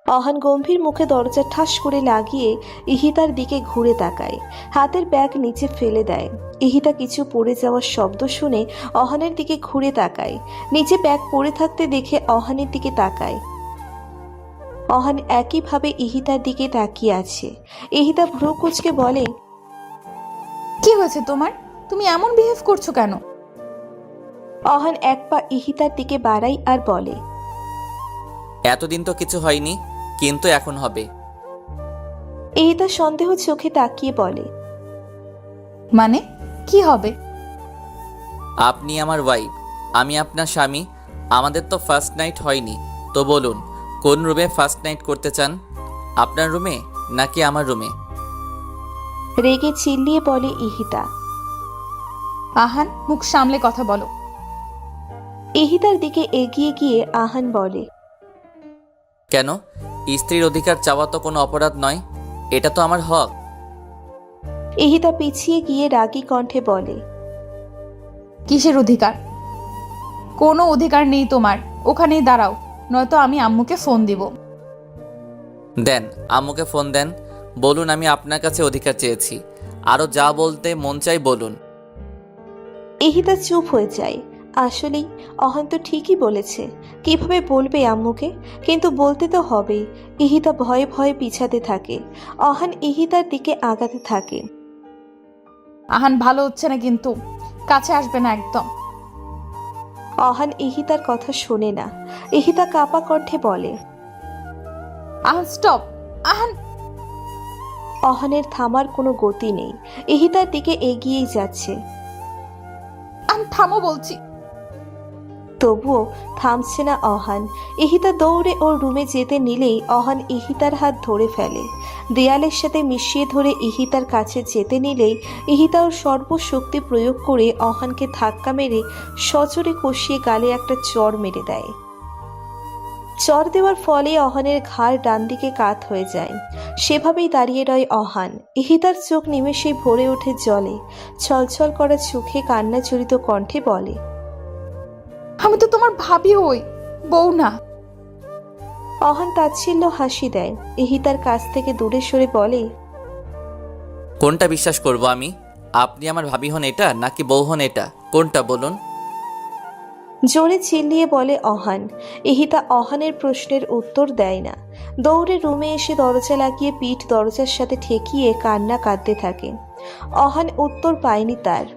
অহান গম্ভীর মুখে দরজা ঠাস করে লাগিয়ে ইহিতার দিকে ঘুরে তাকায়। হাতের ব্যাগ নিচে ফেলে দেয়। ইহিতা কিছু পড়ে যাওয়ার শব্দ শুনে অহানের দিকে ঘুরে তাকায়। নিচে ব্যাগ পড়ে থাকতে দেখে অহানের দিকে তাকায়। অহান একইভাবে ইহিতার দিকে তাকিয়ে আছে। ইহিতা ভ্রু কুঁচকে বলে, কি হয়েছে তোমার? তুমি এমন বিহেভ করছো কেন? অহান এক পা ইহিতার দিকে বাড়ায় আর বলে, এতদিন তো কিছু হয়নি, কিন্তু এখন হবে। ইহিতা সন্দেহ চোখে তাকিয়ে বলে, মানে কি হবে? আপনি আমার ওয়াইফ, আমি আপনার স্বামী। আমাদের তো ফার্স্ট নাইট হয়নি, তো বলুন কোন রুমে ফার্স্ট নাইট করতে চান? আপনার রুমে নাকি আমার রুমে? রেগে চিল্লিয়ে বলে ইহিতা। আহান, মুখ সামলে কথা বলো। ইহিতার দিকে এগিয়ে গিয়ে আহান বলে, কেন? স্ত্রীর অধিকার চাওয়া তো কোনো অপরাধ নয়, এটা তো আমার হক। ইহিতা পিছিয়ে গিয়ে রাগী কণ্ঠে বলে, কিসের অধিকার? কোনো অধিকার নেই তোমার। ওখানেই দাঁড়াও, নয়তো আমি আম্মুকে ফোন দিব। দেন, আম্মুকে ফোন দেন, বলুন আমি আপনার কাছে অধিকার চেয়েছি। আরও যা বলতে মন চাই বলুন। ইহিতা চুপ হয়ে যায়। আসলেই অহন তো ঠিকই বলেছে, কিভাবে বলবে আম্মুকে? কিন্তু বলতে তো হবেই। ইহিতা ভয়ে ভয়ে পিছাতে থাকে। অহান ইহিতার দিকে আগাতে থাকে। আহান, ভালো হচ্ছে না কিন্তু, কাছে আসবে না একদম। অহান ইহিতার কথা শোনে না। ইহিতা কাপা কণ্ঠে বলে, আহান স্টপ। আহান। অহানের থামার কোনো গতি নেই। ইহিতার দিকে এগিয়েই যাচ্ছে। আহান থামো বলছি। তবুও থামছে না অহান। ইহিতা দৌড়ে ওর রুমে যেতে নিলেই অহান ইহিতার হাত ধরে ফেলে। দেয়ালের সাথে মিশিয়ে ধরে ইহিতার কাছে যেতে নিলেই ইহিতা ওর সর্বশক্তি প্রয়োগ করে অহানকে ধাক্কা মেরে সজোরে কষিয়ে গালে একটা চড় মেরে দেয়। চড় দেওয়ার ফলে অহানের ঘাড় ডান দিকে কাত হয়ে যায়। সেভাবেই দাঁড়িয়ে রয় অহান। ইহিতার চোখ নিমেষেই ভরে ওঠে জলে। ছলছল করা চোখে কান্না জড়িত কণ্ঠে বলে, আমি তো তোমার ভাবি হই, বউ না। অহান তাচ্ছিল্য হাসি দেয়। ইহিতার কাছ থেকে দূরে সরে বলে, কোনটা বিশ্বাস করব আমি? আপনি আমার ভাবি হন এটা নাকি বউ হন এটা? কোনটা বলুন? জোরে চিল্লিয়ে বলে অহান। ইহিতা অহানের প্রশ্নের উত্তর দেয় না। দৌড়ে রুমে এসে দরজা লাগিয়ে পিঠ দরজার সাথে ঠেকিয়ে কান্না কাঁদতে থাকে। অহান উত্তর পায়নি তার।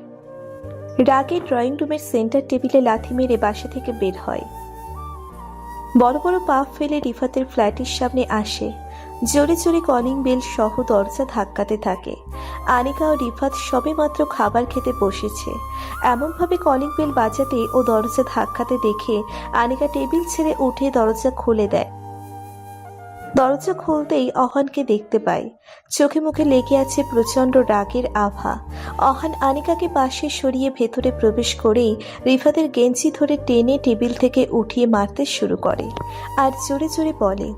রাগে ড্রয়িং রুমের সেন্টার টেবিলে লাথি মেরে বাসা থেকে বের হয়। বড় বড় পা ফেলে রিফাতের ফ্ল্যাটের সামনে আসে। জোরে জোরে কলিং বেল সহ দরজা ধাক্কাতে থাকে। আনিকা ও রিফাত সবেমাত্র খাবার খেতে বসেছে। এমনভাবে কলিং বেল বাজাতে ও দরজা ধাক্কাতে দেখে আনিকা টেবিল ছেড়ে উঠে দরজা খুলে দেয়। দরজা খুলতেই অহানকে দেখতে পায়। চোখে মুখে লেগে আছে প্রচণ্ড রাগের আভা। অহান আনিকাকে পাশে সরিয়ে ভেতরে প্রবেশ করেই রিফাতের গেঞ্জি ধরে টেনে টেবিল থেকে উঠিয়ে মারতে শুরু করে আর জোরে জোরে বলে,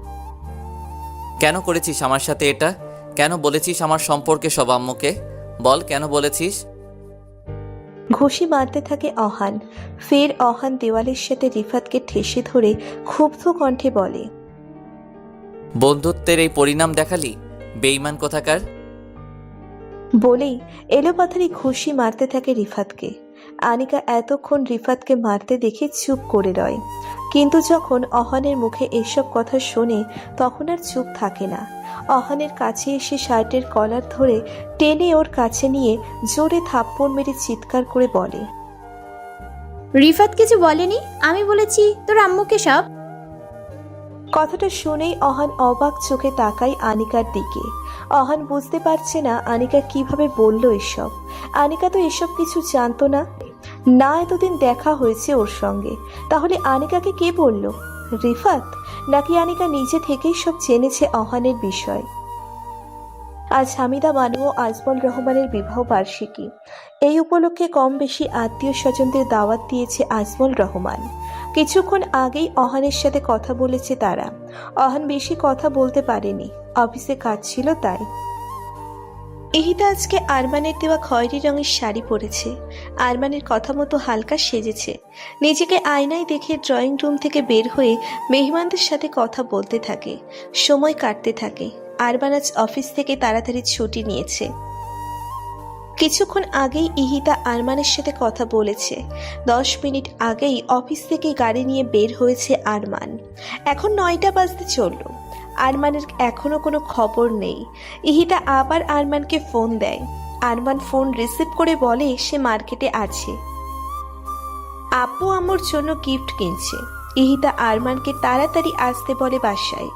কেন করেছিস আমার সাথে এটা? কেন বলেছিস আমার সম্পর্কে সব আম্মুকে? বল কেন বলেছিস? ঘুষি মারতে থাকে অহান। ফের অহান দেওয়ালের সাথে রিফাতকে ঠেসে ধরে ক্ষুব্ধ কণ্ঠে বলে, বন্ধুত্বের এই পরিণাম দেখালি, বেঈমান কোথাকার! বলেই এলোপাথারি ঘুষি মারতে থাকে রিফাতকে। আনিকা এতক্ষণ রিফাতকে মারতে দেখে চুপ করে রয়, কিন্তু যখন অহানের মুখে এসব কথা শোনে তখন আর চুপ থাকে না। অহানের কাছে এসে শার্টের কলার ধরে টেনে ওর কাছে নিয়ে জোরে থাপ্পড় মেরে চিৎকার করে বলে, রিফাত কিছু বলেনি? আমি বলেছি তোর আম্মুকে সব। কথাটা শুনেই অহান অবাক চোখে তাকায় আনিকার দিকে। অহান বুঝতে পারছে না আনিকা কিভাবে বলল এসব। আনিকা তো এসব কিছু জানতো না, না এতদিন দেখা হয়েছে ওর সঙ্গে। তাহলে আনিকাকে কে বলল? রিফাত? নাকি আনিকা নিজে থেকেই সব জেনেছে অহানের বিষয়? আজ হামিদা বানু ও আজমল রহমানের বিবাহ বার্ষিকী। এই উপলক্ষে কম বেশি আত্মীয় স্বজনদের দাওয়াত দিয়েছে আজমল রহমান। কিছুক্ষণ আগেই অহানের সাথে কথা বলেছে তারা। অহান বেশি কথা বলতে পারেনি, অফিসে কাজ ছিল তাই। ইহিতা আজকে আরমানের দেওয়া খয়েরি রঙের শাড়ি পরেছে। আরমানের কথা মতো হালকা সেজেছে। নিজেকে আয়নায় দেখে ড্রয়িং রুম থেকে বের হয়ে মেহমানদের সাথে কথা বলতে থাকে, সময় কাটতে থাকে। আরমান আজ অফিস থেকে তাড়াতাড়ি ছুটি নিয়েছে। কিছুক্ষণ আগেই ইহিতা আরমানের সাথে কথা বলেছে। 10 মিনিট আগেই অফিস থেকে গাড়ি নিয়ে বের হয়েছে আরমান। এখন 9টা বাজতে চলল। আরমানের এখনো কোনো খবর নেই। ইহিতা আবার আরমানকে ফোন দেয়। আরমান ফোন রিসিভ করে বলে সে মার্কেটে আছে, আপু আম্মুর জন্য গিফট কিনছে। ইহিতা আরমানকে তাড়াতাড়ি আসতে বলে বাসায়।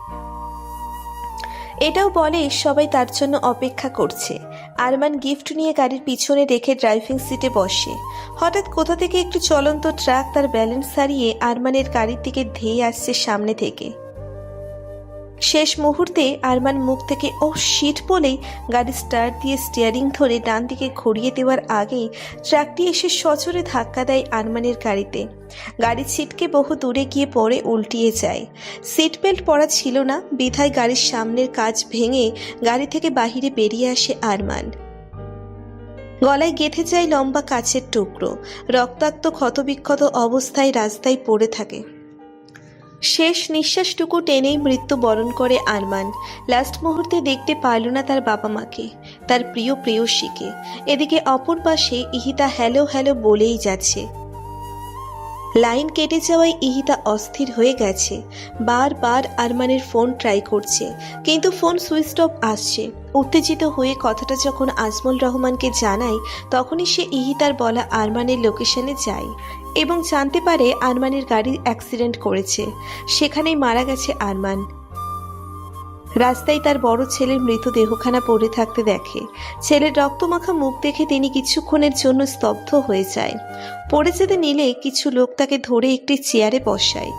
এটাও বলে সবাই তার জন্য অপেক্ষা করছে। আরমান গিফট নিয়ে গাড়ির পিছনে রেখে ড্রাইভিং সিটে বসে। হঠাৎ কোথা থেকে একটু চলন্ত ট্রাক তার ব্যালেন্স হারিয়ে আরমানের গাড়ির দিকে ধেয়ে আসছে সামনে থেকে। শেষ মুহূর্তে আরমান মুখ থেকে ও শিট বলেই গাড়ি স্টার্ট দিয়ে স্টিয়ারিং ধরে ডান দিকে ঘুরিয়ে দেওয়ার আগেই ট্রাকটি এসে সজোরে ধাক্কা দেয় আরমানের গাড়িতে। গাড়ি ছিটকে বহু দূরে গিয়ে পড়ে উল্টিয়ে যায়। সিট বেল্ট পরা ছিল না বিধায় গাড়ির সামনের কাঁচ ভেঙে গাড়ি থেকে বাহিরে বেরিয়ে আসে আরমান। গলায় গেঁথে যায় লম্বা কাচের টুকরো। রক্তাক্ত ক্ষতবিক্ষত অবস্থায় রাস্তায় পড়ে থাকে। শেষ নিঃশ্বাসটুকু টেনেই মৃত্যু বরণ করে আরমান। লাস্ট মুহূর্তে দেখতে পারল না তার বাবা মাকে, তার প্রিয় প্রেয়সীকে। এদিকে অপর পাশে ইহিতা হ্যালো হ্যালো বলেই যাচ্ছে। লাইন কেটে যাওয়ায় ইহিতা অস্থির হয়ে গেছে। বারবার আরমানের ফোন ট্রাই করছে, কিন্তু ফোন সুইচ অফ আসছে। উত্তেজিত হয়ে কথাটা যখন আজমল রহমানকে জানায়, তখনই সে ইহিতার বলা আরমানের লোকেশনে যায় এবং জানতে পারে আরমানের গাড়ি অ্যাক্সিডেন্ট করেছে। সেখানেই মারা গেছে আরমান। রাস্তায় তার বড় ছেলের মৃতদেহখানা পড়ে থাকতে দেখে। ছেলের রক্তমাখা মুখ দেখে তিনি কিছুক্ষণের জন্য স্তব্ধ হয়ে যায়। পড়ে যেতে নিলে কিছু লোক তাকে ধরে একটি চেয়ারে বসায়।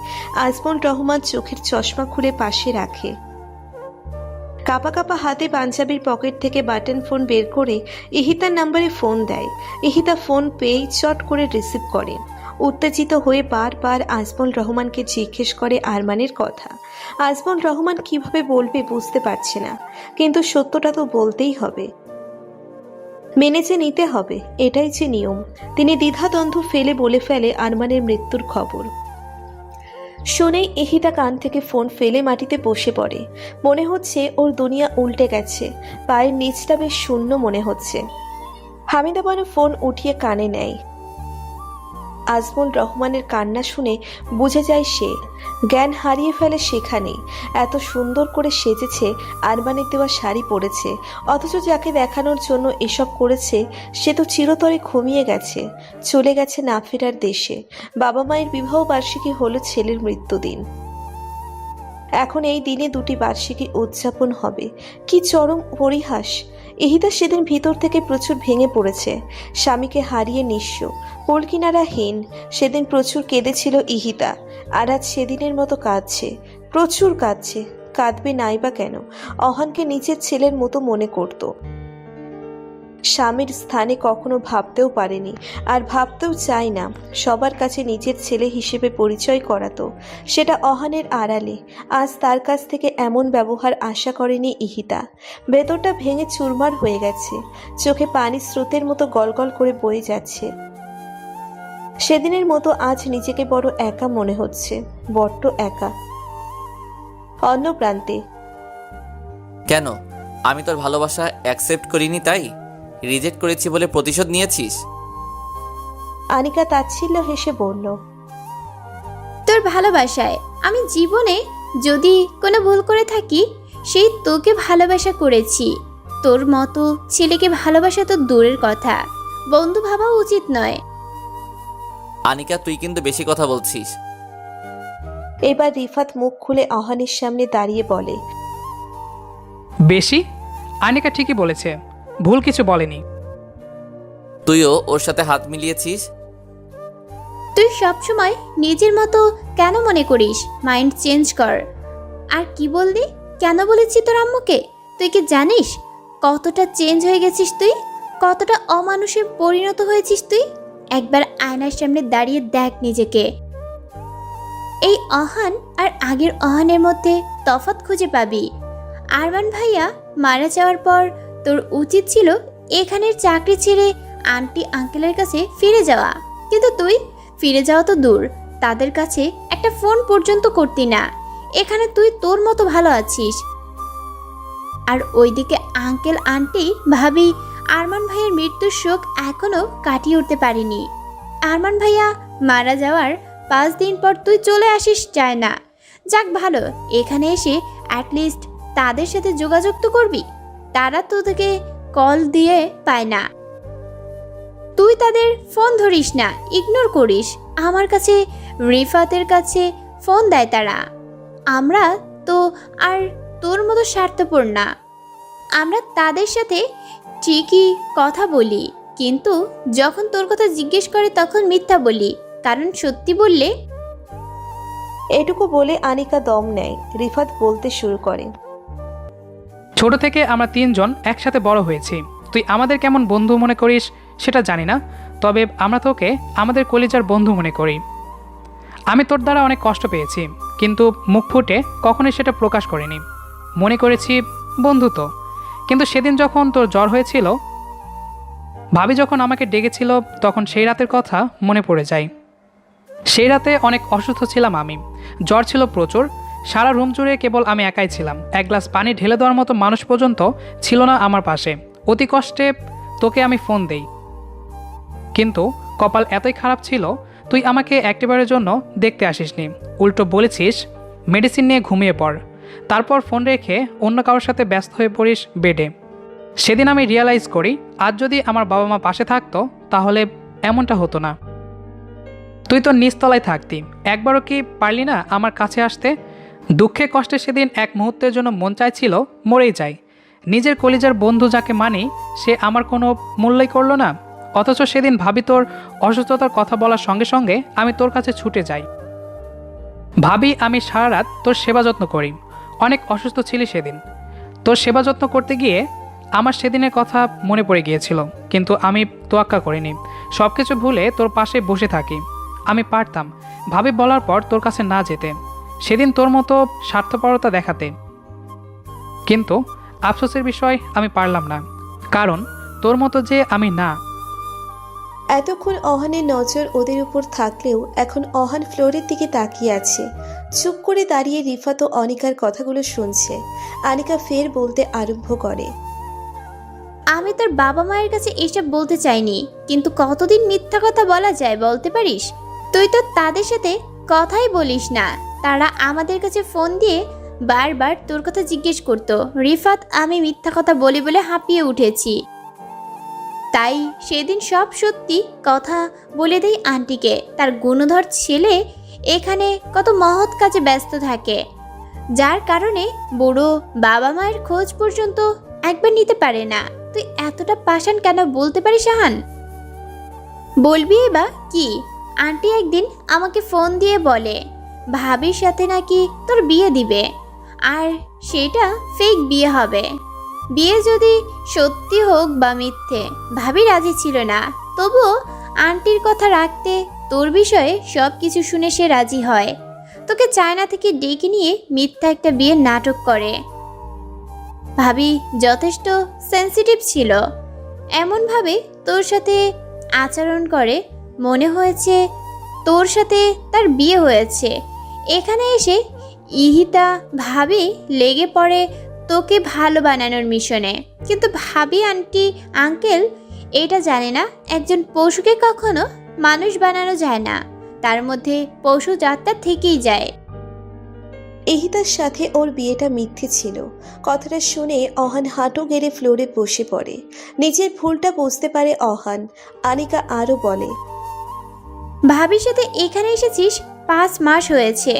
আজমল রহমান চোখের চশমা খুলে পাশে রাখে। কাপা কাপা হাতে পাঞ্জাবির পকেট থেকে বাটন ফোন বের করে ইহিতার নাম্বারে ফোন দেয়। ইহিতা ফোন পেয়ে চট করে রিসিভ করে। উত্তেজিত হয়ে বারবার আজমল রহমানকে জিজ্ঞেস করে আরমানের কথা। আজমল রহমান কিভাবে বলবে বুঝতে পারছে না, কিন্তু সত্যটা তো বলতেই হবে, মেনে যে নিতে হবে, এটাই যে নিয়ম। তিনি দ্বিধাদ্বন্দ্ব ফেলে বলে ফেলে আরমানের মৃত্যুর খবর। শুনেই ইহিতা কান থেকে ফোন ফেলে মাটিতে বসে পড়ে। মনে হচ্ছে ওর দুনিয়া উল্টে গেছে। পায়ের নিচটা বেশ শূন্য মনে হচ্ছে। হামিদা বানু ফোন উঠিয়ে কানে নেয়। আজমল রহমানের কান্না শুনে বুঝে যায় সে জ্ঞান হারিয়ে ফেলে সেখানেই। এত সুন্দর করে সেজেছে, আরমানের দেওয়া শাড়ি পরেছে, অথচ যাকে দেখানোর জন্য এসব করেছে সে তো চিরতরে ঘুমিয়ে গেছে, চলে গেছে না ফেরার দেশে। বাবা মায়ের বিবাহ বার্ষিকী হলো ছেলের মৃত্যুদিন। এখন এই দিনে দুটি বার্ষিকী উদযাপন হবে। কি চরম পরিহাস! ইহিতা সেদিন ভিতর থেকে প্রচুর ভেঙে পড়েছে। স্বামীকে হারিয়ে নিঃস্ব, কুলকিনারাহীন। সেদিন প্রচুর কেঁদেছিল ইহিতা, আর আজ সেদিনের মতো কাঁদছে, প্রচুর কাঁদছে। কাঁদবে নাই বা কেন? অহানকে নিজের ছেলের মতো মনে করত। স্বামীর স্থানে কখনো ভাবতেও পারেনি, আর ভাবতেও চায় না। সবার কাছে নিজের ছেলে হিসেবে পরিচয় করাতো, সেটা অহানের আড়ালে। আজ তার কাছ থেকে এমন ব্যবহার আশা করেনি ইহিতা। ভেতরটা ভেঙে চুরমার হয়ে গেছে, চোখে পানি স্রোতের মতো গলগল করে বয়ে যাচ্ছে। সেদিনের মতো আজ নিজেকে বড় একা মনে হচ্ছে, বড্ড একা। অন্য প্রান্তে। কেন? আমি তোর ভালোবাসা অ্যাকসেপ্ট করিনি তাই রিজেক্ট করেছি বলে প্রতিশোধ নিয়েছিস? আনিকা তাচ্ছিল্য হেসে বলল, তোর ভালোবাসায় আমি জীবনে যদি কোনো ভুল করে থাকি, সেই তোকে ভালোবাসা করেছি। তোর মতো ছেলেকে ভালোবাসা তো দূরের কথা, বন্ধু ভাবা উচিত নয়। আনিকা, তুই কিন্তু বেশি কথা বলছিস। এবার রিফাত মুখ খুলে অহানের সামনে দাঁড়িয়ে বলে, বেশি? আনিকা ঠিকই বলেছে, ভুল কিছু বলেনি। তুইও ওর সাথে হাত মিলিয়েছিস। তুই সবসময় নিজের মতো কেন মনে করিস? মাইন্ড চেঞ্জ কর। আর কি বললি? কেন বলেছি তোর আম্মুকে? তুই কি জানিস কতটা চেঞ্জ হয়ে গেছিস তুই? কতটা অমানুষে পরিণত হয়েছিস তুই? একবার আয়নার সামনে দাঁড়িয়ে দেখ নিজেকে। এই অহান আর আগের অহানের মধ্যে তফাৎ খুঁজে পাবি। আরমান ভাইয়া মারা যাওয়ার পর তোর উচিত ছিল এখানের চাকরি ছেড়ে আন্টি আঙ্কেলের কাছে ফিরে যাওয়া, কিন্তু তুই ফিরে যাওয়া তো দূর, তাদের কাছে একটা ফোন পর্যন্ত করতি না। এখানে তুই তোর মতো ভালো আছিস, আর ওইদিকে আঙ্কেল আন্টি ভাবি আরমান ভাইয়ের মৃত্যুর শোক এখনো কাটিয়ে উঠতে পারিনি। আরমান ভাইয়া মারা যাওয়ার 5 দিন পর তুই চলে আসিস যায় না। যাক ভালো, এখানে এসে অ্যাটলিস্ট তাদের সাথে যোগাযোগ তো করবি। তারা তোদেরকে কল দিয়ে পায় না, তুই তাদের ফোন ধরিস না, ইগনোর করিস। আমার কাছে, রিফাতের কাছে ফোন দেয় তারা। আমরা তো আর তোর মতো স্বার্থপর না। আমরা তাদের সাথে ঠিকই কথা বলি, কিন্তু যখন তোর কথা জিজ্ঞেস করে তখন মিথ্যা বলি, কারণ সত্যি বললে। এটুকু বলে আনিকা দম নেয়। রিফাত বলতে শুরু করে। ছোট থেকে আমরা 3 জন একসাথে বড় হয়েছি। তুই আমাদের কেমন বন্ধু মনে করিস সেটা জানি না, তবে আমরা তোকে আমাদের কলিজার বন্ধু মনে করি। আমি তোর দ্বারা অনেক কষ্ট পেয়েছি, কিন্তু মুখ ফুটে কখনোই সেটা প্রকাশ করিনি। মনে করেছি বন্ধুত্ব। কিন্তু সেদিন যখন তোর জ্বর হয়েছিল, ভাবি যখন আমাকে ডেকেছিল, তখন সেই রাতের কথা মনে পড়ে যায়। সেই রাতে অনেক অসুস্থ ছিলাম আমি, জ্বর ছিল প্রচুর। সারা রুম জুড়ে কেবল আমি একাই ছিলাম। এক গ্লাস পানি ঢেলে দেওয়ার মতো মানুষ পর্যন্ত ছিল না আমার পাশে। অতি কষ্টে তোকে আমি ফোন দেই, কিন্তু কপাল এতই খারাপ ছিল, তুই আমাকে একটিবারের জন্য দেখতে আসিসনি। উল্টো বলেছিস মেডিসিন নিয়ে ঘুমিয়ে পড়, তারপর ফোন রেখে অন্য কারোর সাথে ব্যস্ত হয়ে পড়িস বেডে। সেদিন আমি রিয়ালাইজ করি, আজ যদি আমার বাবা মা পাশে থাকতো তাহলে এমনটা হতো না। তুই তো নিচতলায় থাকতি, একবারও কি পারলি না আমার কাছে আসতে? দুঃখে কষ্টে সেদিন এক মুহূর্তের জন্য মন চাইছিল মরেই যায়। নিজের কলিজার বন্ধু যাকে মানি, সে আমার কোনো মূল্যই করলো না। অথচ সেদিন ভাবি তোর অসুস্থতার কথা বলার সঙ্গে সঙ্গে আমি তোর কাছে ছুটে যাই। ভাবি আমি সারা রাত তোর সেবা যত্ন করি। অনেক অসুস্থ ছিলি সেদিন, তোর সেবা যত্ন করতে গিয়ে আমার সেদিনের কথা মনে পড়ে গিয়েছিল, কিন্তু আমি তোয়াক্কা করিনি। সব কিছু ভুলে তোর পাশে বসে থাকি। আমি পারতাম ভাবি বলার পর তোর কাছে না যেতে, সেদিন তোর মতো স্বার্থপরতা দেখাতে, কিন্তু আফসোসের বিষয় আমি পারলাম না, কারণ তোর মতো যে আমি না। এতক্ষণ অহানের নজর ওদের উপর থাকলেও এখন অহান ফ্লোরের দিকে তাকিয়ে আছে। চুপ করে দাঁড়িয়ে রিফাত ও অনিকার কথাগুলো শুনছে। আনিকা ফের বলতে আরম্ভ করে। আমি তোর বাবা মায়ের কাছে এসব বলতে চাইনি, কিন্তু কতদিন মিথ্যা কথা বলা যায় বলতে পারিস? তুই তো তাদের সাথে কথাই বলিস না। তারা আমাদের কাছে ফোন দিয়ে বারবার তোর কথা জিজ্ঞেস করতো। রিফাত আমি মিথ্যা কথা বলে বলে হাঁপিয়ে উঠেছি, তাই সেদিন সব সত্যি কথা বলে দেই আন্টিকে। তার গুণধর ছেলে এখানে কত মহৎ কাজে ব্যস্ত থাকে, যার কারণে বুড়ো বাবা মায়ের খোঁজ পর্যন্ত একবার নিতে পারে না। তুই এতটা পাষাণ কেন বলতে পারিস আহান? বলবি বা কি? আন্টি একদিন আমাকে ফোন দিয়ে বলে ভাবির সাথে নাকি তোর বিয়ে দিবে, আর সেটা ফেক বিয়ে হবে। বিয়ে যদি সত্যি হোক বা মিথ্যে, ভাবি রাজি ছিল না, তবুও আন্টির কথা রাখতে তোর বিষয়ে সব কিছু শুনে সে রাজি হয়। তোকে চায়না থেকে ডেকে নিয়ে মিথ্যা একটা বিয়ের নাটক করে। ভাবি যথেষ্ট সেন্সিটিভ ছিল, এমনভাবে তোর সাথে আচরণ করে মনে হয়েছে তোর সাথে তার বিয়ে হয়েছে। এখানে এসে ইহিতা ভাবি লেগে পড়ে তোকে ভালো বানানোর মিশনে, কিন্তু ভাবি আন্টি আঙ্কেল এটা জানে না একজন পশুকে কখনো মানুষ বানানো যায় না, তার মধ্যে পশু জাতটা থেকেই যায়। ইহিতার সাথে ওর বিয়েটা মিথ্যে ছিল। কথাটা শুনে অহান হাঁটু গেড়ে ফ্লোরে বসে পড়ে। নিজের ভুলটা বুঝতে পারে অহান। আনিকা আরও বলে, ভাবির সাথে এখানে এসেছিস 5 মাস হয়েছে,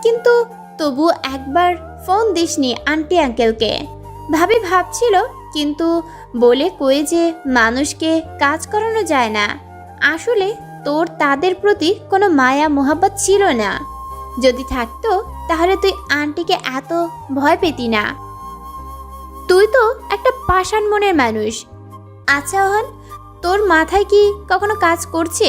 কিন্তু তবু একবার ফোন দিসনি আন্টি আঙ্কেলকে। ভাবি ভাবছিল কিন্তু বলে কয়ে যে মানুষকে কাজ করানো যায় না। আসলে তোর তাদের প্রতি কোনো মায়া মোহাব্বত ছিল না। যদি থাকতো তাহলে তুই আন্টিকে এত ভয় পেতি না। তুই তো একটা পাষাণ মনের মানুষ। আচ্ছা ওহান, তোর মাথায় কি কখনো কাজ করছে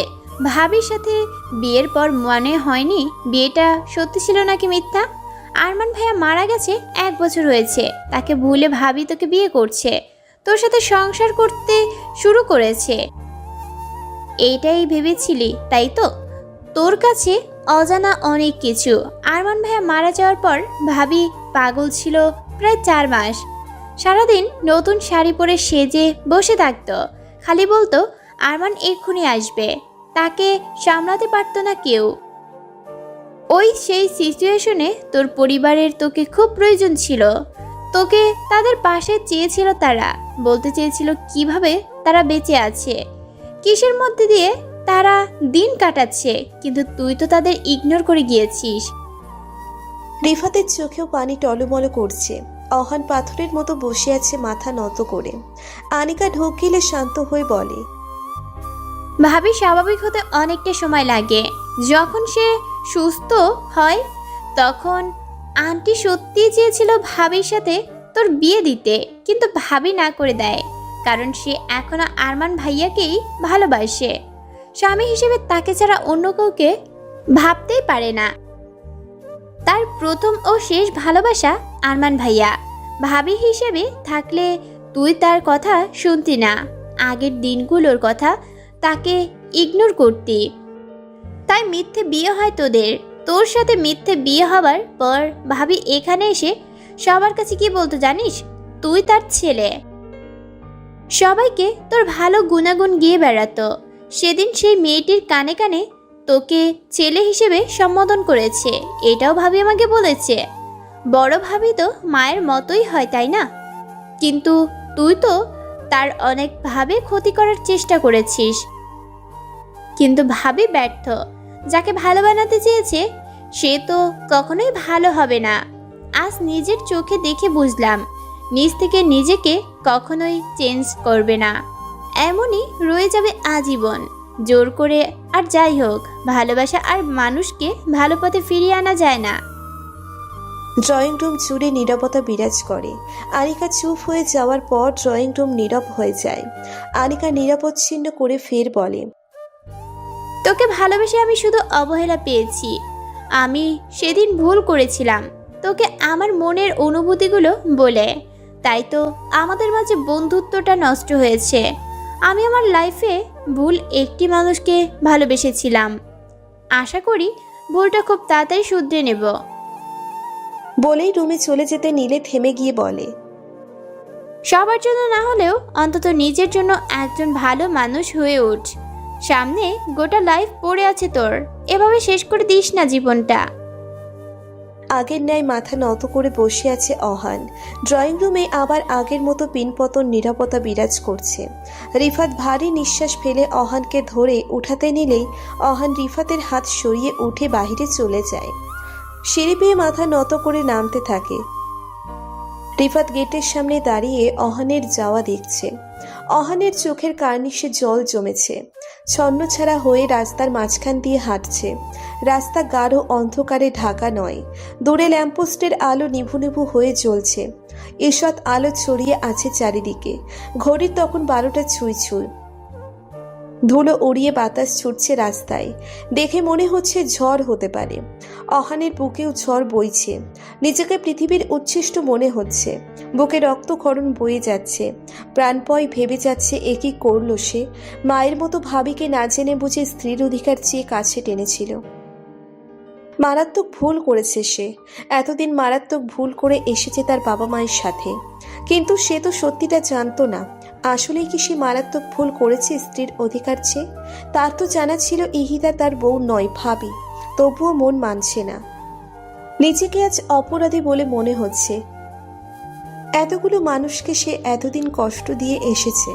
ভাবির সাথে বিয়ের পর মনে হয়নি বিয়েটা সত্যি ছিল নাকি মিথ্যা? আরমান ভাইয়া মারা গেছে 1 বছর হয়েছে, তাকে ভুলে ভাবি তোকে বিয়ে করছে, তোর সাথে সংসার করতে শুরু করেছে। এইটাই ভেবেছিলি তাই তো? তোর কাছে অজানা অনেক কিছু। আরমান ভাইয়া মারা যাওয়ার পর ভাবি পাগল ছিল প্রায় 4 মাস। সারাদিন নতুন শাড়ি পরে সেজে বসে থাকতো, খালি বলতো আরমান এক্ষুনি আসবে। তাকে সামলাতে পারতো না কেউ। ওই সেই সিচুয়েশনে তোর পরিবারের তোকে খুব প্রয়োজন ছিল। তোকে তাদের পাশে চেয়েছিল, তারা বলতে চেয়েছিল কিভাবে তারা বেঁচে আছে, কিসের মধ্যে দিয়ে তারা দিন কাটাচ্ছে, কিন্তু তুই তো তাদের ইগনোর করে গিয়েছিস। রিফাতের চোখেও পানি টলমল করছে। অহান পাথরের মতো বসে আছে মাথা নত করে। আনিকা ঢোক গিলে শান্ত হয়ে বলে, ভাবি স্বাভাবিক হতে অনেকটা সময় লাগে। যখন সে সুস্থ হয় তখন আন্টি সত্যিই চেয়েছিল ভাবির সাথে তোর বিয়ে দিতে, কিন্তু ভাবি না করে দেয়, কারণ সে এখনো আরমান ভাইয়াকেই ভালোবাসে। স্বামী হিসেবে তাকে ছাড়া অন্য কাউকে ভাবতেই পারে না। তার প্রথম ও শেষ ভালোবাসা আরমান ভাইয়া। ভাবি হিসেবে থাকলে তুই তার কথা শুনতি না, আগের দিনগুলোর কথা তাকে ইগনোর করতি। তাই মিথ্যে বিয়ে হয় তোদের। তোর সাথে মিথ্যে বিয়ে হবার পর ভাবি এখানে এসে সবার কাছে কি বলতো জানিস? তুই তার ছেলে। সবাইকে তোর ভালো গুণাগুণ গিয়ে বেড়াতো। সেদিন সেই মেয়েটির কানে কানে তোকে ছেলে হিসেবে সম্বোধন করেছে, এটাও ভাবি আমাকে বলেছে। বড় ভাবি তো মায়ের মতোই হয়, তাই না? কিন্তু তুই তো তার অনেকভাবে ক্ষতি করার চেষ্টা করেছিস, কিন্তু ভাবি ব্যর্থ। যাকে ভালো বানাতে চেয়েছে সে তো কখনোই ভালো হবে না। আজ নিজের চোখে দেখে বুঝলাম নিজ থেকে নিজেকে কখনোই চেঞ্জ করবে না, এমনই রয়ে যাবে আজীবন। জোর করে আর যাই হোক, ভালোবাসা আর মানুষকে ভালো পথে ফিরিয়ে আনা যায় না। ড্রয়িং রুম জুড়ে নীরবতা বিরাজ করে। আনিকা চুপ হয়ে যাওয়ার পর ড্রয়িং রুম নীরব হয়ে যায়। আনিকা নিরাপচ্ছিন্ন করে ফের বলে, তোকে ভালোবেসে আমি শুধু অবহেলা পেয়েছি। আমি সেদিন ভুল করেছিলাম তোকে আমার মনের অনুভূতিগুলো বলে, তাই তো আমাদের মাঝে বন্ধুত্বটা নষ্ট হয়েছে। আমি আমার লাইফে ভুল একটি মানুষকে ভালোবেসেছিলাম। আশা করি ভুলটা খুব তাড়াতাড়ি শুধরে নেব। বলেই রুমে চলে যেতে নিলে থেমে গিয়ে বলে, সবার জন্য না হলেও অন্তত নিজের জন্য একজন ভালো মানুষ হয়ে ওঠ। সামনে গোটা লাইফ পড়ে আছে তোর, এভাবে শেষ করে দিস না জীবনটা। আগের ন্যায় মাথা নত করে বসে আছে অহান। ড্রয়িং রুমে আবার আগের মতো পিনপতন নিরাপত্তা বিরাজ করছে। রিফাত ভারী নিঃশ্বাস ফেলে অহানকে ধরে উঠাতে নিলেই অহান রিফাতের হাত সরিয়ে উঠে বাহিরে চলে যায়। সিঁড়ি পেয়ে মাথা নত করে নামতে থাকে। রিফাত গেটের সামনে দাঁড়িয়ে অহানের যাওয়া দেখছে। অহানের চোখের কার্নিশে জল জমেছে। ছন্নছাড়া হয়ে রাস্তার মাঝখান দিয়ে হাঁটছে। রাস্তা গাঢ় অন্ধকারে ঢাকা নয়, দূরে ল্যাম্পপোস্টের আলো নিভু নিভু হয়ে জ্বলছে। ঈষৎ আলো ছড়িয়ে আছে চারিদিকে। ঘড়ির তখন 12টা ছুঁই ছুঁই। ধুলো উড়িয়ে বাতাস ছুটছে রাস্তায়। দেখে মনে হচ্ছে ঝড় হতে পারে। অহানের বুকেও ঝড় বইছে। নিজেকে পৃথিবীর উচ্ছিষ্ট মনে হচ্ছে। বুকে রক্তক্ষরণ বয়ে যাচ্ছে। প্রাণপয় ভেবে যাচ্ছে এ কি করল সে। মায়ের মতো ভাবিকে না জেনে বুঝে স্ত্রীর অধিকার চেয়ে কাছে টেনেছিল। মারাত্মক ভুল করেছে সে। এতদিন মারাত্মক ভুল করে এসেছে তার বাবা মায়ের সাথে, কিন্তু সে তো সত্যিটা জানতো না। আসলেই কি সে মারাত্মক ভুল করেছে স্ত্রীর অধিকার চেয়ে? তার তো জানা ছিল ইহিতা তার বউ নয়, ভাবি। তবুও মন মানছে না। নিজেকে আজ অপরাধী বলে মনে হচ্ছে। এতগুলো মানুষকে সে এতদিন কষ্ট দিয়ে এসেছে,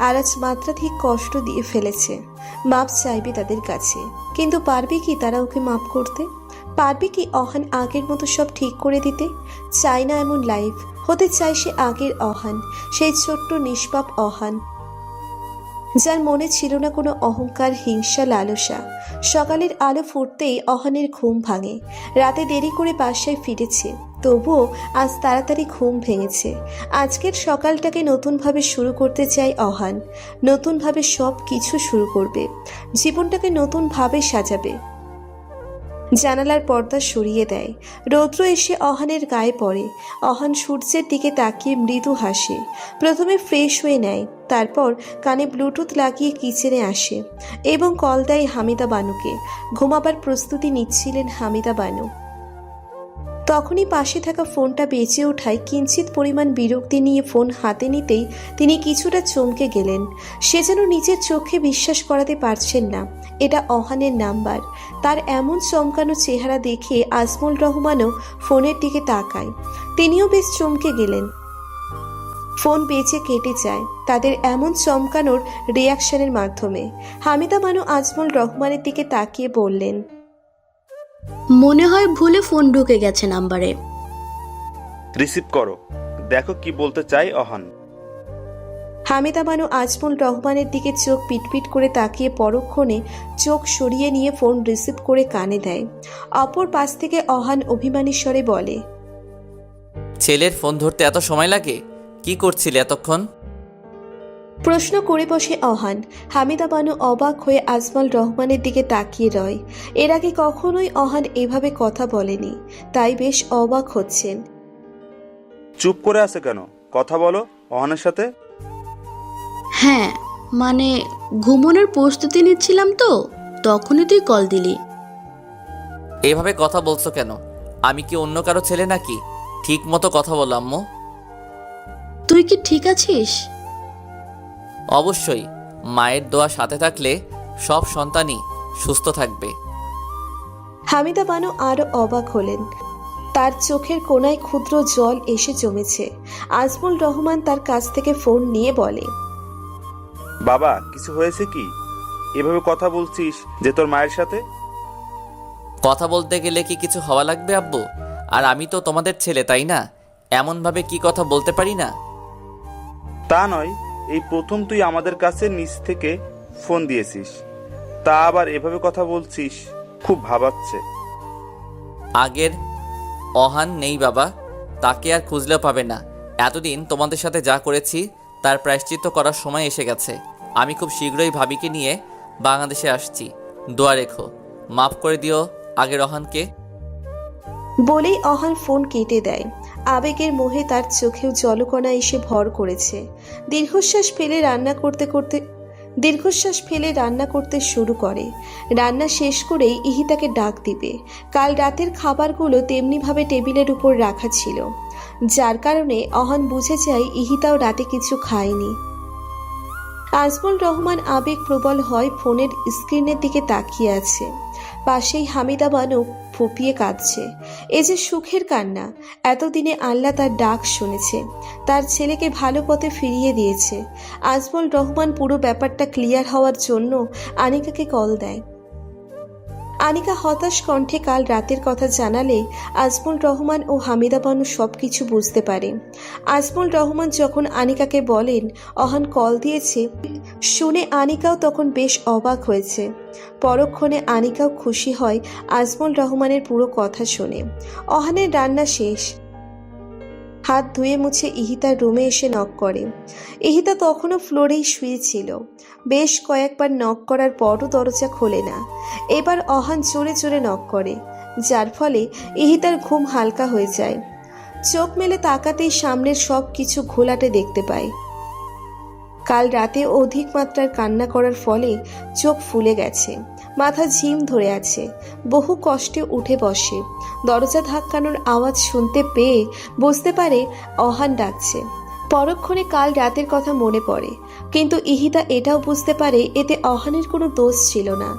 আর আজ মাত্রাধিক কষ্ট দিয়ে ফেলেছে। মাপ চাইবে তাদের কাছে, কিন্তু পারবে কি তারা ওকে মাপ করতে? পারবে কি অহান আগের মতো সব ঠিক করে দিতে? চায় না এমন লাইফ। হতে চায় সে আগের অহান, সেই ছোট্ট নিষ্পাপ অহান, যার মনে ছিল না কোনো অহংকার, হিংসা, লালসা। সকালের আলো ফুটতেই অহানের ঘুম ভাঙে। রাতে দেরি করে বাসায় ফিরেছে, তবুও আজ তাড়াতাড়ি ঘুম ভেঙেছে। আজকের সকালটাকে নতুনভাবে শুরু করতে চায় অহান। নতুনভাবে সব কিছু শুরু করবে, জীবনটাকে নতুনভাবে সাজাবে। জানালার পর্দা সরিয়ে দেয়। রৌদ্র এসে অহানের গায়ে পড়ে। অহান সূর্যের দিকে তাকিয়ে মৃদু হাসে। প্রথমে ফ্রেশ হয়ে নেয়, তারপর কানে ব্লুটুথ লাগিয়ে কিচেনে আসে এবং কল দেয় হামিদা বানুকে। ঘুমাবার প্রস্তুতি নিচ্ছিলেন হামিদা বানু। তখনই পাশে থাকা ফোনটা বেজে ওঠায় কিঞ্চিত পরিমাণ বিরক্তি নিয়ে ফোন হাতে নিতেই তিনি কিছুটা চমকে গেলেন। সে যেন নিজের চোখে বিশ্বাস করাতে পারছেন না এটা অহানের নাম্বার। তার এমন চমকানো চেহারা দেখে আজমল রহমানও ফোনের দিকে তাকায়। তিনিও বেশ চমকে গেলেন। ফোন বেজে কেটে যায় তাদের এমন চমকানোর রিয়াকশনের মাধ্যমে। হামিদা বানু আজমল রহমানের দিকে তাকিয়ে বললেন, মনে হয় ভুলে ফোন ঢুকে গেছে নাম্বারে। রিসিভ করো, দেখো কি বলতে চাই অহন। হামিদা বানু আজমল রহমানের দিকে চোখ পিটপিট করে তাকিয়ে পরক্ষণে চোখ সরিয়ে নিয়ে ফোন রিসিভ করে কানে দেয়। অপর পাশ থেকে অহান অভিমানী স্বরে বলে, ছেলের ফোন ধরতে এত সময় লাগে? কি করছিলে এতক্ষণ? প্রশ্ন করে বসে অহান। হামিদা বানু অবাক হয়ে আজমল রহমানের দিকে তাকিয়ে রয়। এর আগে কখনোই অহান এভাবে কথা বলেনি, তাই বেশ অবাক হচ্ছেন। চুপ করে আছে কেন? কথা বলো অহনের সাথে। হ্যাঁ মানে ঘুমোনোর প্রস্তুতি নিচ্ছিলাম তো, তখনই তুই কল দিলি। এভাবে কথা বলছো কেন? আমি কি অন্য কারো ছেলে নাকি? ঠিক মতো কথা বলো আম্মু। তুই কি ঠিক আছিস? অবশ্যই, মায়ের দোয়া সাথে থাকলে সব সন্তানই সুস্থ থাকবে। হামিদা বানু আরো অবাক হলেন। তার চোখের কোণায় ক্ষুদ্র জল এসে জমেছে। আজমল রহমান তার কাছ থেকে ফোন নিয়ে বলে, বাবা কিছু হয়েছে কি? এভাবে কথা বলছিস যে তোর মায়ের সাথে? কথা বলতে গেলে কি কিছু হওয়া লাগবে আব্বু? আর আমি তো তোমাদের ছেলে, তাই না? এমনভাবে কি কথা বলতে পারি না? তা নয়, এই প্রথম তুই আমাদের কাছে নিজ থেকে ফোন দিয়েছিস, তা আবার এভাবে কথা বলছিস, খুব ভাবাচ্ছে। আগের অহান নেই বাবা, তাকে আর খুঁজলেও পাবে না। এতদিন তোমাদের সাথে যা করেছি তার প্রায়শ্চিত্ত করার সময় এসে গেছে। আমি খুব শীঘ্রই ভাবিকে নিয়ে বাংলাদেশে আসছি। দোয়া রেখো, মাফ করে দিও আগের অহানকে। বলেই অহান ফোন কেটে দেয়। আবেগের মোহে তার চোখেও জলকণা এসে ভর করেছে। দীর্ঘশ্বাস ফেলে রান্না করতে শুরু করে। রান্না শেষ করেই ইহিতাকে ডাক দিবে। কাল রাতের খাবারগুলো তেমনিভাবে টেবিলের উপর রাখা ছিল, যার কারণে অহান বুঝে যায় ইহিতাও রাতে কিছু খায়নি। আজমল রহমান আবেগ প্রবল হয় ফোনের স্ক্রিনের দিকে তাকিয়ে আছে। পাশেই হামিদা বানু ফুপিয়ে কাঁদছে। এ যে সুখের কান্না। এতদিনে আল্লাহ তার ডাক শুনেছে, তার ছেলেকে ভালো পথে ফিরিয়ে দিয়েছে। আজমল রহমান পুরো ব্যাপারটা ক্লিয়ার হওয়ার জন্য আনিকাকে কল দেয়। আনিকা হতাশ কণ্ঠে কাল রাতের কথা জানালে আজমল রহমান ও হামিদা বানু সব কিছু বুঝতে পারে। আজমল রহমান যখন আনিকাকে বলেন অহান কল দিয়েছে, শুনে আনিকাও তখন বেশ অবাক হয়েছে। পরক্ষণে আনিকাও খুশি হয় আজমল রহমানের পুরো কথা শুনে। অহানের রান্না শেষ। হাত ধুয়ে মুছে ইহিতার রুমে এসে নক করে। ইহিতা তখনও ফ্লোরেই শুয়েছিল। বেশ কয়েকবার নক করার পরও দরজা খোলে না। এবার অহান জোরে জোরে নক করে, যার ফলে ইহিতার ঘুম হালকা হয়ে যায়। চোখ মেলে তাকাতেই সামনের সব কিছু ঘোলাটে দেখতে পায়। কাল রাতে অধিক মাত্রার কান্না করার ফলে চোখ ফুলে গেছে, মাথা ঝিম ধরে আছে। বহু কষ্টে উঠে বসে। দরজা ধাক্কানোর আওয়াজ শুনতে পেয়ে বুঝতে পারে অহান ডাকছে। পরক্ষণে কাল রাতের কথা মনে পড়ে, কিন্তু ইহিতা এটাও বুঝতে পারে এতে অহানের কোনো দোষ ছিল না।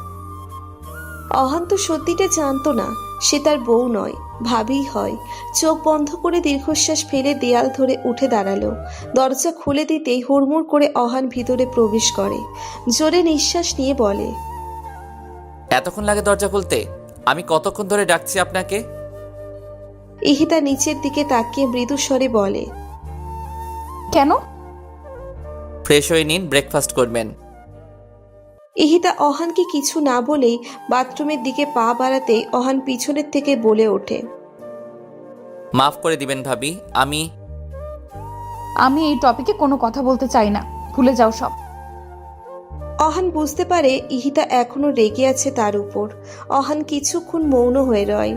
অহান তো সত্যিটা জানতো না সে তার বউ নয়, ভাবিই হয়। চোখ বন্ধ করে দীর্ঘশ্বাস ফেলে দেয়াল ধরে উঠে দাঁড়ালো। দরজা খুলে দিতেই হুড়মুড় করে অহান ভিতরে প্রবেশ করে। জোরে নিঃশ্বাস নিয়ে বলে, এতক্ষণ লাগে দরজা খুলতে? আমি কতক্ষণ ধরে ডাকছি আপনাকে? ইহিতা নিচের দিকে তাকিয়ে মৃদু স্বরে বলে, কেন? ফ্রেশ হয়ে নিন, ব্রেকফাস্ট করবেন। ইহিতা অহানকে কিছু না বলেই বাথরুমের দিকে পা বাড়াতেই অহান পিছনের থেকে বলে ওঠে, মাফ করে দিবেন ভাবি, আমি এই টপিকে কোনো কথা বলতে চাই না, ভুলে যাও সব। অহান বুঝতে পারে ইহিতা এখনো রেগে আছে তার উপর। অহান কিছুক্ষণ মৌন হয়ে রয়,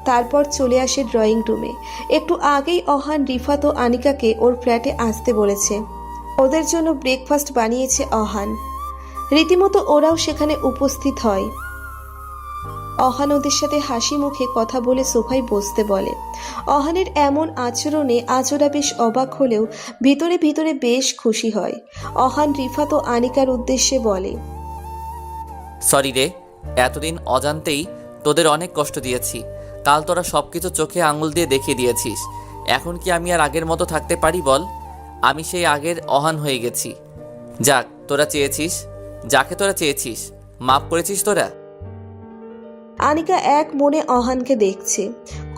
তারপর চলে আসে ড্রয়িং রুমে। একটু আগেই অহান রিফাত ও আনিকাকে ওর ফ্ল্যাটে আসতে বলেছে। ওদের জন্য ব্রেকফাস্ট বানিয়েছে অহান। রীতিমতো ওরাও সেখানে উপস্থিত হয়। অহান ওদের সাথে হাসি মুখে কথা বলে সোফায় বসতে বলে। অহানের এমন আচরণে আজ ওরা বেশ অবাক হলেও ভিতরে ভিতরে বেশ খুশি হয়। অহান রিফাত ও আনিকার উদ্দেশ্যে বলে, সরি রে, এতদিন অজান্তেই তোদের অনেক কষ্ট দিয়েছি। কাল তোরা সবকিছু চোখে আঙুল দিয়ে দেখিয়ে দিয়েছিস। এখন কি আমি আর আগের মতো থাকতে পারি বল? আমি সেই আগের অহান হয়ে গেছি। যাক, যাকে তোরা চেয়েছিস মাফ করেছিস তোরা? আনিকা এক মনে অহানকে দেখছে।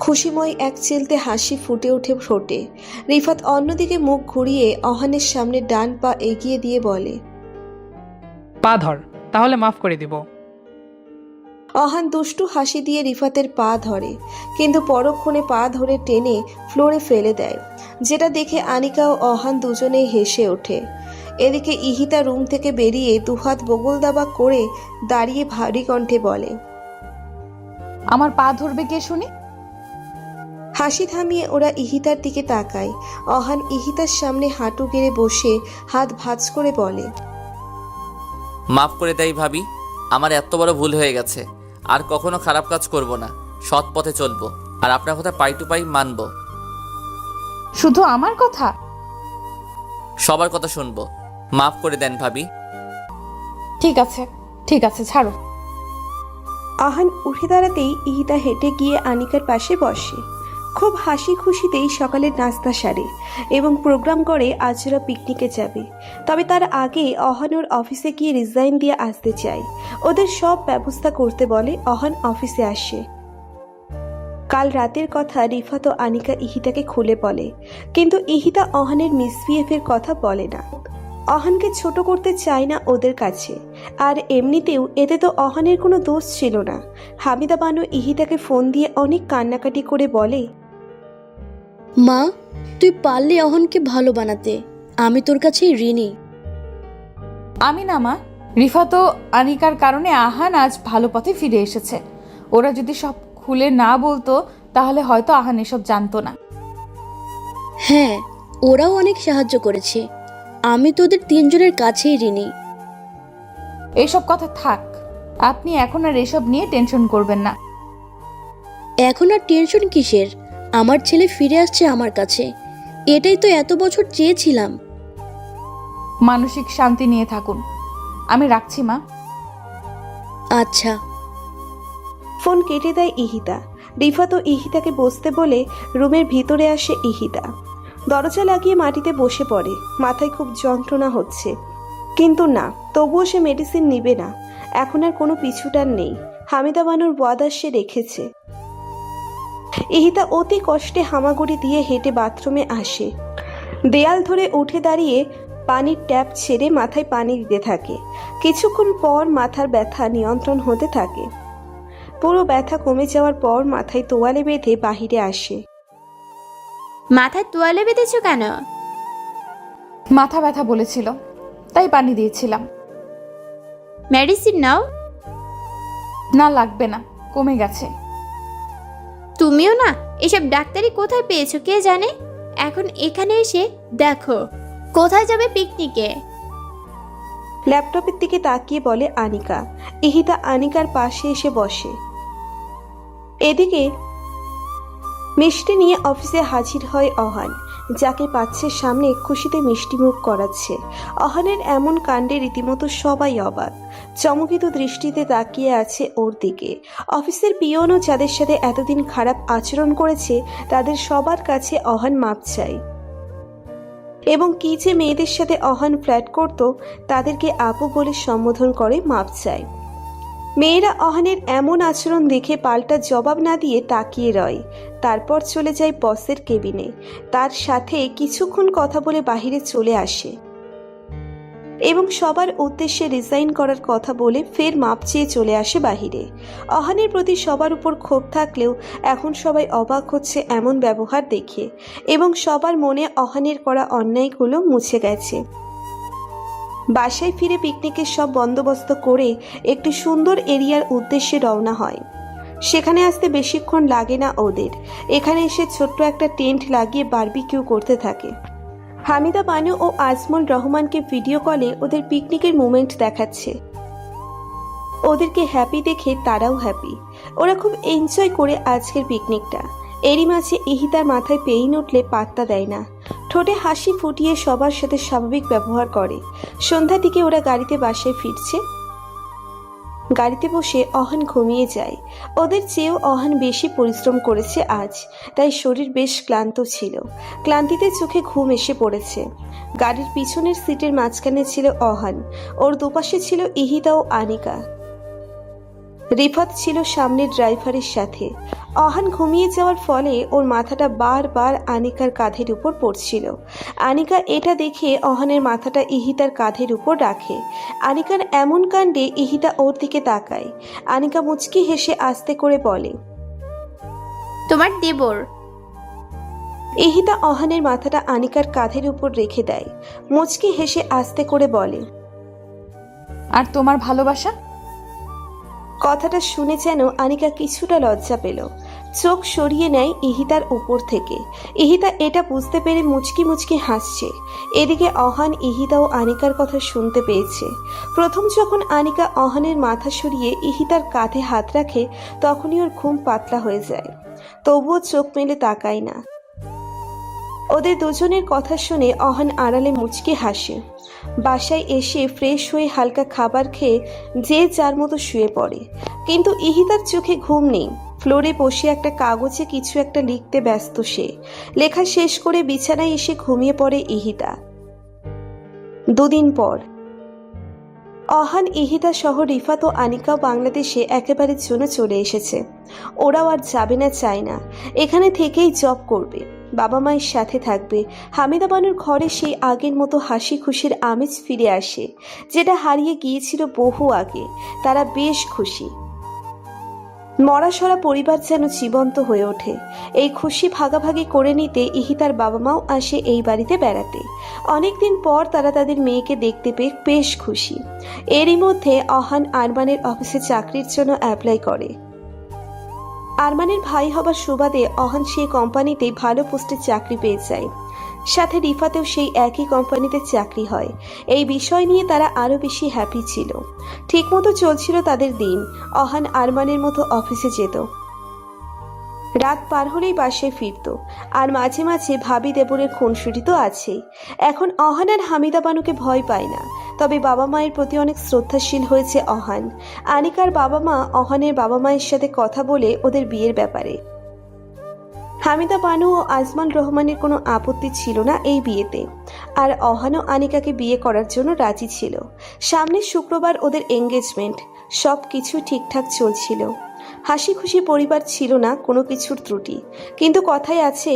খুশিময় এক চিলতে হাসি ফুটে ওঠে ঠোঁটে। রিফাত অন্যদিকে মুখ ঘুরিয়ে অহানের সামনে ডান পা এগিয়ে দিয়ে বলে, পা ধর, তাহলে মাফ করে দিব। অহান দুষ্টু হাসি দিয়ে রিফাতের পা ধরে, কিন্তু পরক্ষণে পা ধরে টেনে ফ্লোরে ফেলে দেয়, যেটা দেখে আনিকা ও অহান দুজনেই হেসে ওঠে। এদিকে ইহিতা রুম থেকে বেরিয়ে দুহাত বগল দাবা করে দাঁড়িয়ে ভারী কণ্ঠে বলে, আমার পা ধরবে কে শুনি? হাসি থামিয়ে ওরা ইহিতার দিকে তাকায়। অহান ইহিতার সামনে হাঁটু গেড়ে বসে হাত ভাঁজ করে বলে, মাফ করে দেই ভাবি, আমার এত বড় ভুল হয়ে গেছে। আর কখনো খারাপ কাজ করব না, সৎ পথে চলবো, আর আপনার কথা পাই টু পাই মানব। শুধু আমার কথা? সবার কথা শুনবো। মাফ করে দেন ভাবি। ঠিক আছে, ঠিক আছে, ছাড়ো। আহান উঠে দাঁড়াতেই ইহিতা হেঁটে গিয়ে আনিকার পাশে বসে। খুব হাসি খুশিতেই সকালের নাস্তা সারে এবং প্রোগ্রাম করে আজ ওরা পিকনিকে যাবে। তবে তার আগে অহান ওর অফিসে গিয়ে রিজাইন দিয়ে আসতে চায়। ওদের সব ব্যবস্থা করতে বলে অহান অফিসে আসে। কাল রাতের কথা রিফাত ও আনিকা ইহিতাকে খুলে বলে, কিন্তু ইহিতা অহানের মিসবিহেভের কথা বলে না। অহানকে ছোট করতে চায় না ওদের কাছে। আর এমনিতেও এতে তো অহানের কোনো দোষ ছিল না। হামিদা বানু ইহিতাকে ফোন দিয়ে অনেক কান্নাকাটি করে বলে, মা, তুই পারলে অহনকে ভালো বানাতে, আমি তোর কাছে ঋণী। আমি না মা, রিফাত ও আনিকার কারণে আহান আজ ভালো পথে ফিরে এসেছে। ওরা যদি সব খুলে না বলতো তাহলে হয়তো আহান এসব জানতো না। হ্যাঁ, ওরাও অনেক সাহায্য করেছে। আমি তোদের তিনজনের কাছেই ঋণী। এইসব কথা থাক, আপনি এখন আর এসব নিয়ে টেনশন করবেন না। এখন আর টেনশন কিসের? আমার ছেলে ফিরে আসছে আমার কাছে, এটাই তো এত বছর চেয়েছিলাম। মানসিক শান্তি নিয়ে থাকুন। আমি রাখছি মা। আচ্ছা। ফোন কেটে দেয় ইহিতা। রিফাত ও ইহিতাকে বসতে বলে রুমের ভিতরে আসে ইহিতা। দরজা লাগিয়ে মাটিতে বসে পড়ে। মাথায় খুব যন্ত্রণা হচ্ছে, কিন্তু না, তবুও সে মেডিসিন নিবে না। এখন আর কোনো পিছুটান নেই। হামিদা বানুর ওয়াদা সে রেখেছে। ইহিতা অতি কষ্টে হামাগুড়ি দিয়ে হেঁটে বাথরুমে আসে। দেয়াল ধরে উঠে দাঁড়িয়ে পানির ট্যাপ ছেড়ে মাথায় পানি দিতে থাকে। কিছুক্ষণ পর মাথার ব্যথা নিয়ন্ত্রণ হতে থাকে। পুরো ব্যথা কমে যাওয়ার পর মাথায় তোয়ালে বেঁধে বাহিরে আসে। মাথায় তোয়ালে বেঁধেছো কেন? মাথা ব্যথা বলেছিল, তাই পানি দিয়েছিলাম। মেডিসিন নাও। না, লাগবে না, কমে গেছে। তুমিও না, এসব ডাক্তারি কোথায় পেয়েছো কে জানে। এখন এখানে এসে দেখো কোথায় যাবে পিকনিকে। ল্যাপটপের দিকে তাকিয়ে বলে আনিকা। ইহিতা আনিকার পাশে এসে বসে। এদিকে মিষ্টি নিয়ে অফিসে হাজির হয় অহান, যাকে পাচ্ছে সামনে খুশিতে মিষ্টি মুখ করাচ্ছে। অহানের এমন কাণ্ডে রীতিমতো সবাই অবাক, চমকিত দৃষ্টিতে তাকিয়ে আছে ওর দিকে। অফিসের পিয়নও যাদের সাথে এতদিন খারাপ আচরণ করেছে তাদের সবার কাছে অহান মাপ চায়। এবং কি যে মেয়েদের সাথে অহান ফ্ল্যাট করত তাদেরকে আপু বলে সম্বোধন করে মাপ চায়। মেয়েরা অহানের এমন আচরণ দেখে পাল্টা জবাব না দিয়ে তাকিয়ে রয়। তারপর চলে যায় বসের কেবিনে। তার সাথে কিছুক্ষণ কথা বলে বাহিরে চলে আসে এবং সবার উদ্দেশ্যে রিজাইন করার কথা বলে ফের মাপ চেয়ে চলে আসে বাহিরে। অহানের প্রতি সবার উপর ক্ষোভ থাকলেও এখন সবাই অবাক হচ্ছে এমন ব্যবহার দেখে, এবং সবার মনে অহানের করা অন্যায়গুলো মুছে গেছে। বাসায় ফিরে পিকনিকের সব বন্দোবস্ত করে একটি সুন্দর এরিয়ার উদ্দেশ্যে রওনা হয়। সেখানে আসতে বেশিক্ষণ লাগে না ওদের। এখানে এসে ছোট্ট একটা টেন্ট লাগিয়ে বারবিকিউ করতে থাকে। হামিদা বানু ও আজমল রহমানকে ভিডিও কলে ওদের পিকনিকের মোমেন্ট দেখাচ্ছে। ওদেরকে হ্যাপি দেখে তারাও হ্যাপি। ওরা খুব এনজয় করে আজকের পিকনিকটা। এরই মাঝে ইহিতার মাথায় পেইন উঠলে পাত্তা দেয় না, ঠোঁটে হাসি ফুটিয়ে সবার সাথে স্বাভাবিক ব্যবহার করে। সন্ধ্যার দিকে ওরা গাড়িতে বাসায় ফিরছে। গাড়িতে বসে অহান ঘুমিয়ে যায়। ওদের চেয়েও অহান বেশি পরিশ্রম করেছে আজ, তাই শরীর বেশ ক্লান্ত ছিল। ক্লান্তিতে চোখে ঘুম এসে পড়েছে। গাড়ির পিছনের সিটের মাঝখানে ছিল অহান, ওর দুপাশে ছিল ইহিতা ও আনিকা। রিফাত ছিল সামনের ড্রাইভারের সাথে। অহান ঘুমিয়ে যাওয়ার ফলে ওর মাথাটা বারবার আনিকার কাঁধের উপর পড়ছিল। আনিকা এটা দেখে অহানের মাথাটা ইহিতার কাঁধের উপর রাখে। আনিকার এমন কাণ্ডে ইহিতা ওর দিকে তাকায়। আনিকা মুচকি হেসে আস্তে করে বলে, তোমার দেবর। ইহিতা অহানের মাথাটা আনিকার কাঁধের উপর রেখে দেয়। মুচকি হেসে আস্তে করে বলে, আর তোমার ভালোবাসা? কথাটা শুনে যেন আনিকা কিছুটা লজ্জা পেল। চোখ সরিয়ে নেয় ইহিতার উপর থেকে। ইহিতা এটা বুঝতে পেরে মুচকি মুচকি হাসছে। এদিকে অহান ইহিতা ও আনিকার কথা শুনতে পেয়েছে। প্রথম যখন আনিকা অহানের মাথা সরিয়ে ইহিতার কাঁধে হাত রাখে তখনই ওর ঘুম পাতলা হয়ে যায়। তবুও চোখ মেলে তাকায় না। ওদের দুজনের কথা শুনে অহান আড়ালে মুচকি হাসে। বাসায় এসে ফ্রেশ হয়ে হালকা খাবার খেয়ে যে যার মতো শুয়ে পড়ে। কিন্তু ইহিতার চোখে ঘুম নেই। ফ্লোরে বসে একটা কাগজে কিছু একটা লিখতে ব্যস্ত সে। লেখা শেষ করে বিছানায় এসে ঘুমিয়ে পড়ে ইহিতা। দুদিন পর অহান, ইহিতা সহ রিফাত ও আনিকাও বাংলাদেশে একেবারে জন্য চলে এসেছে। ওরাও আর যাবে না, চায় না, এখানে থেকেই জব করবে, বাবা মায়ের সাথে থাকবে। হামিদা বানুর ঘরে সেই আগের মতো হাসি খুশির আমেজ ফিরে আসে, যেটা হারিয়ে গিয়েছিল বহু আগে। তারা বেশ খুশি। মরাসরা পরিবার যেন জীবন্ত হয়ে ওঠে। এই খুশি ভাগাভাগি করে নিতে ইহিতার বাবা মাও আসে এই বাড়িতে বেড়াতে। অনেকদিন পর তারা তাদের মেয়েকে দেখতে পেয়ে বেশ খুশি। এরই মধ্যে অহান আরমানের অফিসে চাকরির জন্য অ্যাপ্লাই করে। আরমানের ভাই হবার সুবাদে অহান সেই কোম্পানিতেই ভালো পোস্টে চাকরি পেয়ে যায়। সাথে রিফাতেও সেই একই কোম্পানিতে চাকরি হয়। এই বিষয় নিয়ে তারা আরও বেশি হ্যাপি ছিল। ঠিকমতো চলছিল তাদের দিন। অহান আরমানের মতো অফিসে যেত, রাত পার হলেই বাসায় ফিরত। আর মাঝে মাঝে ভাবি দেবরের খুনসুটি তো আছেই। এখন অহান আর হামিদা বানুকে ভয় পায় না। তবে বাবা মায়ের প্রতি অনেক শ্রদ্ধাশীল হয়েছে অহান। আনিকার বাবা মা অহানের বাবা মায়ের সাথে কথা বলে ওদের বিয়ের ব্যাপারে। হামিদা বানু ও আজমান রহমানের কোনো আপত্তি ছিল না এই বিয়েতে। আর অহানও আনিকাকে বিয়ে করার জন্য রাজি ছিল। সামনের শুক্রবার ওদের এঙ্গেজমেন্ট। সব কিছু ঠিকঠাক চলছিল। হাসি খুশি পরিবার ছিল না, কোনো কিছুর ত্রুটি। কিন্তু কথায় আছে,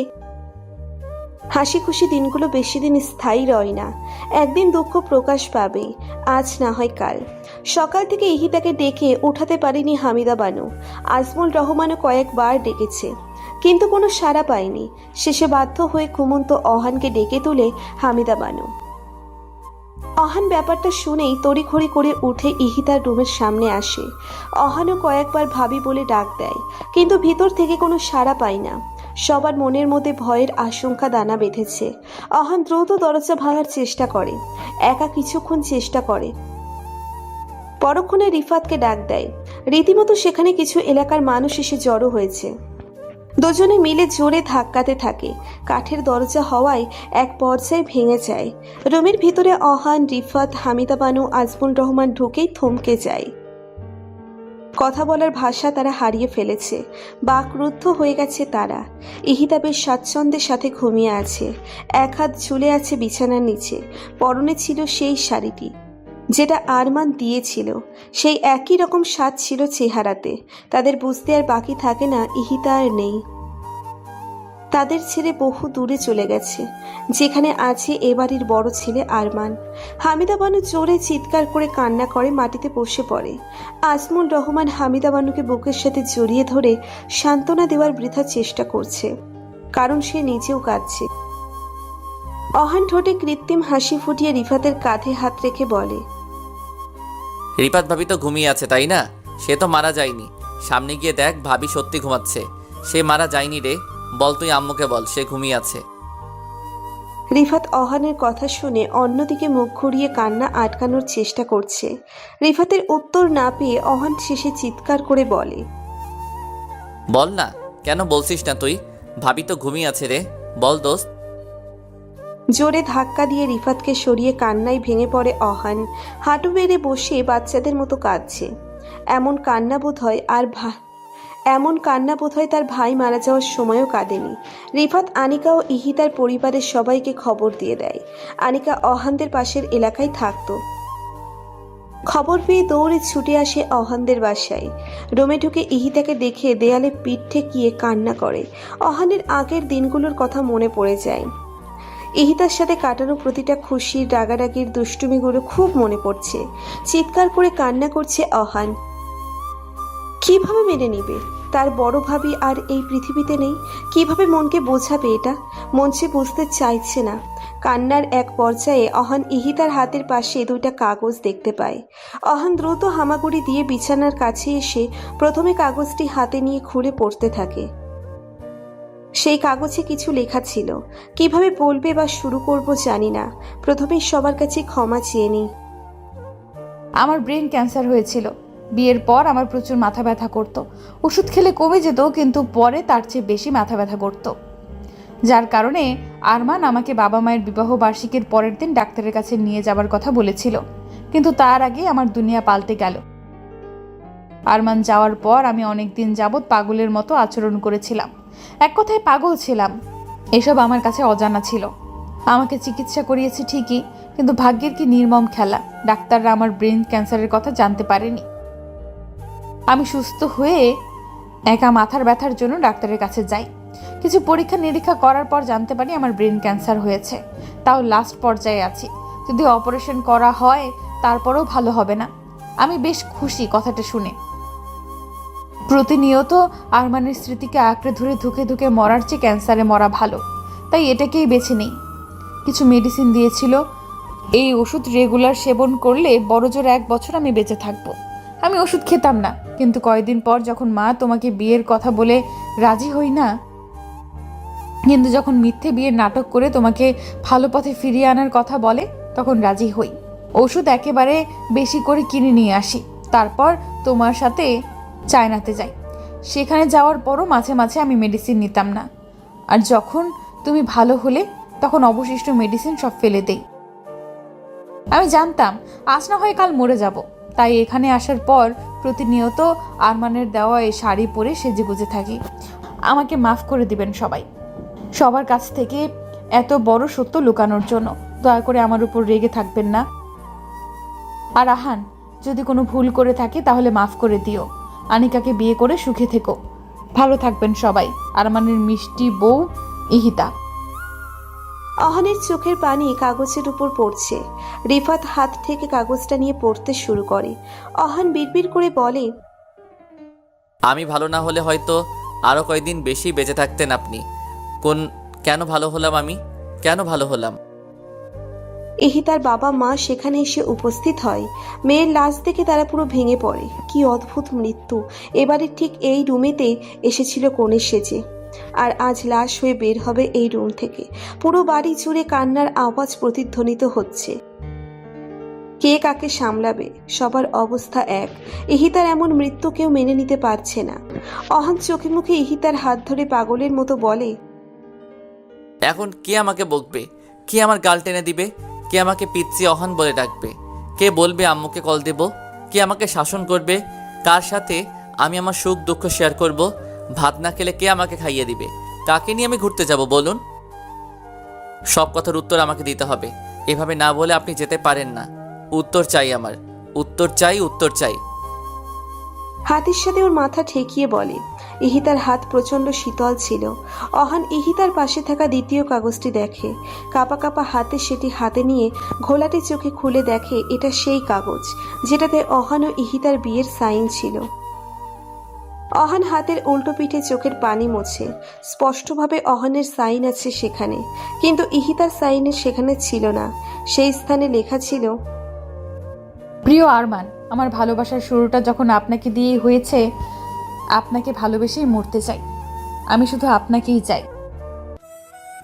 হাসি খুশি দিনগুলো বেশি দিন স্থায়ী রয় না। একদিন দুঃখ প্রকাশ পাবে, আজ না হয় কাল। সকাল থেকে ইহিতাকে ডেকে উঠাতে পারেনি হামিদা বানু। আজমল রহমানও কয়েকবার ডেকেছে, কিন্তু কোনো সাড়া পায়নি। শেষে বাধ্য হয়ে ঘুমন্ত অহানকে ডেকে তুলে হামিদা বানু। অহান ব্যাপারটা শুনেই তড়িঘড়ি করে উঠে ইহিতার রুমের সামনে আসে। অহানও কয়েকবার ভাবি বলে ডাক দেয়, কিন্তু ভিতর থেকে কোনো সাড়া পায় না। সবার মনের মধ্যে ভয়ের আশঙ্কা দানা বেঁধেছে। অহান দ্রুত দরজা ভাঙার চেষ্টা করে, একা কিছুক্ষণ চেষ্টা করে। পরক্ষণে রিফাতকে ডাক দেয়। রীতিমতো সেখানে কিছু এলাকার মানুষ এসে জড়ো হয়েছে। দুজনে মিলে জোরে ধাক্কাতে থাকে। কাঠের দরজা হওয়ায় এক পর্যায়ে ভেঙে যায়। রুমের ভিতরে অহান, রিফাত, হামিদা বানু, আজমুল রহমান ঢুকেই থমকে যায়। কথা বলার ভাষা তারা হারিয়ে ফেলেছে। বাকরুদ্ধ হয়ে গেছে তারা। ইহিতা বেশ স্বাচ্ছন্দ্যের সাথে ঘুমিয়ে আছে। এক হাত ঝুলে আছে বিছানার নিচে। পরনে ছিল সেই শাড়িটি যেটা আরমান দিয়েছিল। সেই একই রকম স্বাদ ছিল চেহারাতে। তাদের বুঝতে আর বাকি থাকে না ইহিতা আর নেই। তাদের ছেড়ে বহু দূরে চলে গেছে, যেখানে আছে এ বাড়ির বড় ছেলে আরমান। হামিদা বানু জোরে চিৎকার করে কান্না করে মাটিতে বসে পড়ে। আজমুল রহমান হামিদা বানুকে বুকের সাথে জড়িয়ে ধরে সান্ত্বনা দেওয়ার বৃথা চেষ্টা করছে, কারণ সে নিজেও কাঁদছে। অহান ঠোঁটে কৃত্রিম হাসি ফুটিয়ে রিফাতের কাঁধে হাত রেখে বলে, রিপাত ভাবি তো ঘুমিয়ে আছে তাই না? সে তো মারা যায়নি। সামনে গিয়ে দেখ, ভাবি সত্যি ঘুমাচ্ছে। সে মারা যায়নি রে, বল তুই আম্মুকে বল সে ঘুমিয়ে আছে। রিফাত অহানের কথা শুনে অন্যদিকে মুখ ঘুরিয়ে কান্না আটকানোর চেষ্টা করছে। রিফাতের উত্তর না পেয়ে অহান শেষে চিৎকার করে বলে, বল না, কেন বলছিস না তুই? ভাবি তো ঘুমিয়ে আছে রে, বল দোস্ত। জোরে ধাক্কা দিয়ে রিফাতকে সরিয়ে কান্নায় ভেঙে পড়ে অহান। হাঁটু বেড়ে বসে বাচ্চাদের মতো কাঁদছে। এমন কান্না বোধ হয় তার ভাই মারা যাওয়ার সময়ও কাঁদেনি। রিফাত আনিকা ও ইহিতার পরিবারের সবাইকে খবর দিয়ে দেয়। আনিকা অহানদের পাশের এলাকায় থাকতো। খবর পেয়ে দৌড়ে ছুটে আসে অহানদের বাসায়। রুমে ঢুকে ইহিতাকে দেখে দেয়ালে পিঠ ঠেকিয়ে কান্না করে। অহানের আগের দিনগুলোর কথা মনে পড়ে যায়। ইহিতার সাথে কাটানো প্রতিটা খুশি, রাগারাগির, দুষ্টুমিগুলো খুব মনে পড়ছে। চিৎকার করে কান্না করছে অহান। কিভাবে মেনে নিবে তার বড় ভাবি আর এই পৃথিবীতে নেই? কিভাবে মনকে বোঝাবে এটা? মন সে বুঝতে চাইছে না। কান্নার এক পর্যায়ে অহান ইহিতার হাতের পাশে দুইটা কাগজ দেখতে পায়। অহান দ্রুত হামাগুড়ি দিয়ে বিছানার কাছে এসে প্রথমে কাগজটি হাতে নিয়ে খুলে পড়তে থাকে। সেই কাগজে কিছু লেখা ছিল। কিভাবে বলবে বা শুরু করব জানি না। প্রথমে সবার কাছে ক্ষমা চেয়ে নিই। আমার ব্রেন ক্যান্সার হয়েছিল। বিয়ের পর আমার প্রচুর মাথা ব্যথা করতো। ওষুধ খেলে কমে যেত, কিন্তু পরে তার চেয়ে বেশি মাথা ব্যথা করতো, যার কারণে আরমান আমাকে বাবা মায়ের বিবাহ বার্ষিকীর পরের দিন ডাক্তারের কাছে নিয়ে যাবার কথা বলেছিল। কিন্তু তার আগে আমার দুনিয়া পাল্টে গেল। আরমান যাওয়ার পর আমি অনেক দিন যাবৎ পাগলের মতো আচরণ করেছিলাম। এক কথায় পাগল ছিলাম। এসব আমার কাছে অজানা ছিল। আমাকে চিকিৎসা করিয়েছি ঠিকই, কিন্তু ভাগ্যের কি নির্মম খেলা, ডাক্তাররা আমার ব্রেন ক্যান্সারের কথা জানতে পারেনি। আমি সুস্থ হয়ে একা মাথার ব্যথার জন্য ডাক্তারের কাছে যাই। কিছু পরীক্ষা নিরীক্ষা করার পর জানতে পারি আমার ব্রেন ক্যান্সার হয়েছে। তাও লাস্ট পর্যায়ে আছি। যদি অপারেশন করা হয় তারপরেও ভালো হবে না। আমি বেশ খুশি কথাটা শুনে। প্রতিনিয়ত আরমানের স্মৃতিকে আঁকড়ে ধরে ধুকে ধুকে মরার চেয়ে ক্যান্সারে মরা ভালো, তাই এটাকেই বেছে নেই। কিছু মেডিসিন দিয়েছিল। এই ওষুধ রেগুলার সেবন করলে বড়জোর 1 বছর আমি বেঁচে থাকবো। আমি ওষুধ খেতাম না, কিন্তু কয়েকদিন পর যখন মা তোমাকে বিয়ের কথা বলে রাজি হই না, কিন্তু যখন মিথ্যে বিয়ের নাটক করে তোমাকে ভালো পথে ফিরিয়ে আনার কথা বলে, তখন রাজি হই। ওষুধ একেবারে বেশি করে কিনে নিয়ে আসি। তারপর তোমার সাথে চায়নাতে যাই। সেখানে যাওয়ার পরও মাঝে মাঝে আমি মেডিসিন নিতাম না। আর যখন তুমি ভালো হলে তখন অবশিষ্ট মেডিসিন সব ফেলে দেই। আমি জানতাম আজ না হয় কাল মরে যাব, তাই এখানে আসার পর প্রতিনিয়ত আরমানের দেওয়া এই শাড়ি পরে সেজেগুজে থাকি। আমাকে মাফ করে দিবেন সবাই, সবার কাছ থেকে এত বড় সত্য লুকানোর জন্য। দয়া করে আমার উপর রেগে থাকবেন না। আর আহান, যদি কোনো ভুল করে থাকে তাহলে মাফ করে দিও। আনিকাকে বিয়ে করে সুখে থেকো। ভালো থাকবেন সবাই। আরমানের মিষ্টি বউ ইহিতা। অহানের চোখের পানি কাগজের উপর পড়ছে। রিফাত হাত থেকে কাগজটা নিয়ে পড়তে শুরু করে। অহান বিড়বিড় করে বলে, আমি ভালো না হলে হয়তো আরও কয়েকদিন বেশি বেঁচে থাকতেন আপনি। কেন ভালো হলাম আমি? কেন ভালো হলাম? ইহিতার বাবা মা সেখানে এসে উপস্থিত হয়। মেয়ের লাশ দেখে তারা পুরো ভেঙে পড়ে। কি অদ্ভুত মৃত্যু! এবারে ঠিক এই রুমেতে এসেছিল কনের সেজে, আর আজ লাশ হয়ে বের হবে এই রুম থেকে। পুরো বাড়ি জুড়ে কান্নার আওয়াজ প্রতিধ্বনিত হচ্ছে। কে কাকে সামলাবে? সবার অবস্থা এক। ইহিতার এমন মৃত্যু কেউ মেনে নিতে পারছে না। অহান চোখে মুখে ইহিতার হাত ধরে পাগলের মতো বলে, এখন কে আমাকে বকবে? কে আমার গাল টেনে দিবে? কে আমাকে পিচ্ছি অহান বলে ডাকবে? কে বলবে আম্মুকে কল দেব? কে আমাকে শাসন করবে? কার সাথে আমি আমার সুখ দুঃখ শেয়ার করব? ভাত না খেলে কে আমাকে খাইয়ে দিবে? কাকে নিয়ে আমি ঘুরতে যাব বলুন? সব কথার উত্তর আমাকে দিতে হবে। এভাবে না বলে আপনি যেতে পারেন না। উত্তর চাই আমার। উত্তর চাই, উত্তর চাই। হাতের সাথে ওর মাথা ঠেকিয়ে বলে। ইহিতার হাত প্রচণ্ড শীতল ছিল। অহান ইহিতার পাশে থাকা দ্বিতীয় কাগজটি দেখে। কাপা কাপা হাতে সেটি হাতে নিয়ে ঘোলাটে চোখে খুলে দেখে এটা সেই কাগজ যেটাতে অহান ও ইহিতার বিয়ের সাইন ছিল। অহান হাতের উল্টো পিঠে চোখের পানি মোছে। স্পষ্টভাবে অহানের সাইন আছে সেখানে, কিন্তু ইহিতার সাইনের সেখানে ছিল না। সেই স্থানে লেখা ছিল, প্রিয় আরমান, আমার ভালোবাসার শুরুটা যখন আপনাকে দিয়েই হয়েছে, আপনাকে ভালোবেসেই মরতে চাই। আমি শুধু আপনাকেই চাই।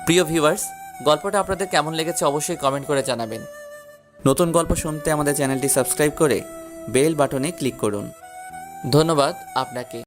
প্রিয় ভিউয়ার্স, গল্পটা আপনাদের কেমন লেগেছে অবশ্যই কমেন্ট করে জানাবেন। নতুন গল্প শুনতে আমাদের চ্যানেলটি সাবস্ক্রাইব করে বেল বাটনে ক্লিক করুন। ধন্যবাদ আপনাকে।